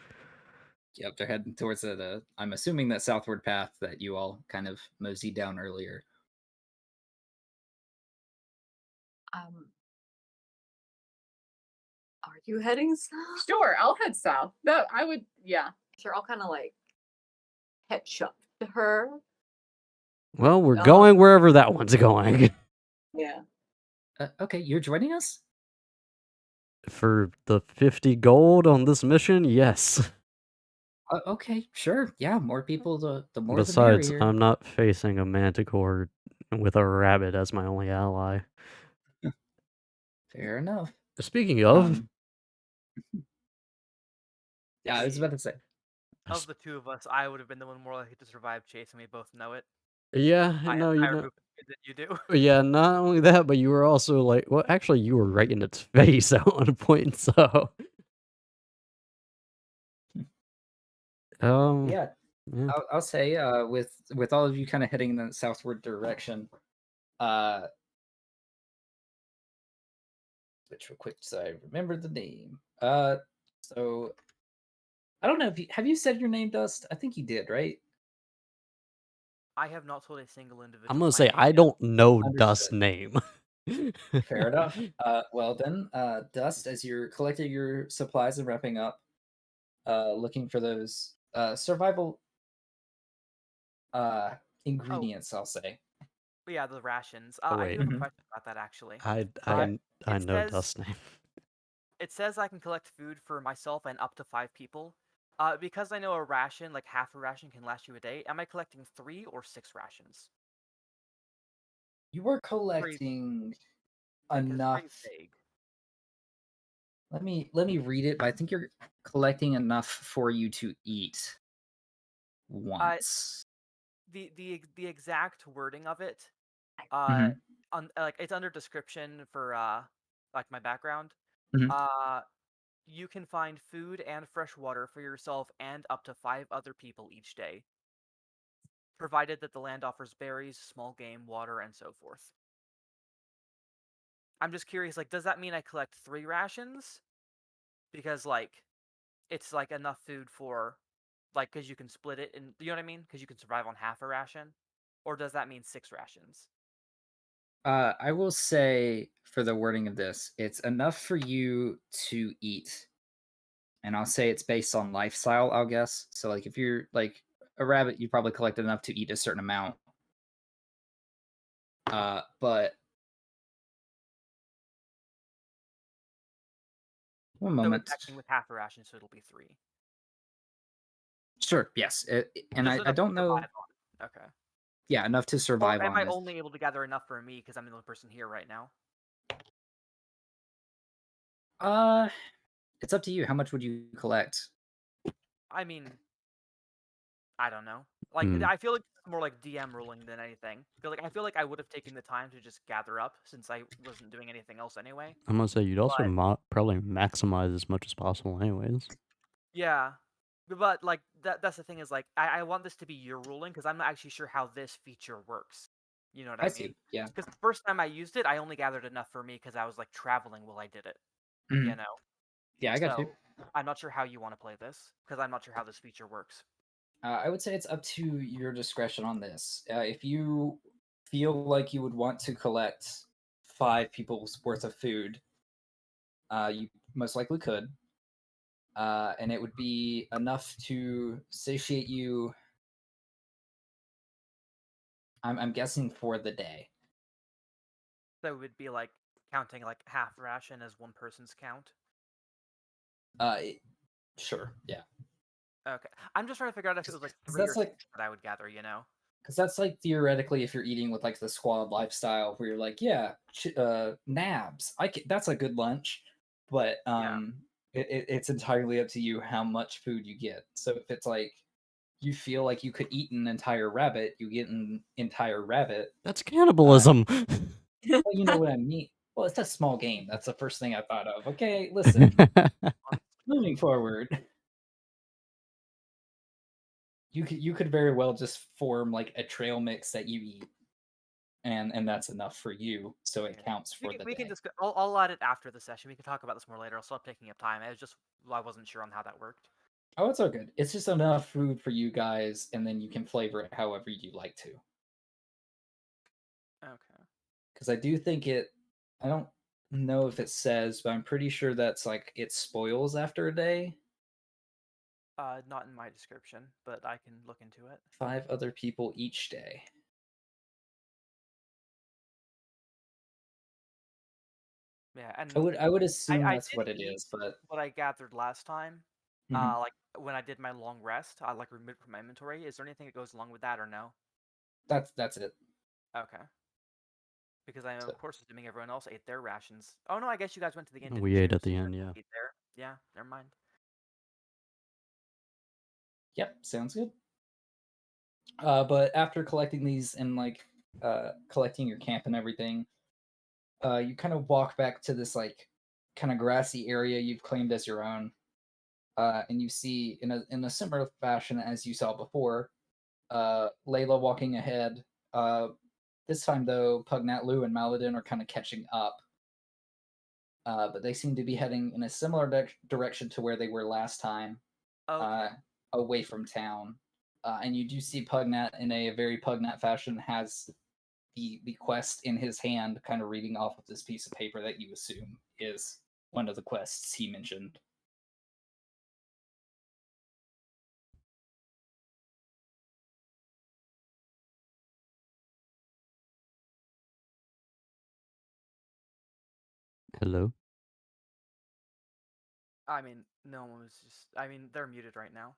Speaker 3: Yep, they're heading towards the. I'm assuming that southward path that you all kind of moseyed down earlier.
Speaker 4: Are you heading south?
Speaker 6: Sure, I'll head south. No, I would. Yeah.
Speaker 4: They're all kind of like catch up to her.
Speaker 1: Well, we're going wherever that one's going.
Speaker 4: Yeah.
Speaker 3: Okay, you're joining us?
Speaker 1: For the 50 gold on this mission, yes.
Speaker 3: Okay, sure. Yeah, more people, the more the
Speaker 1: Besides,
Speaker 3: merrier.
Speaker 1: I'm not facing a manticore with a rabbit as my only ally.
Speaker 3: Fair enough.
Speaker 1: Speaking of,
Speaker 3: Yeah, I was about to say.
Speaker 2: Of the two of us, I would have been the one more likely to survive Chase, and we both know it.
Speaker 1: yeah,
Speaker 2: I have
Speaker 1: no, you
Speaker 2: higher
Speaker 1: know,
Speaker 2: movement speed than you do.
Speaker 1: yeah, not only that, but you were also like, well, actually, you were right in its face at one point, so.
Speaker 3: Yeah,
Speaker 1: Yeah.
Speaker 3: I'll say with all of you kind of heading in the southward direction, switch real quick so I remember the name. So I don't know if have you said your name, Dust? I think you did, right?
Speaker 2: I have not told a single individual.
Speaker 1: I'm gonna
Speaker 2: my
Speaker 1: say
Speaker 2: name
Speaker 1: I
Speaker 2: yet.
Speaker 1: don't know Dust's
Speaker 3: Understood.
Speaker 1: name.
Speaker 3: Fair enough. Well then, Dust, as you're collecting your supplies and wrapping up, looking for those survival ingredients, I'll say.
Speaker 2: But yeah, the rations.
Speaker 1: Oh,
Speaker 2: I do
Speaker 1: wait.
Speaker 2: have a
Speaker 3: Mhm.
Speaker 2: question about that actually.
Speaker 1: I
Speaker 3: Okay.
Speaker 1: know
Speaker 2: says-
Speaker 1: Dust's name.
Speaker 2: It says I can collect food for myself and up to 5 people. Because I know a ration, like half a ration, can last you a day. Am I collecting 3 or 6 rations?
Speaker 3: You were collecting
Speaker 2: Because it's
Speaker 3: enough.
Speaker 2: pretty vague.
Speaker 3: Let me read it, but I think you're collecting enough for you to eat once.
Speaker 2: The exact wording of it,
Speaker 3: Mhm.
Speaker 2: on like it's under description for like my background.
Speaker 3: Mhm.
Speaker 2: You can find food and fresh water for yourself and up to 5 other people each day, provided that the land offers berries, small game, water, and so forth. I'm just curious, like, does that mean I collect 3 rations? Because like it's like enough food for like because you can split it and you know what I mean? Because you can survive on half a ration, or does that mean 6 rations?
Speaker 3: I will say for the wording of this, it's enough for you to eat. And I'll say it's based on lifestyle, I'll guess. So like if you're like a rabbit, you probably collect enough to eat a certain amount. But one
Speaker 2: So
Speaker 3: moment.
Speaker 2: it's acting with half a ration, so it'll be 3.
Speaker 3: Sure, yes. And
Speaker 2: Just
Speaker 3: I
Speaker 2: enough to
Speaker 3: don't know.
Speaker 2: survive on. Okay.
Speaker 3: Yeah, enough to
Speaker 2: Or
Speaker 3: survive
Speaker 2: am
Speaker 3: on
Speaker 2: I
Speaker 3: this.
Speaker 2: only able to gather enough for me because I'm the only person here right now?
Speaker 3: Uh it's up to you. How much would you collect?
Speaker 2: I mean, I don't know. Like,
Speaker 1: Hmm.
Speaker 2: I feel like it's more like DM ruling than anything. Like, I feel like I would have taken the time to just gather up since I wasn't doing anything else anyway.
Speaker 1: I'm gonna say you'd also
Speaker 2: But
Speaker 1: probably maximize as much as possible, anyways.
Speaker 2: yeah, but like that's the thing is like I want this to be your ruling because I'm not actually sure how this feature works. You know what
Speaker 3: I
Speaker 2: I mean?
Speaker 3: see. Yeah.
Speaker 2: Because the first time I used it, I only gathered enough for me because I was like traveling while I did it. You
Speaker 3: Mhm.
Speaker 2: know,
Speaker 3: Yeah, I got you.
Speaker 2: so I'm not sure how you want to play this because I'm not sure how this feature works.
Speaker 3: I would say it's up to your discretion on this. If you feel like you would want to collect 5 people's worth of food, you most likely could. And it would be enough to satiate you. I'm guessing for the day.
Speaker 2: So it would be like counting like half ration as one person's count.
Speaker 3: Uh, sure, yeah,
Speaker 2: Okay, I'm just trying to figure out if it was like
Speaker 3: because
Speaker 2: 3
Speaker 3: that's
Speaker 2: or 6
Speaker 3: like
Speaker 2: that I would gather. You know?
Speaker 3: theoretically if you're eating with like the squad lifestyle where you're like, yeah, nabs, that's a good lunch, but
Speaker 2: Yeah.
Speaker 3: it's entirely up to you how much food you get. So if it's like you feel like you could eat an entire rabbit, you get an entire rabbit.
Speaker 1: That's cannibalism.
Speaker 3: Well, you know what I mean. Well, it's a small game. That's the first thing I thought of. Okay, listen. Moving forward, you could very well just form like a trail mix that you eat, and that's enough for you, so it
Speaker 2: Okay.
Speaker 3: counts for the
Speaker 2: We can
Speaker 3: day.
Speaker 2: discuss. I'll add it after the session. We can talk about this more later. I'll stop taking up time. I wasn't sure on how that worked.
Speaker 3: Oh, it's all good. It's just enough food for you guys, and then you can flavor it however you like to.
Speaker 2: Okay.
Speaker 3: Because I do think I don't know if it says, but I'm pretty sure that's like it spoils after a day.
Speaker 2: Not in my description, but I can look into it.
Speaker 3: 5 other people each day.
Speaker 2: Yeah,
Speaker 3: I
Speaker 2: and
Speaker 3: would assume
Speaker 2: I
Speaker 3: that's
Speaker 2: did
Speaker 3: what it
Speaker 2: eat
Speaker 3: is, but
Speaker 2: what I gathered last time.
Speaker 3: mhm.
Speaker 2: Like when I did my long rest, I like removed it from my inventory. Is there anything that goes along with that or no?
Speaker 3: That's it.
Speaker 2: Okay. Because I am,
Speaker 3: So
Speaker 2: of course, assuming everyone else ate their rations. Oh no, I guess you guys went to the inn, didn't
Speaker 1: We ate
Speaker 2: you?
Speaker 1: at
Speaker 2: So
Speaker 1: the
Speaker 2: you
Speaker 1: end,
Speaker 2: guys
Speaker 1: yeah.
Speaker 2: ate there. Yeah, never mind.
Speaker 3: yep, sounds good. But after collecting these and like collecting your camp and everything, you kind of walk back to this like kind of grassy area you've claimed as your own, and you see in a similar fashion as you saw before, Layla walking ahead. This time though, Pugnatlu and Maladin are kind of catching up, but they seem to be heading in a similar direction to where they were last time,
Speaker 2: Okay.
Speaker 3: uh, away from town. And you do see Pugnat in a very Pugnat fashion has the quest in his hand, kind of reading off of this piece of paper that you assume is one of the quests he mentioned.
Speaker 1: Hello?
Speaker 2: I mean, no one was just. I mean, they're muted right now.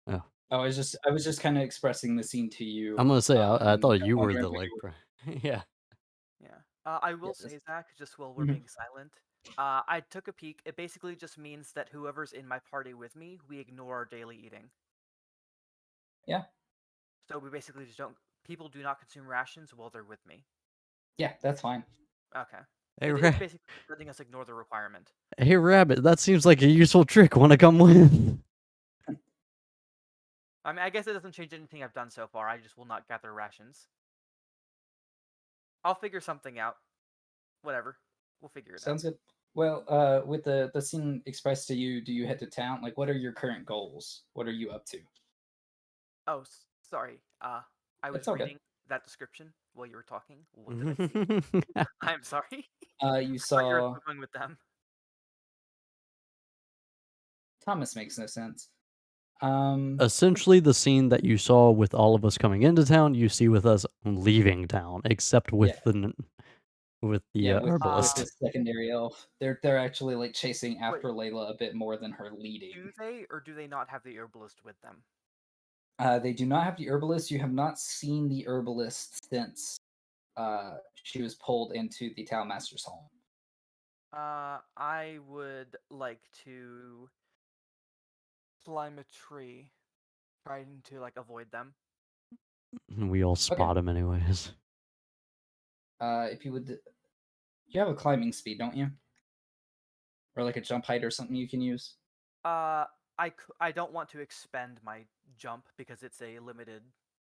Speaker 1: Oh.
Speaker 3: I was just kind of expressing the scene to you.
Speaker 1: I'm gonna say, I
Speaker 3: And
Speaker 1: thought
Speaker 3: kind of
Speaker 1: you were
Speaker 3: wondering
Speaker 1: the,
Speaker 3: what
Speaker 1: like,
Speaker 3: you were.
Speaker 1: yeah.
Speaker 2: Yeah. I will
Speaker 3: Yes.
Speaker 2: say, Zach, just while we're
Speaker 3: Mhm.
Speaker 2: being silent, I took a peek. It basically just means that whoever's in my party with me, we ignore our daily eating.
Speaker 3: Yeah,
Speaker 2: So we basically just don't. People do not consume rations while they're with me.
Speaker 3: yeah, that's fine.
Speaker 2: Okay.
Speaker 1: Hey,
Speaker 2: It's basically letting us ignore the requirement.
Speaker 1: hey, Rabbit, that seems like a useful trick. Wanna come with?
Speaker 2: I mean, I guess it doesn't change anything I've done so far. I just will not gather rations. I'll figure something out. Whatever. We'll figure it out.
Speaker 3: Sounds good. Well, with the scene expressed to you, do you head to town? Like, what are your current goals? What are you up to?
Speaker 2: Oh, sorry. I
Speaker 3: It's
Speaker 2: was
Speaker 3: all good.
Speaker 2: reading that description while you were talking. What did I see? I'm sorry.
Speaker 3: You
Speaker 2: I thought you were
Speaker 3: saw
Speaker 2: still going with them.
Speaker 3: Thomas makes no sense. Um,
Speaker 1: Essentially, the scene that you saw with all of us coming into town, you see with us leaving town, except
Speaker 3: yeah,
Speaker 1: with the
Speaker 3: yeah, with
Speaker 1: herbalist.
Speaker 3: this secondary elf, they're actually like chasing
Speaker 2: Wait,
Speaker 3: after Layla a bit more than her leading.
Speaker 2: do they or do they not have the herbalist with them?
Speaker 3: They do not have the herbalist. You have not seen the herbalist since she was pulled into the town master's home.
Speaker 2: I would like to climb a tree, trying to like avoid them.
Speaker 1: We all
Speaker 3: Okay.
Speaker 1: spot him anyways.
Speaker 3: If you would, you have a climbing speed, don't you? Or like a jump height or something you can use?
Speaker 2: I don't want to expend my jump because it's a limited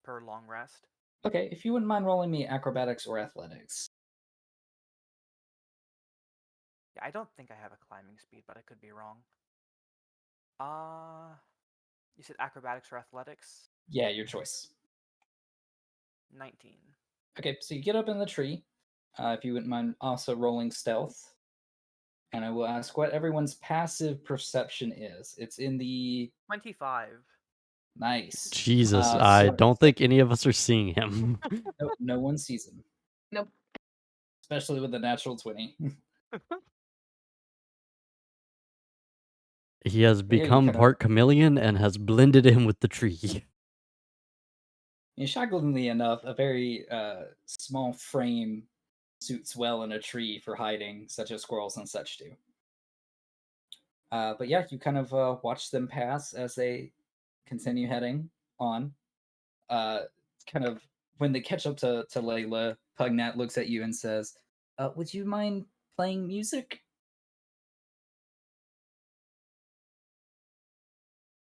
Speaker 2: per long rest.
Speaker 3: Okay, if you wouldn't mind rolling me acrobatics or athletics.
Speaker 2: Yeah, I don't think I have a climbing speed, but I could be wrong. Uh, you said acrobatics or athletics?
Speaker 3: Yeah, your choice.
Speaker 2: 19.
Speaker 3: Okay, so you get up in the tree. If you wouldn't mind also rolling stealth. And I will ask what everyone's passive perception is. It's in the
Speaker 2: 25.
Speaker 3: nice.
Speaker 1: Jesus, I
Speaker 3: So
Speaker 1: don't think any of us are seeing him.
Speaker 3: no one sees him,
Speaker 6: Nope.
Speaker 3: especially with the natural 20.
Speaker 1: He has
Speaker 3: But yeah, you
Speaker 1: become
Speaker 3: kind of,
Speaker 1: part chameleon and has blended in with the tree.
Speaker 3: shockingly enough, a very small frame suits well in a tree for hiding, such as squirrels and such do. But yeah, you kind of watch them pass as they continue heading on. Uh, kind of when they catch up to Layla, Pugnat looks at you and says, "Would you mind playing music?"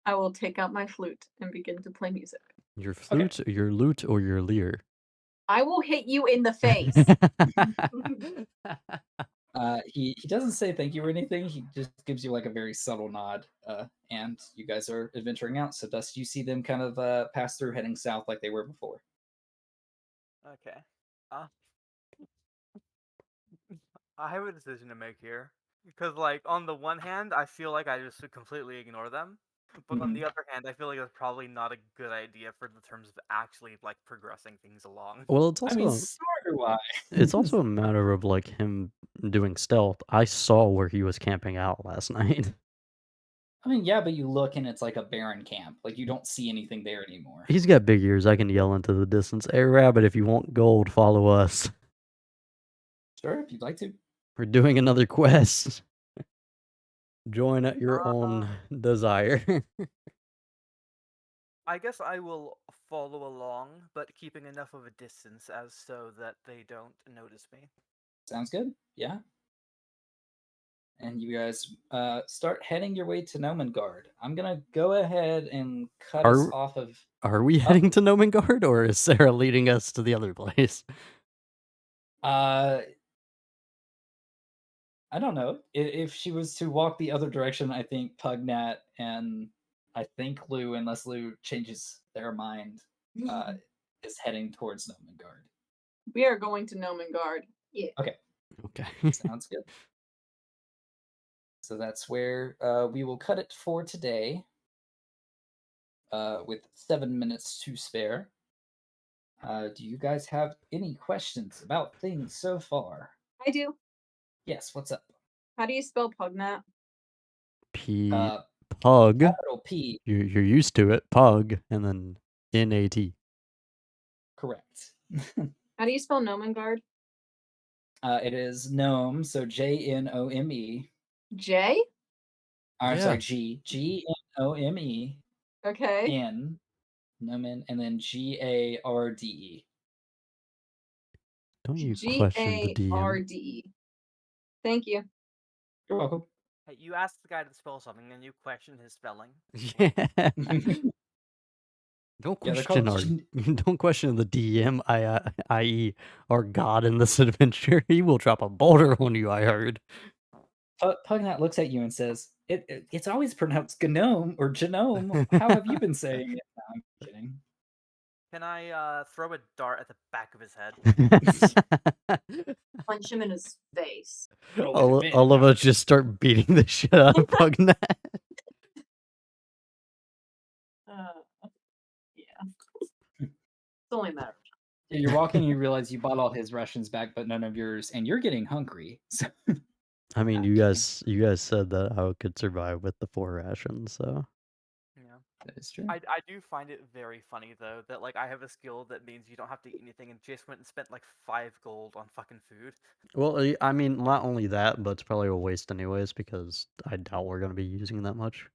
Speaker 6: I will take out my flute and begin to play music.
Speaker 1: Your
Speaker 3: Okay.
Speaker 1: flute, your lute, or your lyre?
Speaker 6: I will hit you in the face.
Speaker 3: He doesn't say thank you or anything. He just gives you like a very subtle nod, and you guys are adventuring out. So, Dust, you see them kind of pass through, heading south like they were before.
Speaker 2: Okay. Uh, I have a decision to make here. Because, like, on the one hand, I feel like I just should completely ignore them. But on
Speaker 3: Mhm.
Speaker 2: the other hand, I feel like that's probably not a good idea for the terms of actually like progressing things along.
Speaker 1: Well, it's
Speaker 3: I mean,
Speaker 1: also
Speaker 3: so do I.
Speaker 1: it's also a matter of like him doing stealth. I saw where he was camping out last night.
Speaker 3: I mean, yeah, but you look and it's like a barren camp. Like you don't see anything there anymore.
Speaker 1: He's got big ears. I can yell into the distance. Hey, rabbit, if you want gold, follow us.
Speaker 3: Sure, if you'd like to.
Speaker 1: We're doing another quest. Join at your
Speaker 2: Uh,
Speaker 1: own desire.
Speaker 2: I guess I will follow along, but keeping enough of a distance as so that they don't notice me.
Speaker 3: Sounds good. Yeah. And you guys start heading your way to Nomengard. I'm gonna go ahead and cut us
Speaker 1: Are
Speaker 3: off of.
Speaker 1: are we heading to Nomengard, or is Sarah leading us to the other place?
Speaker 3: I don't know. If she was to walk the other direction, I think Pugnat and I think Lou, unless Lou changes their mind, is heading towards Nomengard.
Speaker 6: We are going to Nomengard.
Speaker 4: Yeah.
Speaker 1: Okay.
Speaker 3: Sounds good. So that's where we will cut it for today. With 7 minutes to spare. Do you guys have any questions about things so far?
Speaker 6: I do.
Speaker 3: Yes, what's up?
Speaker 6: How do you spell Pugnat?
Speaker 1: Pug.
Speaker 3: Capital P.
Speaker 1: You're used to it. Pug, and then N-A-T.
Speaker 3: Correct.
Speaker 6: How do you spell Nomengard?
Speaker 3: It is gnome, so Gnome.
Speaker 6: J?
Speaker 3: I'm
Speaker 1: Yeah.
Speaker 3: sorry, Gnome.
Speaker 6: Okay.
Speaker 3: N, Nomen, and then Garde.
Speaker 1: Don't you question the DM?
Speaker 6: Garde. Thank you.
Speaker 3: You're welcome.
Speaker 2: Hey, you asked the guy to spell something, and you questioned his spelling.
Speaker 1: Yeah. Don't
Speaker 3: Yeah, they're
Speaker 1: question
Speaker 3: called
Speaker 1: don't question the DM, i.e. our god in this adventure. He will drop a boulder on you, I heard.
Speaker 3: Pugnat looks at you and says, "It's always pronounced gnome or genome. How have you been saying it?" No, I'm kidding.
Speaker 2: Can I throw a dart at the back of his head?
Speaker 4: Punch him in his face.
Speaker 1: All of us just start beating the shit out of Pugnat.
Speaker 4: Yeah. It's only a matter of
Speaker 3: Yeah, you're walking and you realize you bought all his rations back, but none of yours, and you're getting hungry. So
Speaker 1: I mean,
Speaker 3: I'm
Speaker 1: you
Speaker 3: kidding.
Speaker 1: guys said that I could survive with the 4 rations, so
Speaker 2: Yeah.
Speaker 3: That is true.
Speaker 2: I do find it very funny though that like I have a skill that means you don't have to eat anything, and Jace went and spent like 5 gold on fucking food.
Speaker 1: well, I mean, not only that, but it's probably a waste anyways because I doubt we're gonna be using that much.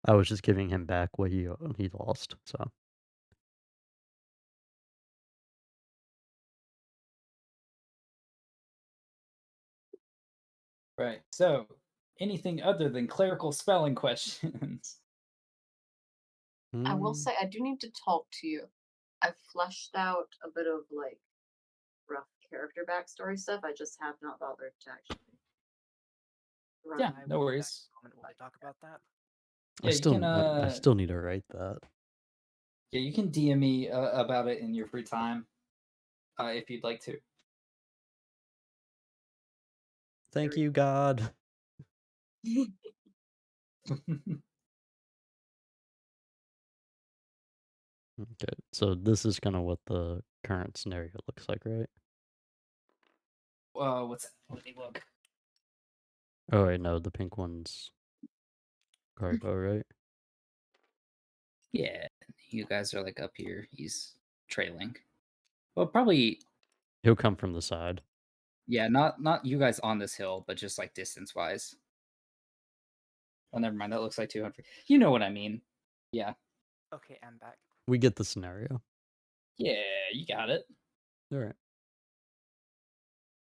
Speaker 1: I was just giving him back what he lost, so.
Speaker 3: Right. So, anything other than clerical spelling questions?
Speaker 4: I will
Speaker 1: Mm,
Speaker 4: say I do need to talk to you. I've fleshed out a bit of like rough character backstory stuff. I just have not bothered to actually run
Speaker 3: Yeah,
Speaker 4: my
Speaker 3: no
Speaker 2: Back
Speaker 3: worries.
Speaker 2: comment while I talk about that.
Speaker 3: Yeah, you can.
Speaker 1: I still need to write that.
Speaker 3: Yeah, you can DM me about it in your free time, if you'd like to.
Speaker 1: Thank you, God. Okay, so this is kind of what the current scenario looks like, right?
Speaker 3: What's that? Let me look.
Speaker 1: Oh wait, no, the pink one's cargo, right?
Speaker 3: Yeah, you guys are like up here. He's trailing. Well, probably.
Speaker 1: He'll come from the side.
Speaker 3: Yeah, not you guys on this hill, but just like distance wise. Oh, never mind. That looks like 200. You know what I mean? Yeah.
Speaker 2: Okay, I'm back.
Speaker 1: We get the scenario.
Speaker 3: Yeah, you got it.
Speaker 1: All right.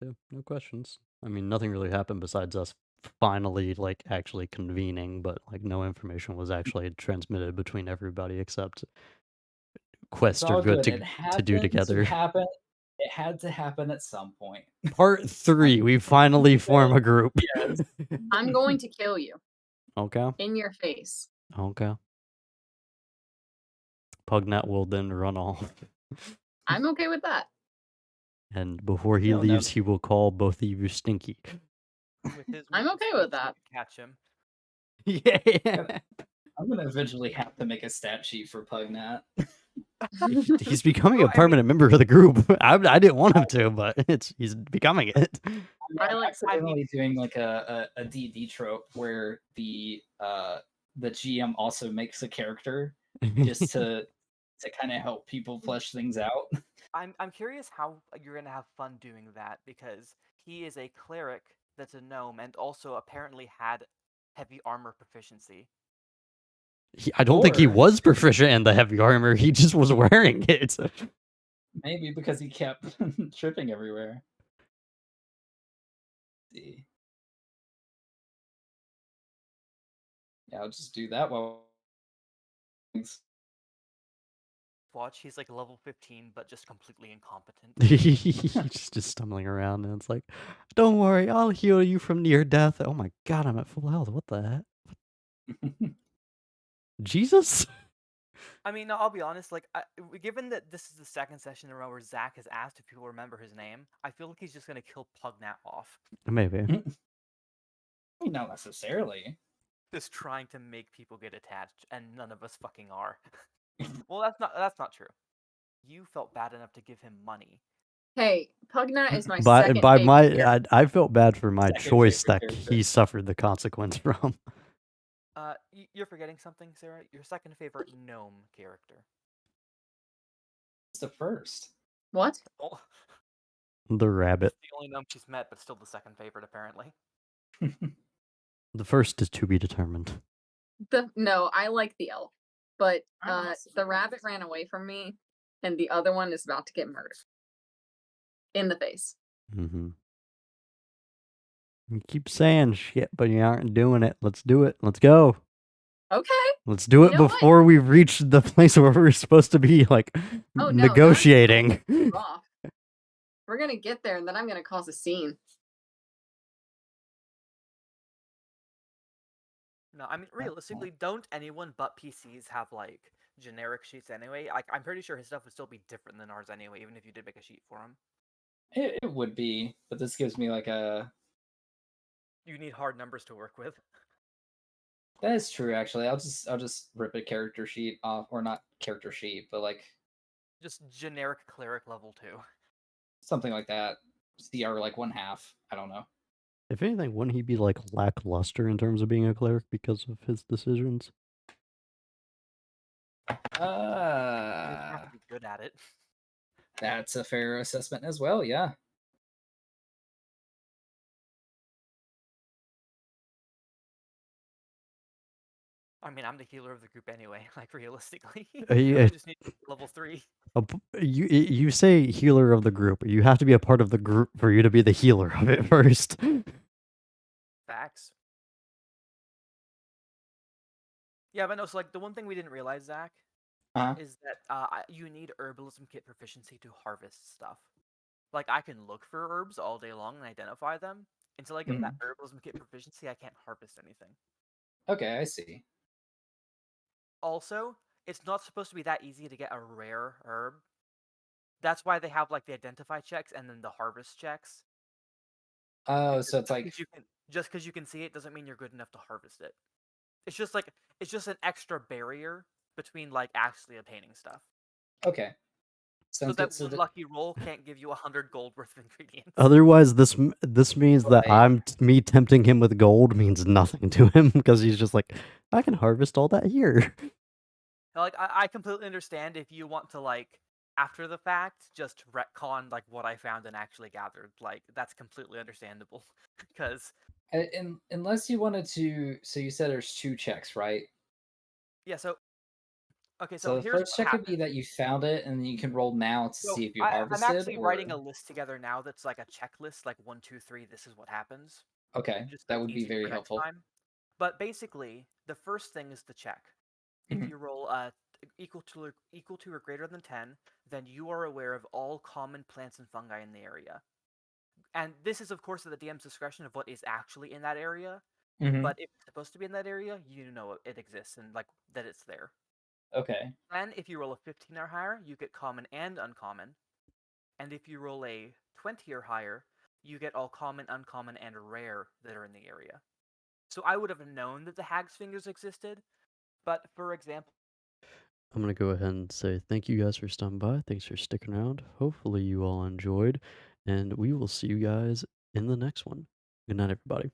Speaker 1: Yeah, no questions. I mean, nothing really happened besides us finally, like, actually convening, but, like, no information was actually transmitted between everybody except quests
Speaker 3: It's
Speaker 1: are
Speaker 3: all
Speaker 1: good
Speaker 3: good. It
Speaker 1: to do
Speaker 3: happened
Speaker 1: together.
Speaker 3: to happen. It had to happen at some point.
Speaker 1: Part 3, we finally form a group.
Speaker 3: Yes.
Speaker 6: I'm going to kill you
Speaker 1: Okay,
Speaker 6: in your face.
Speaker 1: okay. Pugnat will then run off.
Speaker 6: I'm okay with that.
Speaker 1: And before he
Speaker 3: You'll never-
Speaker 1: leaves, he will call both of you stinky.
Speaker 2: With his
Speaker 6: I'm
Speaker 2: movement
Speaker 6: okay
Speaker 2: speed,
Speaker 6: with that.
Speaker 2: you can catch him.
Speaker 1: Yeah.
Speaker 3: I'm gonna eventually have to make a stat sheet for Pugnat.
Speaker 1: He's becoming a
Speaker 2: I mean,
Speaker 1: permanent member of the group. I didn't want him to, but he's becoming it.
Speaker 3: I'm
Speaker 6: like-
Speaker 3: accidentally doing like a D&D trope where the GM also makes a character just to kind of help people flesh things out.
Speaker 2: I'm curious how you're gonna have fun doing that because he is a cleric that's a gnome and also apparently had heavy armor proficiency.
Speaker 1: I don't think he
Speaker 3: Or-
Speaker 1: was proficient in the heavy armor. He just was wearing it.
Speaker 3: Maybe because he kept tripping everywhere. Let's see. Yeah, I'll just do that while.
Speaker 2: Watch, he's like level 15, but just completely incompetent.
Speaker 1: He's just stumbling around, and it's like, "Don't worry, I'll heal you from near death." Oh my god, I'm at full health. What the heck? Jesus?
Speaker 2: I mean, I'll be honest. Like, given that this is the second session in a row where Zach has asked if people remember his name, I feel like he's just gonna kill Pugnat off,
Speaker 1: Maybe.
Speaker 3: Not necessarily.
Speaker 2: just trying to make people get attached, and none of us fucking are. Well, that's not true. You felt bad enough to give him money.
Speaker 6: Hey, Pugnat is my
Speaker 1: By
Speaker 6: second
Speaker 1: by
Speaker 6: favorite
Speaker 1: my,
Speaker 6: character.
Speaker 1: I felt bad for my
Speaker 3: Second
Speaker 1: choice
Speaker 3: favorite
Speaker 1: that
Speaker 3: character.
Speaker 1: he suffered the consequence from.
Speaker 2: You're forgetting something, Sarah. Your second favorite gnome character.
Speaker 3: It's the first.
Speaker 6: What?
Speaker 2: Oh,
Speaker 1: The rabbit.
Speaker 2: the only gnome she's met, but still the second favorite apparently.
Speaker 1: The first is to be determined.
Speaker 6: No, I like the elf, but
Speaker 4: I'm also
Speaker 6: the
Speaker 4: very
Speaker 6: rabbit ran away from me, and the other one is about to get murdered in the face.
Speaker 1: Mm-hmm. You keep saying shit, but you aren't doing it. Let's do it. Let's go.
Speaker 6: Okay.
Speaker 1: Let's do it
Speaker 6: You know what?
Speaker 1: before we reach the place where we're supposed to be, like,
Speaker 6: Oh, no,
Speaker 1: negotiating.
Speaker 6: Off. We're gonna get there, and then I'm gonna cause a scene.
Speaker 2: No, I mean realistically, don't anyone but PCs have like generic sheets anyway? Like, I'm pretty sure his stuff would still be different than ours anyway, even if you did make a sheet for him.
Speaker 3: It would be, but this gives me like a.
Speaker 2: You need hard numbers to work with.
Speaker 3: That is true, actually. I'll just rip a character sheet off, or not character sheet, but like
Speaker 2: Just generic cleric level 2.
Speaker 3: something like that. CR like 1/2. I don't know.
Speaker 1: If anything, wouldn't he be, like, lackluster in terms of being a cleric because of his decisions?
Speaker 2: You have to be good at it.
Speaker 3: That's a fair assessment as well. Yeah.
Speaker 2: I mean, I'm the healer of the group anyway. Like realistically,
Speaker 1: Yeah.
Speaker 2: I just need level 3.
Speaker 1: You say healer of the group. You have to be a part of the group for you to be the healer of it first.
Speaker 2: Facts. Yeah, but no. So like the one thing we didn't realize, Zach,
Speaker 3: Uh-huh.
Speaker 2: is that you need herbalism kit proficiency to harvest stuff. Like I can look for herbs all day long and identify them. Until I get that herbalism kit proficiency, I can't harvest anything.
Speaker 3: Okay, I see.
Speaker 2: Also, it's not supposed to be that easy to get a rare herb. That's why they have like the identify checks and then the harvest checks.
Speaker 3: Oh,
Speaker 2: Because
Speaker 3: so it's like
Speaker 2: just because you can see it doesn't mean you're good enough to harvest it. It's just an extra barrier between like actually obtaining stuff.
Speaker 3: okay.
Speaker 2: So
Speaker 3: Sounds
Speaker 2: that
Speaker 3: good. So
Speaker 2: one lucky roll can't give you 100 gold worth of ingredients.
Speaker 1: Otherwise, this means that
Speaker 3: Okay.
Speaker 1: me tempting him with gold means nothing to him because he's just like, I can harvest all that here.
Speaker 2: Like I completely understand if you want to like after the fact just retcon like what I found and actually gathered. Like that's completely understandable because
Speaker 3: Unless you wanted to, so you said there's 2 checks, right?
Speaker 2: yeah. So okay, so
Speaker 3: So the
Speaker 2: here's
Speaker 3: first
Speaker 2: what
Speaker 3: check would be
Speaker 2: happened.
Speaker 3: that you found it, and then you can roll now to
Speaker 2: So
Speaker 3: see if you
Speaker 2: I'm
Speaker 3: harvested.
Speaker 2: actually writing a list together now that's like a checklist, like 1, 2, 3. This is what happens.
Speaker 3: Okay,
Speaker 2: Just so
Speaker 3: that
Speaker 2: it's
Speaker 3: would be
Speaker 2: easier
Speaker 3: very
Speaker 2: for next
Speaker 3: helpful.
Speaker 2: time. But basically, the first thing is the check. If
Speaker 3: Mhm.
Speaker 2: you roll equal to or greater than 10, then you are aware of all common plants and fungi in the area. And this is, of course, at the DM's discretion of what is actually in that area.
Speaker 3: Mhm.
Speaker 2: But if it's supposed to be in that area, you know it exists and like that it's there.
Speaker 3: Okay.
Speaker 2: And if you roll a 15 or higher, you get common and uncommon. And if you roll a 20 or higher, you get all common, uncommon, and rare that are in the area. So I would have known that the Hag's Fingers existed, but for example,
Speaker 1: I'm going to go ahead and say thank you guys for stopping by. Thanks for sticking around. Hopefully you all enjoyed, and we will see you guys in the next one. Good night, everybody.